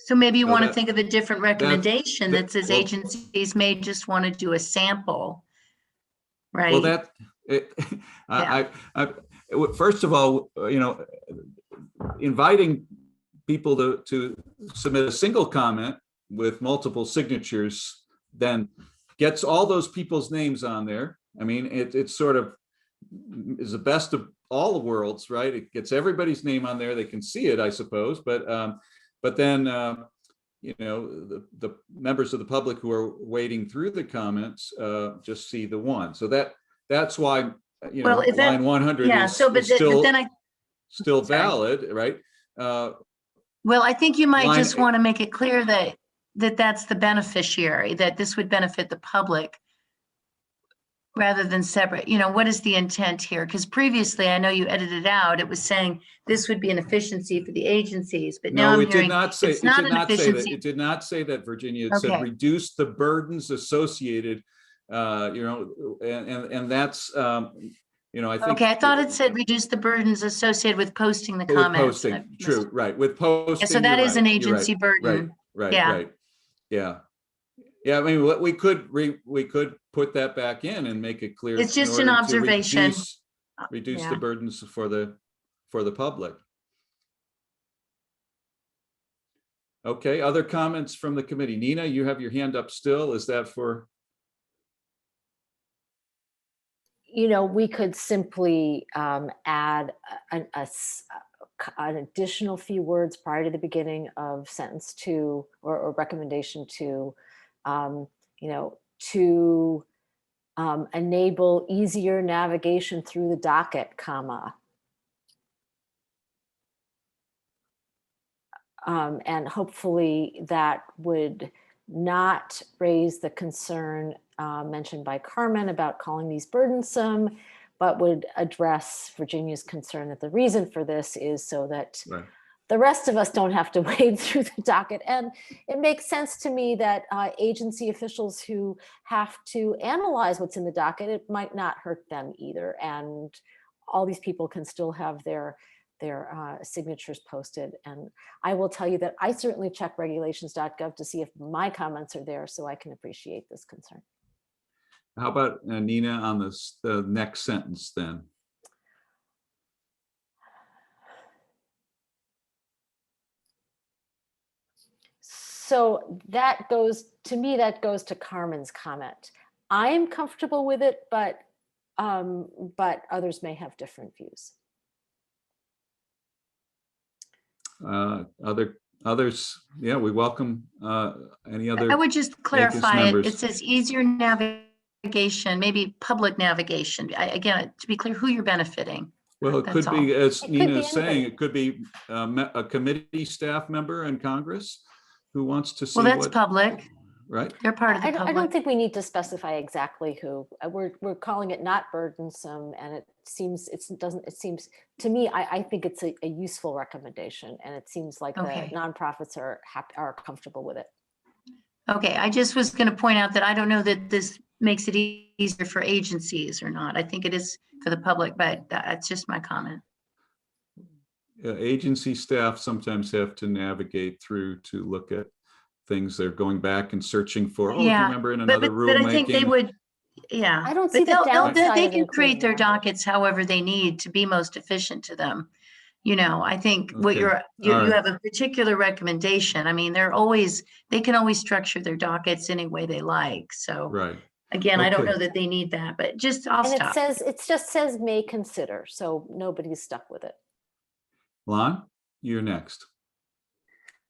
maybe you want to think of a different recommendation that says agencies may just want to do a sample, right? Well, first of all, inviting people to submit a single comment with multiple signatures then gets all those people's names on there. I mean, it sort of is the best of all the worlds, right? It gets everybody's name on there. They can see it, I suppose. But then, the members of the public who are wading through the comments just see the one. So that's why, line 100 is still valid, right? Well, I think you might just want to make it clear that's the beneficiary, that this would benefit the public rather than separate. What is the intent here? Because previously, I know you edited out, it was saying this would be an efficiency for the agencies, but now I'm hearing it's not an efficiency. It did not say that, Virginia. It said reduce the burdens associated, and that's, I think. Okay, I thought it said reduce the burdens associated with posting the comments. True, right, with posting. So that is an agency burden. Right. Yeah. I mean, we could put that back in and make it clear. It's just an observation. Reduce the burdens for the public. Okay, other comments from the committee? Nina, you have your hand up still. Is that for? We could simply add a an additional few words prior to the beginning of sentence 2 or recommendation 2, to enable easier navigation through the docket, comma. And hopefully that would not raise the concern mentioned by Carmen about calling these burdensome, but would address Virginia's concern that the reason for this is so that the rest of us don't have to wade through the docket. And it makes sense to me that agency officials who have to analyze what's in the docket, it might not hurt them either. And all these people can still have their signatures posted. And I will tell you that I certainly check regulations.gov to see if my comments are there, so I can appreciate this concern. How about Nina on the next sentence then? So that goes, to me, that goes to Carmen's comment. I am comfortable with it, but others may have different views. Others, yeah, we welcome any other. I would just clarify it. members. It says easier navigation, maybe public navigation. Again, to be clear, who you're benefiting. Well, it That's could be, all. as It could Nina be is saying, anybody. it could be a committee staff member in Congress who wants to see Well, that's what, public. right? They're part of the I public. don't think we need to specify exactly who. We're calling it not burdensome, and it seems to me, I think it's a useful recommendation, and it seems like Okay. the nonprofits are comfortable with it. Okay, I just was going to point out that I don't know that this makes it easier for agencies or not. I think it is for the public, but that's just my comment. Agency staff sometimes have to navigate through to look at things they're going back and searching for. Oh, do you Yeah, remember in another but I think they rulemaking? would, yeah. I don't But see the downside they of can including create their language. dockets however they need to be most efficient to them. You know, I think what Okay, you all right. have a particular recommendation. I mean, they can always structure their dockets any way they like. So Right. again, I don't Okay. know that they need that, but I'll And stop. it just says may consider, so nobody's stuck with it. Lon, you're next.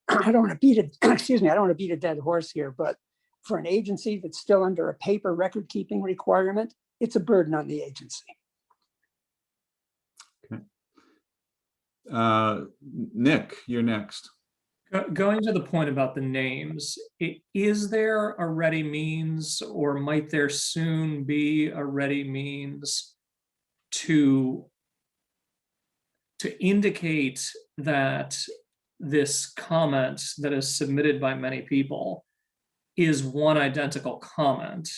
I don't want to beat it, excuse me, I don't want to beat a dead horse here, but for an agency that's still under a paper record keeping requirement, it's a burden on the agency. Nick, you're next. Going to the point about the names, is there a ready means, or might there soon be a ready means to indicate that this comment that is submitted by many people is one identical comment,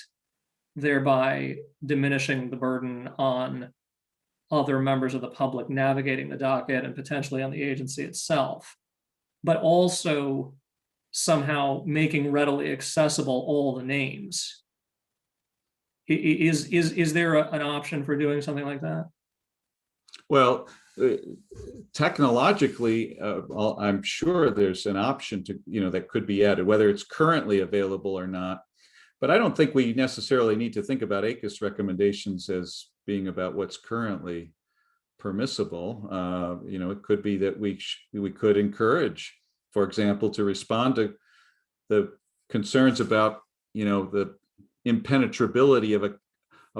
thereby diminishing the burden on other members of the public navigating the docket and potentially on the agency itself, but also somehow making readily accessible all the names? Is there an option for doing something like that? Well, technologically, I'm sure there's an option to, that could be added, whether it's currently available or not. But I don't think we necessarily need to think about ACUS recommendations as being about what's currently permissible. It could be that we could encourage, for example, to respond to the concerns about, the impenetrability of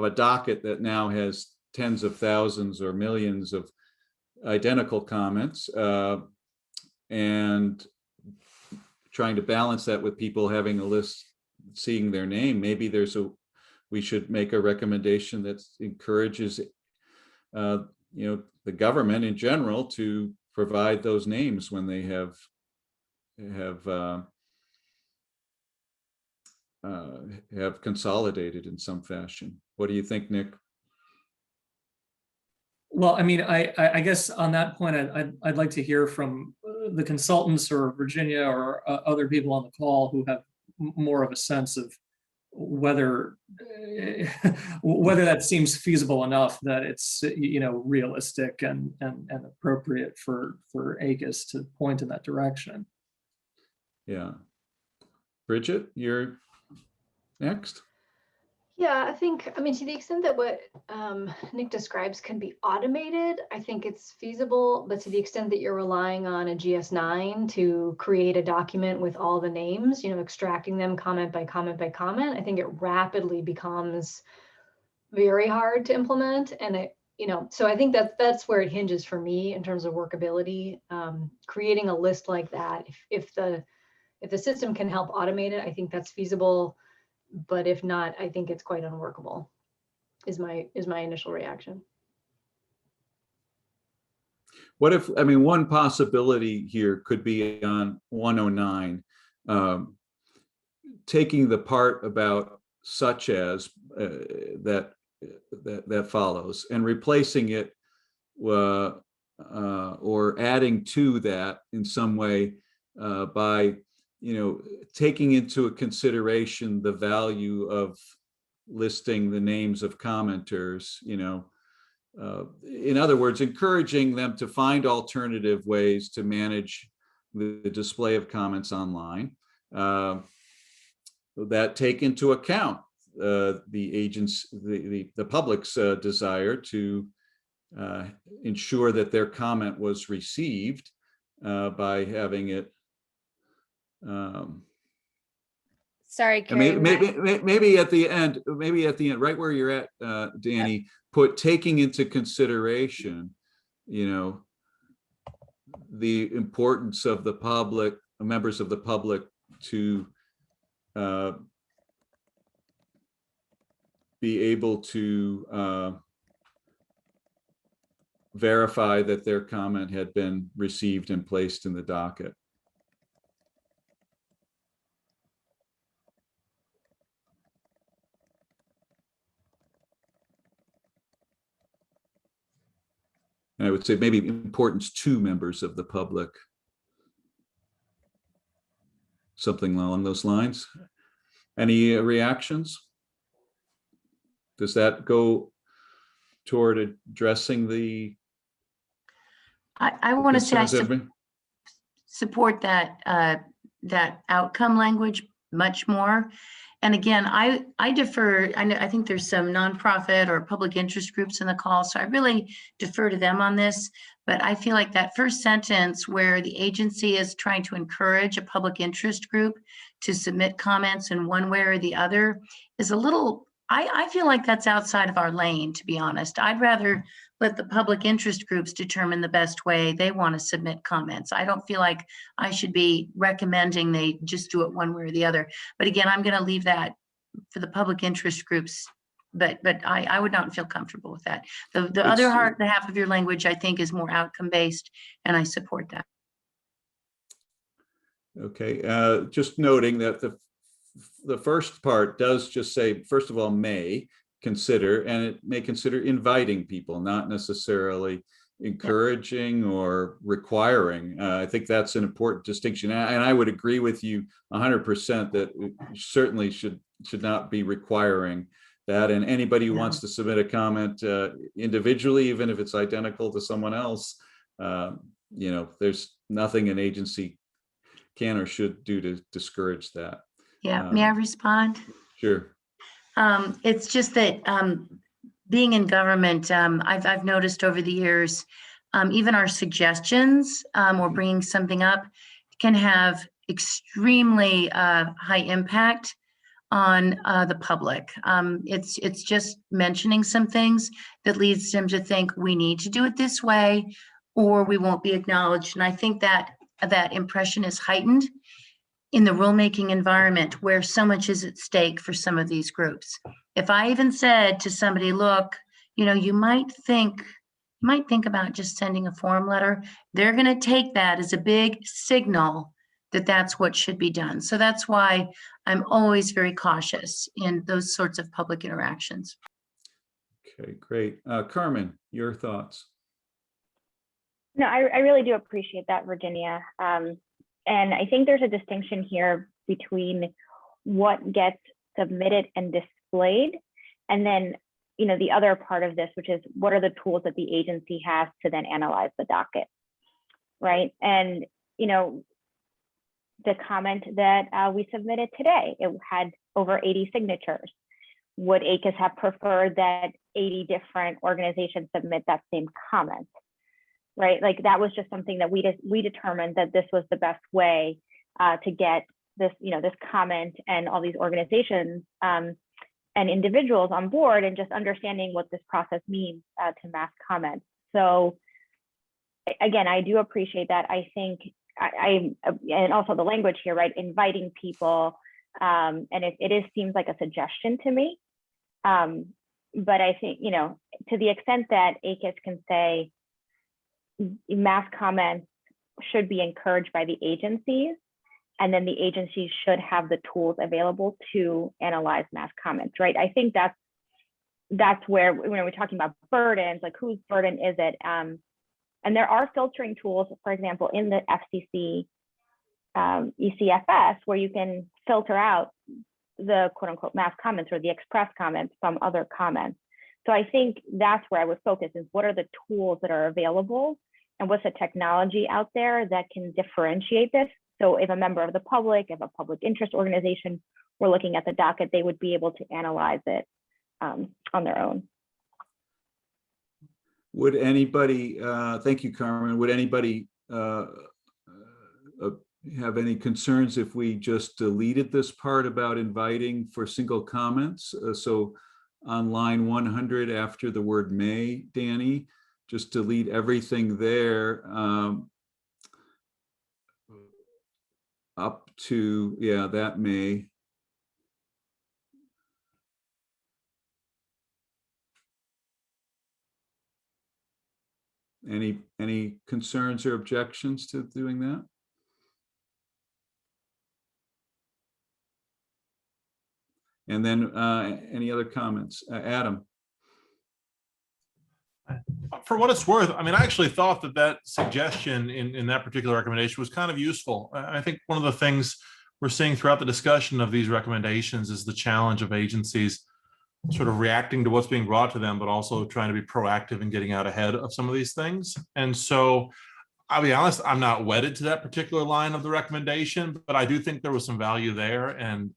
a docket that now has tens of thousands or millions of identical comments, and trying to balance that with people having a list, seeing their name. Maybe we should make a recommendation that encourages, the government in general to provide those names when they have consolidated in some fashion. What do you think, Nick? Well, I mean, I guess on that point, I'd like to hear from the consultants or Virginia or other people on the call who have more of a sense of whether that seems feasible enough that it's realistic and appropriate for ACUS to point in that direction. Yeah, Bridget, you're next. Yeah, I think, I mean, to the extent that what Nick describes can be automated, I think it's feasible. But to the extent that you're relying on a GS9 to create a document with all the names, you know, extracting them comment by comment by comment, I think it rapidly becomes very hard to implement. And it, you know, so I think that's where it hinges for me in terms of workability. Creating a list like that, if the system can help automate it, I think that's feasible. But if not, I think it's quite unworkable, is my initial reaction. What if, I mean, one possibility here could be on 109, taking the part about such as that follows and replacing it or adding to that in some way by, you know, taking into consideration the value of listing the names of commenters, you know, in other words, encouraging them to find alternative ways to manage the display of comments online that take into account the public's desire to ensure that their comment was received by having it. Sorry, Carrie. Maybe at the end, right where you're at, Danny, put taking into consideration, you know, the importance of the public, members of the public, to be able to verify that their comment had been received and placed in the docket. And I would say maybe importance to members of the public. Something along those lines. Any reactions? Does that go toward addressing the? I want to say I support that that outcome language much more. And again, I defer. I think there's some nonprofit or public interest groups in the call, so I really defer to them on this. But I feel like that first sentence where the agency is trying to encourage a public interest group to submit comments in one way or the other is a little, I feel like that's outside of our lane, to be honest. I'd rather let the public interest groups determine the best way they want to submit comments. I don't feel like I should be recommending they just do it one way or the other. But again, I'm going to leave that for the public interest groups. But I would not feel comfortable with that. The other half of your language, I think, is more outcome based, and I support that. Okay, just noting that the first part does just say, first of all, may consider, and it may consider inviting people, not necessarily encouraging or requiring. I think that's an important distinction, and I would agree with you 100% that it certainly should not be requiring that. And anybody who wants to submit a comment individually, even if it's identical to someone else, you know, there's nothing an agency can or should do to discourage that. Yeah, may I respond? Sure. It's just that being in government, I've noticed over the years, even our suggestions or bringing something up can have extremely high impact on the public. It's just mentioning some things that leads them to think we need to do it this way, or we won't be acknowledged. And I think that that impression is heightened in the rulemaking environment where so much is at stake for some of these groups. If I even said to somebody, look, you know, you might think about just sending a form letter, they're going to take that as a big signal that that's what should be done. So that's why I'm always very cautious in those sorts of public interactions. Okay, great. Carmen, your thoughts? No, I really do appreciate that, Virginia. And I think there's a distinction here between what gets submitted and displayed, and then, you know, the other part of this, which is what are the tools that the agency has to then analyze the docket, right? And, you know, the comment that we submitted today, it had over 80 signatures. would ACUS have preferred that 80 different organizations submit that same comment, right? Like that was just something that we determined that this was the best way to get this, this comment and all these organizations and individuals on board, and just understanding what this process means to mass comment. So again, I do appreciate that. I think and also the language here, right? Inviting people, and it seems like a suggestion to me. But I think, to the extent that ACUS can say mass comments should be encouraged by the agencies, and then the agencies should have the tools available to analyze mass comments, right? I think that's where, when we're talking about burdens, like whose burden is it? And there are filtering tools, for example, in the FCC ECFS, where you can filter out the quote unquote mass comments or the express comments from other comments. So I think that's where I would focus, is what are the tools that are available and what's the technology out there that can differentiate this. So if a member of the public, if a public interest organization were looking at the docket, they would be able to analyze it on their own. Would anybody, thank you, Carmen, would anybody have any concerns if we just deleted this part about inviting for single comments? So on line 100 after the word may, Danny, just delete everything there up to, yeah, that may. Any concerns or objections to doing that? And then any other comments? Adam? For what it's worth, I mean, I actually thought that suggestion in that particular recommendation was kind of useful. I think one of the things we're seeing throughout the discussion of these recommendations is the challenge of agencies sort of reacting to what's being brought to them, but also trying to be proactive in getting out ahead of some of these things. And so I'll be honest, I'm not wedded to that particular line of the recommendation, but I do think there was some value there. And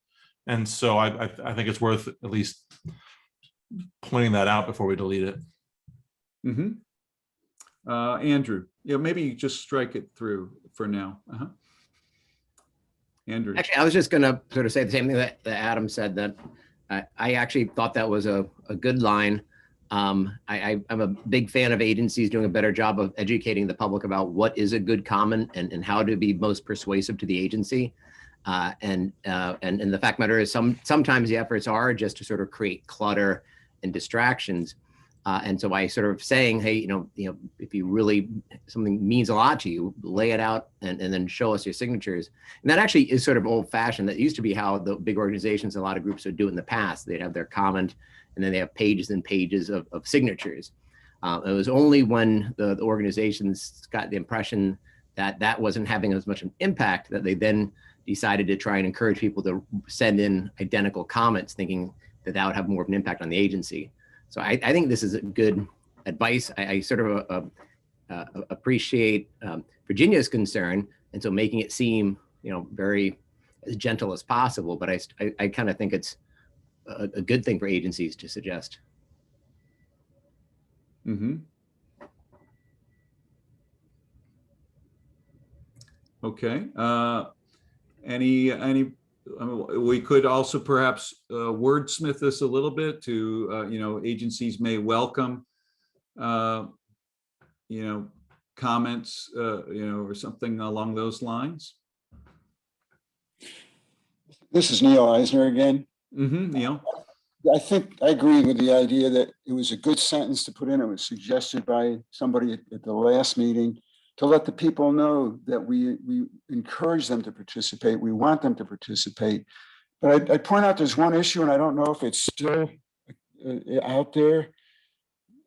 so I think it's worth at least pointing that out before we delete it. Mm-hmm. Andrew, maybe you just strike it through for now. Andrew. Actually, I was just going to sort of say the same thing that Adam said, that I actually thought that was a good line. I'm a big fan of agencies doing a better job of educating the public about what is a good comment and how to be most persuasive to the agency. And the fact matter is sometimes the efforts are just to sort of create clutter and distractions. And so by sort of saying, hey, if you really, something means a lot to you, lay it out and then show us your signatures. And that actually is sort of old fashioned. That used to be how the big organizations, a lot of groups would do it in the past. They'd have their comment and then they have pages and pages of signatures. It was only when the organizations got the impression that that wasn't having as much an impact that they then decided to try and encourage people to send in identical comments, thinking that that would have more of an impact on the agency. So I think this is a good advice. I sort of appreciate Virginia's concern, and so making it seem, very as gentle as possible. But I kind of think it's a good thing for agencies to suggest. Mm-hmm. Okay. We could also perhaps wordsmith this a little bit to, agencies may welcome, comments, or something along those lines. This is Neil Eisner again. Mm-hmm, Neil. I think I agree with the idea that it was a good sentence to put in. It was suggested by somebody at the last meeting, to let the people know that we encourage them to participate. We want them to participate. But I point out there's one issue, and I don't know if it's still out there.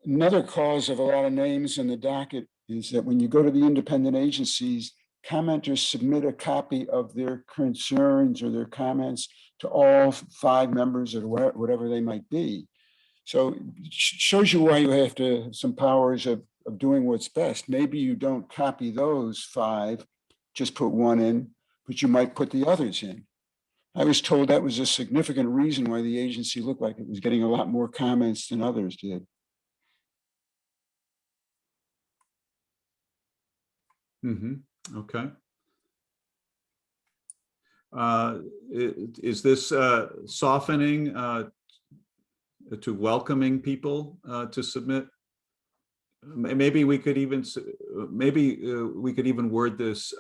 Another cause of a lot of names in the docket is that when you go to the independent agencies, commenters submit a copy of their concerns or their comments to all 5 members or whatever they might be. So it shows you why you have to have some powers of doing what's best. Maybe you don't copy those 5, just put 1 in, but you might put the others in. I was told that was a significant reason why the agency looked like it was getting a lot more comments than others did. Okay. Is this softening to welcoming people to submit? Maybe we could even word this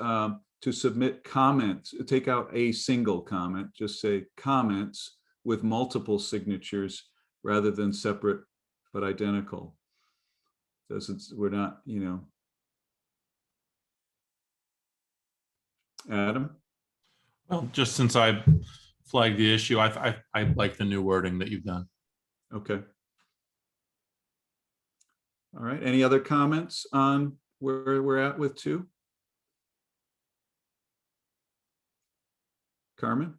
to submit comments, take out a single comment, just say comments with multiple signatures rather than separate but identical. We're not, Adam? Well, just since I flagged the issue, I like the new wording that you've done. Okay. All right. Any other comments on where we're at with 2? Carmen?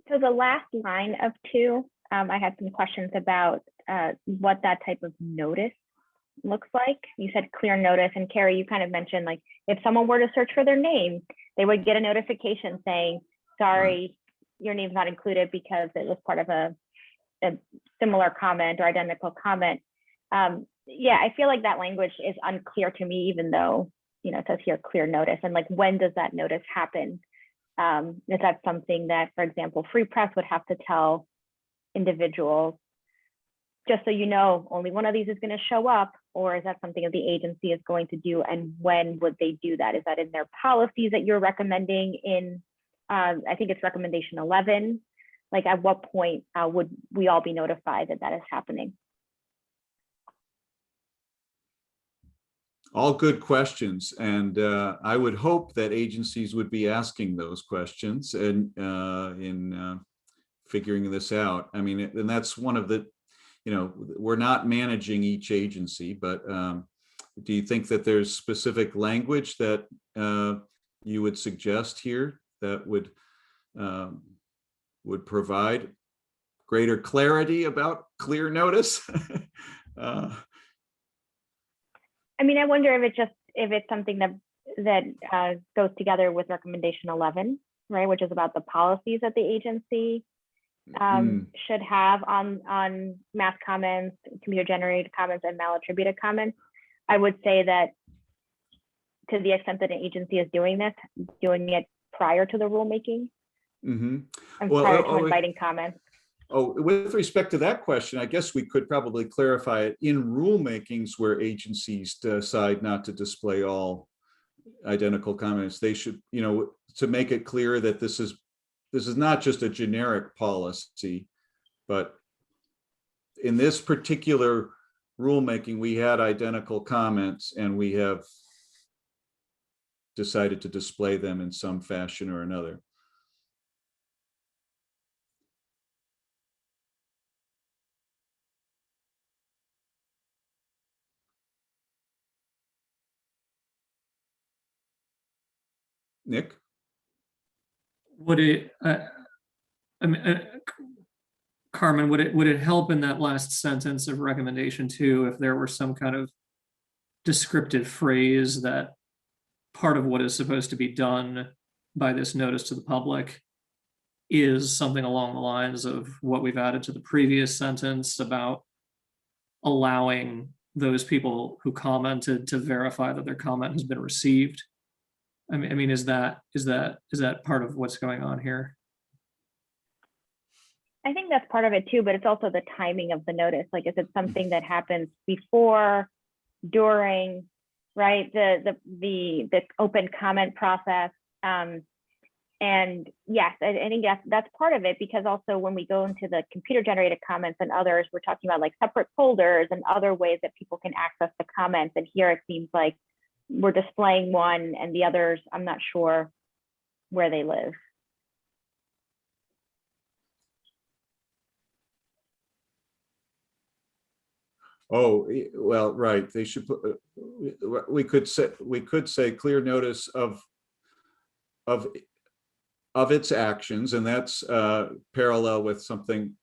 So the last line of 2, I had some questions about what that type of notice looks like. You said clear notice, and Carrie, you kind of mentioned like if someone were to search for their name, they would get a notification saying, sorry, your name's not included because it was part of a similar comment or identical comment. Yeah, I feel like that language is unclear to me, even though, it says here clear notice. And like, when does that notice happen? Is that something that, for example, Free Press would have to tell individuals, just so you know, only one of these is going to show up? Or is that something that the agency is going to do? And when would they do that? Is that in their policies that you're recommending in, I think it's recommendation 11? Like, at what point would we all be notified that that is happening? All good questions, and I would hope that agencies would be asking those questions and in figuring this out. I mean, and that's one of the, we're not managing each agency, but do you think that there's specific language that you would suggest here that would provide greater clarity about clear notice? I mean, I wonder if it's something that goes together with recommendation 11, right, which is about the policies that the agency should have on mass comments, computer generated comments, and malattributed comments. I would say that to the extent that an agency is doing this, doing it prior to the rulemaking and prior to inviting comments. Oh, with respect to that question, I guess we could probably clarify it in rulemakings where agencies decide not to display all identical comments. They should, to make it clear that this is not just a generic policy, but in this particular rulemaking, we had identical comments and we have decided to display them in some fashion or another. Nick? Would it, Carmen, would it help in that last sentence of recommendation 2 if there were some kind of descriptive phrase that part of what is supposed to be done by this notice to the public is something along the lines of what we've added to the previous sentence about allowing those people who commented to verify that their comment has been received? I mean, is that part of what's going on here? I think that's part of it too, but it's also the timing of the notice. Like, is it something that happens before, during, right, the open comment process? And yes, I think that's part of it, because also when we go into the computer generated comments and others, we're talking about like separate folders and other ways that people can access the comments. And here it seems like we're displaying one and the others, I'm not sure where they live. Oh, well, right. They should put, we could say clear notice of its actions, and that's parallel with something.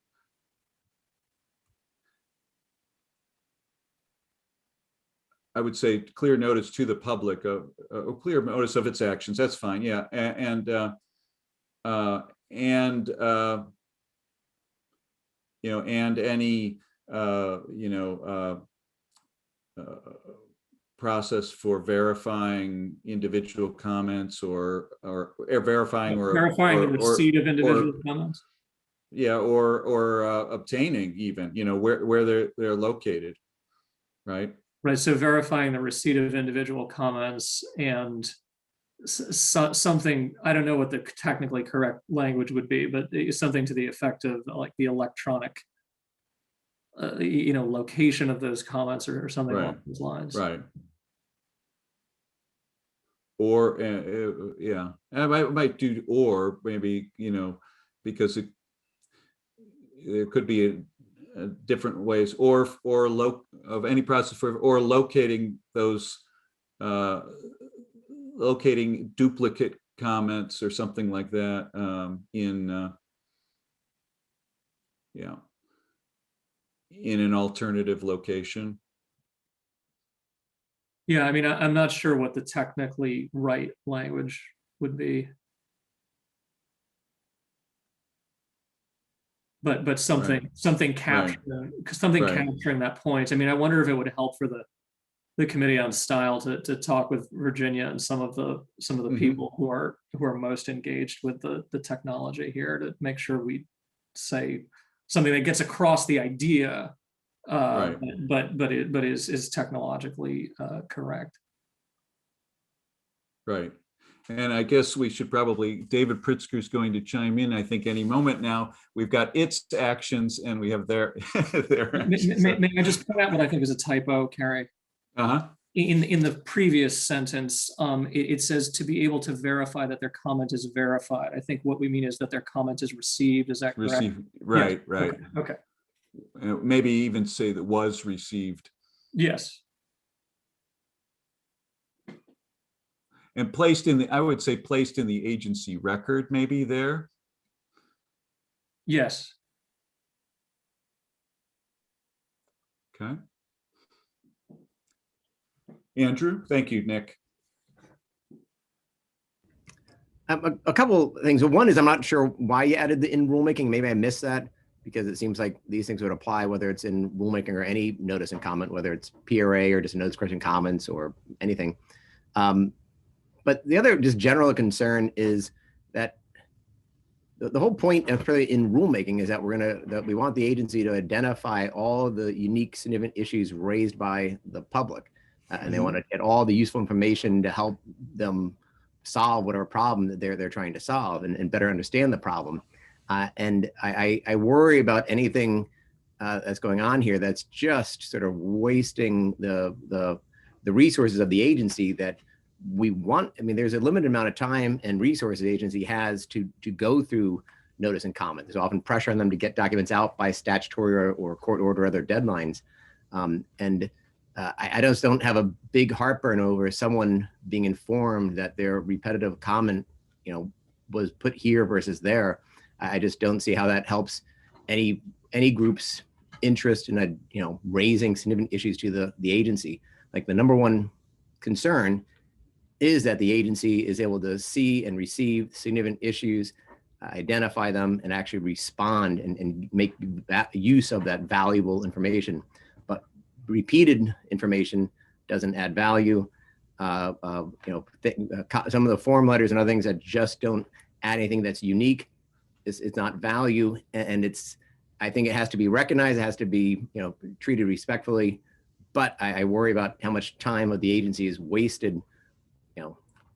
I would say clear notice to the public of clear notice of its actions. That's fine. Yeah. And and and any process for verifying individual comments or verifying the receipt of individual comments. Yeah, or obtaining even, where they're located, right? Right. So verifying the receipt of individual comments and something, I don't know what the technically correct language would be, but something to the effect of like the electronic, location of those comments or something along those lines. Right. Or, yeah, I might do, or maybe, because there could be different ways, or of any process for, or locating those, locating duplicate comments or something like that in an alternative location. Yeah, I mean, I'm not sure what the technically right language would be. But something capturing, capturing that point. I mean, I wonder if it would help for the committee on style to talk with Virginia and some of the people who are most engaged with the technology here, to make sure we say something that gets across the idea, but is technologically correct. Right. And I guess we should probably, David Pritzker is going to chime in, I think, any moment now. We've got its actions and we have their actions. May I just point out what I think is a typo, Carrie? In the previous sentence, it says to be able to verify that their comment is verified. I think what we mean is that their comment is received. Is that correct? Received, right, yes. right. Okay. Maybe even say that was received. Yes. And placed in the, I would say placed in the agency record, maybe there. Yes. Okay. Andrew, thank you, Nick. A couple things. One is I'm not sure why you added the in rulemaking. Maybe I missed that, because it seems like these things would apply whether it's in rulemaking or any notice and comment, whether it's PRA or just a notice question comments or anything. But the other just general concern is that the whole point of in rulemaking is that we want the agency to identify all the unique significant issues raised by the public. And they want to get all the useful information to help them solve whatever problem that they're trying to solve and better understand the problem. And I worry about anything that's going on here that's just sort of wasting the resources of the agency that we want. I mean, there's a limited amount of time and resources the agency has to go through notice and comment. There's often pressure on them to get documents out by statutory or court order or other deadlines. I just don't have a big heartburn over someone being informed that their repetitive comment, was put here versus there. I just don't see how that helps any group's interest in raising significant issues to the agency. Like, the number one concern is that the agency is able to see and receive significant issues, identify them, and actually respond and make use of that valuable information. But repeated information doesn't add value. Some of the form letters and other things that just don't add anything that's unique, it's not value, and I think it has to be recognized. It has to be treated respectfully. But I worry about how much time of the agency is wasted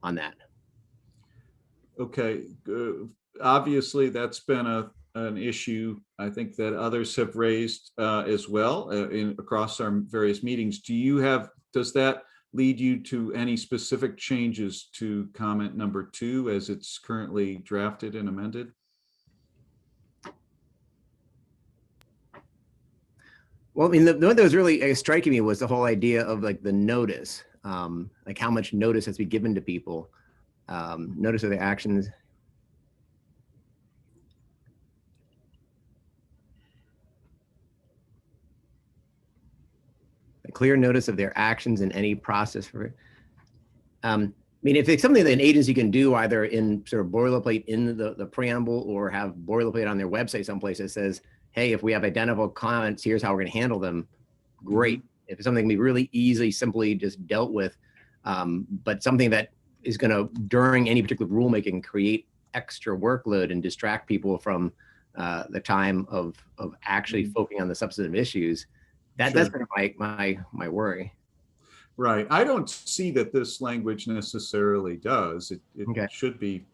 on that. Okay, obviously that's been an issue I think that others have raised as well across our various meetings. Does that lead you to any specific changes to comment number 2 as it's currently drafted and amended? Well, I mean, the one that was really striking me was the whole idea of like the notice, like how much notice has to be given to people, notice of their actions. A clear notice of their actions in any process for it. mean, if it's something that an agency can do either in sort of boilerplate in the preamble or have boilerplate on their website someplace that says, hey, if we have identical comments, here's how we're going to handle them. Great. If it's something that can be really easily, simply just dealt with, but something that is going to, during any particular rulemaking, create extra workload and distract people from the time of actually focusing on the substantive issues, that's kind of my worry. Right. I don't see that this language necessarily does. It should be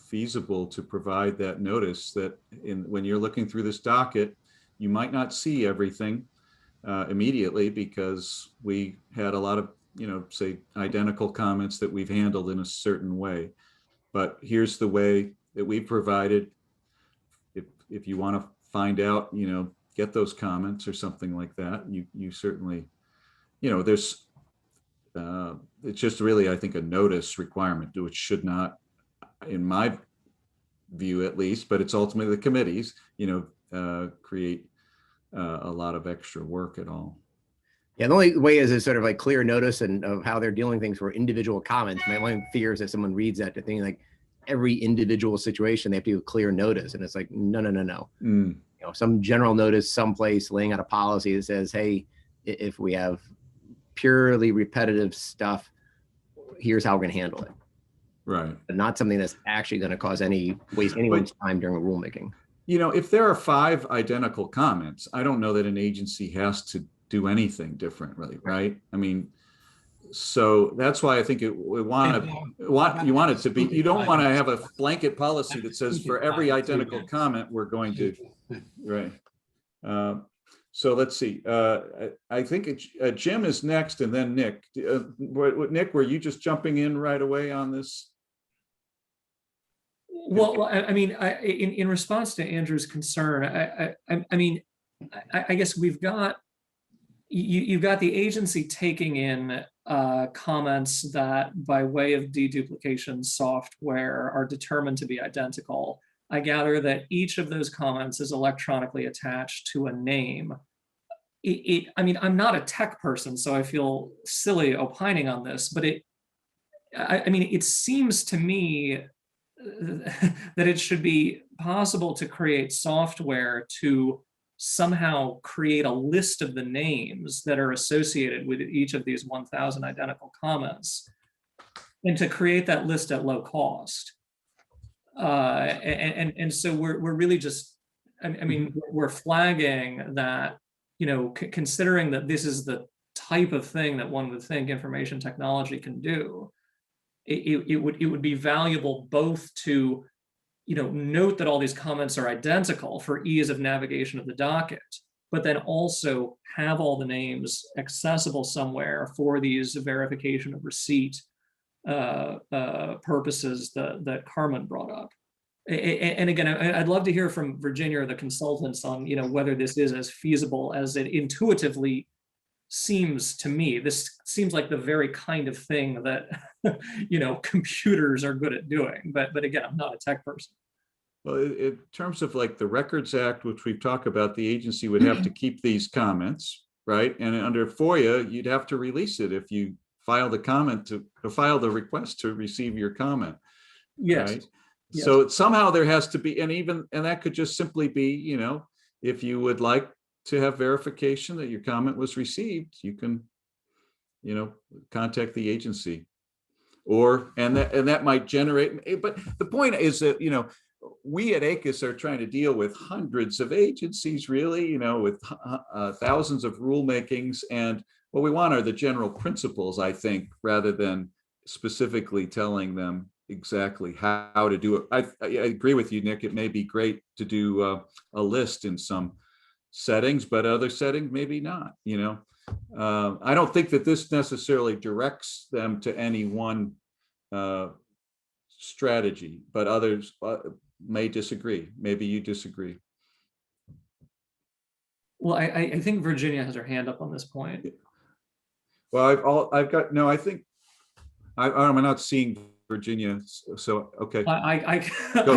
feasible to provide that notice that when you're looking through this docket, you might not see everything immediately because we had a lot of, say, identical comments that we've handled in a certain way. But here's the way that we provided. If you want to find out, get those comments or something like that, you certainly, there's, it's just really, I think, a notice requirement, which should not, in my view at least, but it's ultimately the committees, create a lot of extra work at all. Yeah, the only way is a sort of like clear notice and of how they're dealing things for individual comments. My only fear is that someone reads that to think like every individual situation they have to do a clear notice, and it's like no. Some general notice someplace laying out a policy that says, hey, if we have purely repetitive stuff, here's how we're going to handle it. Right. But not something that's actually going to waste anyone's time during a rulemaking. If there are 5 identical comments, I don't know that an agency has to do anything different, really, right? I mean, so that's why I think you want it to be, you don't want to have a blanket policy that says for every identical comment, we're going to, right. So let's see. I think Jim is next, and then Nick. Nick, were you just jumping in right away on this? Well, I mean, in response to Andrew's concern, I mean, I guess you've got the agency taking in comments that, by way of deduplication software, are determined to be identical. I gather that each of those comments is electronically attached to a name. I mean, I'm not a tech person, so I feel silly opining on this, but I mean, it seems to me that it should be possible to create software to somehow create a list of the names that are associated with each of these 1,000 identical comments, and to create that list at low cost. And so we're really just, I mean, we're flagging that, considering that this is the type of thing that one would think information technology can do, it would be valuable both to, note that all these comments are identical for ease of navigation of the docket, but then also have all the names accessible somewhere for these verification of receipt purposes that Carmen brought up. And again, I'd love to hear from Virginia or the consultants on, whether this is as feasible as it intuitively seems to me. This seems like the very kind of thing that, computers are good at doing. But again, I'm not a tech person. Well, in terms of like the Records Act, which we've talked about, the agency would have to keep these comments, right? And under FOIA, you'd have to release it if you filed the request to receive your comment. Yes. Right? Yes. So somehow there has to be, and that could just simply be, if you would like to have verification that your comment was received, you can, contact the agency, and that might generate. But the point is that, we at ACUS are trying to deal with hundreds of agencies, really, with thousands of rulemakings, and what we want are the general principles, I think, rather than specifically telling them exactly how to do it. I agree with you, Nick. It may be great to do a list in some settings, but other settings maybe not. I don't think that this necessarily directs them to any one strategy, but others may disagree. Maybe you disagree. Well, I think Virginia has her hand up on this point. Well, I've got no. I think I'm not seeing Virginia. So okay. I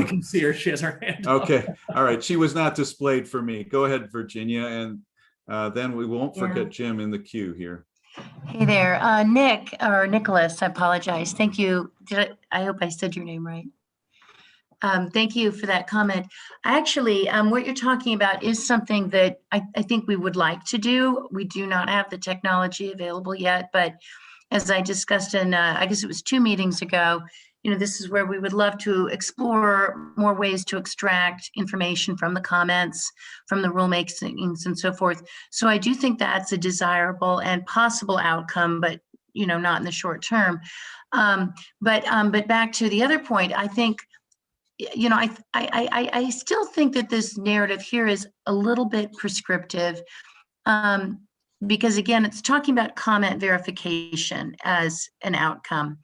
can see her. She has her hand up. Okay. All right. She was not displayed for me. Go ahead, Virginia, and then we won't forget Jim in the queue here. Hey there, Nick or Nicholas, I apologize. Thank you. I hope I said your name right. Thank you for that comment. Actually, what you're talking about is something that I think we would like to do. We do not have the technology available yet, but as I discussed in, I guess it was 2 meetings ago, this is where we would love to explore more ways to extract information from the comments, from the rulemakings and so forth. So I do think that's a desirable and possible outcome, but not in the short term. But back to the other point, I think, I still think that this narrative here is a little bit prescriptive. Because again, it's talking about comment verification as an outcome.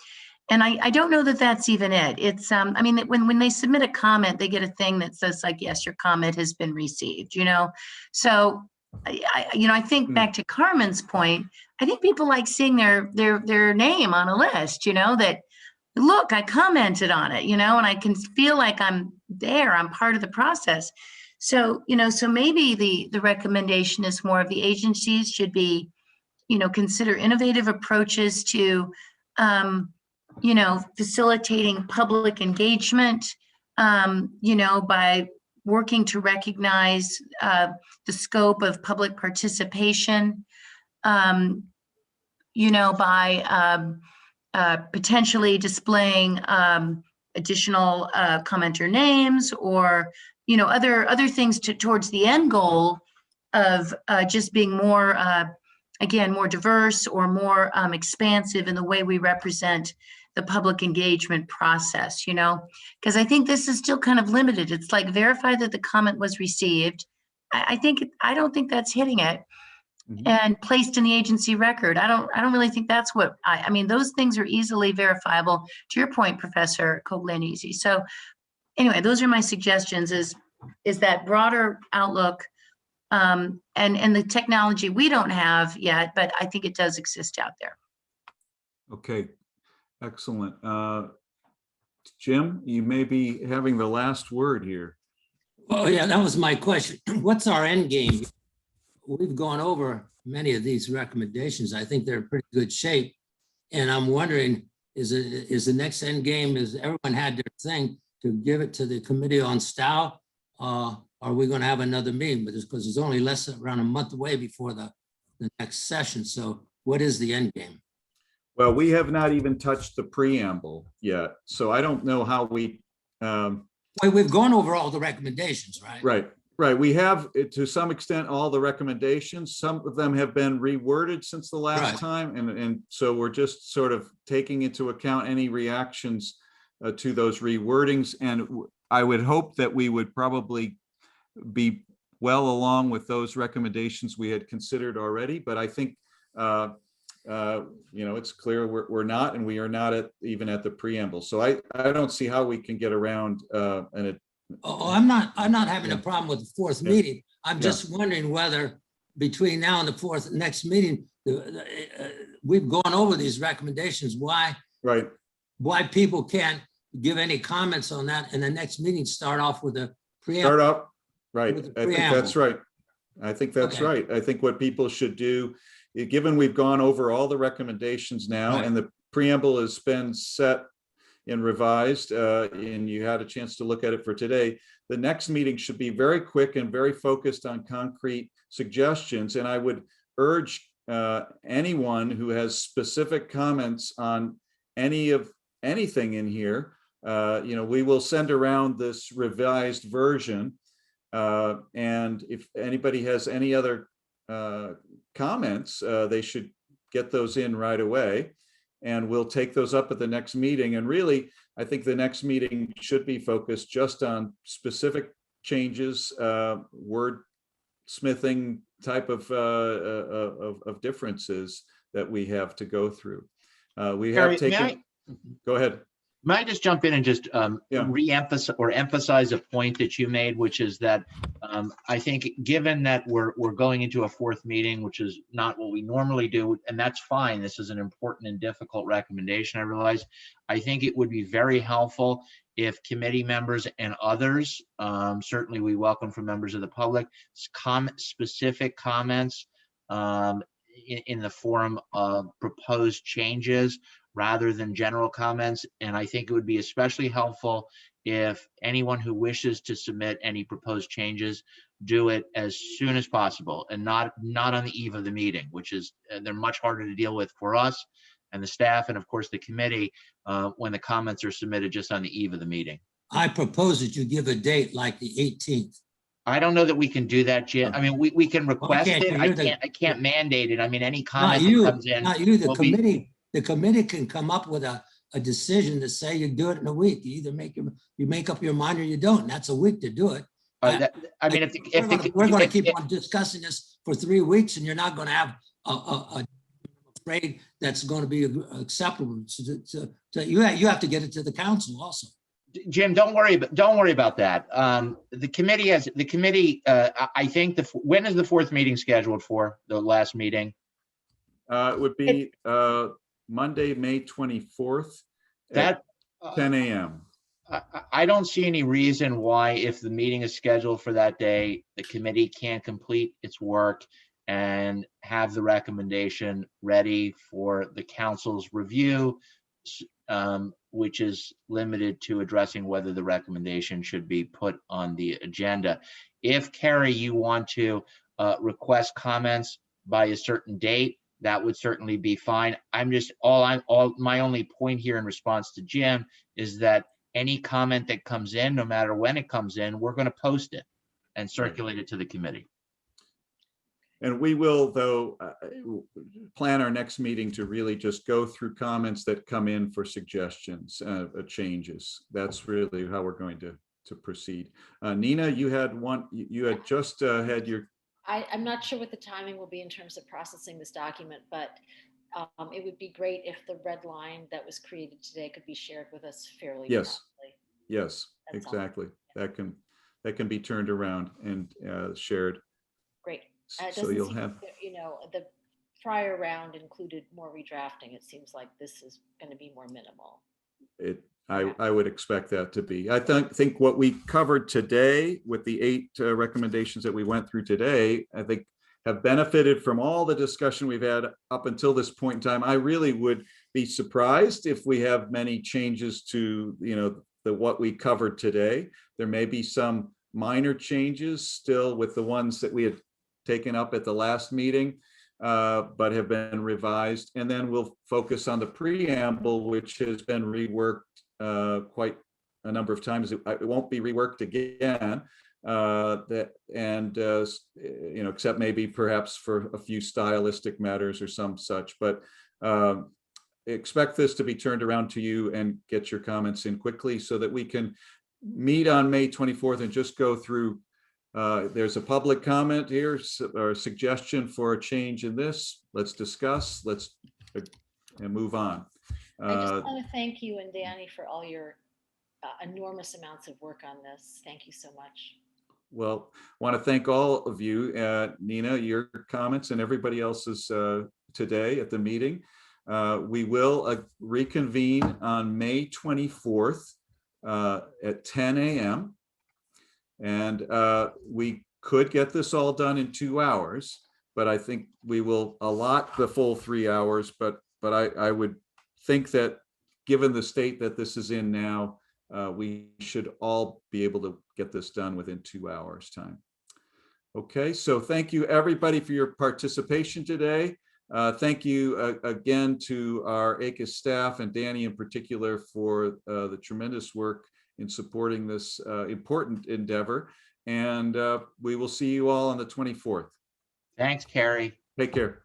And I don't know that that's even it. It's, I mean, when they submit a comment, they get a thing that says like, yes, your comment has been received, So, I think back to Carmen's point, I think people like seeing their name on a list, that, look, I commented on it, and I can feel like I'm there, I'm part of the process. So, so maybe the recommendation is more of the agencies should be, consider innovative approaches to, facilitating public engagement, by working to recognize the scope of public participation, by potentially displaying additional commenter names or other things towards the end goal of just being more again more diverse or more expansive in the way we represent the public engagement process, because I think this is still kind of limited. It's like verify that the comment was received. I don't think that's hitting it. And placed in the agency record. I don't really think that's what I mean, those things are easily verifiable, to your point, Professor Koglanisi. So anyway, those are my suggestions is that broader outlook, and the technology we don't have yet, but I think it does exist out there. Okay, excellent. Jim, you may be having the last word here. Oh yeah, that was my question. What's our end game? We've gone over many of these recommendations. I think they're in pretty good shape. And I'm wondering, is the next end game, is everyone had their thing to give it to the Committee on Style? Are we going to have another meeting? Because it's only around a month away before the next session. So what is the end game? Well, we have not even touched the preamble yet. So I don't know how we. We've gone over all the recommendations, right? Right. We have, to some extent, all the recommendations. Some of them have been reworded since the last time. And so we're just sort of taking into account any reactions to those rewordings. And I would hope that we would probably be well along with those recommendations we had considered already. But I think, it's clear we're not, and we are not even at the preamble. So I don't see how we can get around I'm not having a problem with the fourth meeting. I'm just wondering whether between now and the next meeting, we've gone over these recommendations. Why people can't give any comments on that, and the next meeting start off with a preamble. I think that's right. I think what people should do, given we've gone over all the recommendations now, and the preamble has been set and revised, and you had a chance to look at it for today, the next meeting should be very quick and very focused on concrete suggestions. And I would urge anyone who has specific comments on anything in here, we will send around this revised version. And if anybody has any other comments, they should get those in right away. And we'll take those up at the next meeting. And really, I think the next meeting should be focused just on specific changes, wordsmithing type of differences that we have to go through. We have taken. Go ahead. May I just jump in and just re-emphasize or emphasize a point that you made, which is that I think given that we're going into a fourth meeting, which is not what we normally do, and that's fine. This is an important and difficult recommendation, I realize. I think it would be very helpful if committee members and others, certainly we welcome from members of the public, specific comments in the form of proposed changes rather than general comments. And I think it would be especially helpful if anyone who wishes to submit any proposed changes do it as soon as possible and not on the eve of the meeting, which is they're much harder to deal with for us and the staff and of course the committee when the comments are submitted just on the eve of the meeting. I propose that you give a date like the 18th. I don't know that we can do that, Jim. I mean, we can request can't it. you? I can't mandate it. I mean, any Not comment that you, comes in. not you, the will be- committee. The committee can come up with a decision to say you do it in a week. You either make up your mind or you don't. And that's a week to do it. I mean, we're going to keep on discussing this for 3 weeks, and you're not going to have a afraid that's going to be acceptable. You have to get it to the council also. Jim, don't worry about that. The committee. I think when is the fourth meeting scheduled for? The last meeting. It would be Monday, May 24th at 10 a.m. I don't see any reason why, if the meeting is scheduled for that day, the committee can't complete its work and have the recommendation ready for the council's review, which is limited to addressing whether the recommendation should be put on the agenda. If, Carrie, you want to request comments by a certain date, that would certainly be fine. My only point here in response to Jim is that any comment that comes in, no matter when it comes in, we're going to post it and circulate it to the committee. And we will, though, plan our next meeting to really just go through comments that come in for suggestions, changes. That's really how we're going to proceed. Nina, you had just had your. I'm not sure what the timing will be in terms of processing this document, but it would be great if the red line that was created today could be shared with us fairly. Yes. promptly. Yes, That's exactly. That can be turned around and shared. Great. So you'll have, the prior round included more redrafting. It seems like this is going to be more minimal. I would expect that to be. I think what we covered today with the 8 recommendations that we went through today, I think have benefited from all the discussion we've had up until this point in time. I really would be surprised if we have many changes to, what we covered today. There may be some minor changes still with the ones that we had taken up at the last meeting, but have been revised. And then we'll focus on the preamble, which has been reworked quite a number of times. It won't be reworked again, except maybe perhaps for a few stylistic matters or some such. But expect this to be turned around to you and get your comments in quickly so that we can meet on May 24th and just go through. There's a public comment here or a suggestion for a change in this. Let's discuss. And move on. I just want to thank you and Danny for all your enormous amounts of work on this. Thank you so much. Well, want to thank all of you, Nina, your comments and everybody else's today at the meeting. We will reconvene on May 24th at 10 a.m. And we could get this all done in 2 hours, but I think we will allot the full 3 hours. But I would think that given the state that this is in now, we should all be able to get this done within 2 hours time. Okay, so thank you everybody for your participation today. Thank you again to our ACUS staff and Danny in particular for the tremendous work in supporting this important endeavor. And we will see you all on the 24th. Thanks, Carrie. Take care.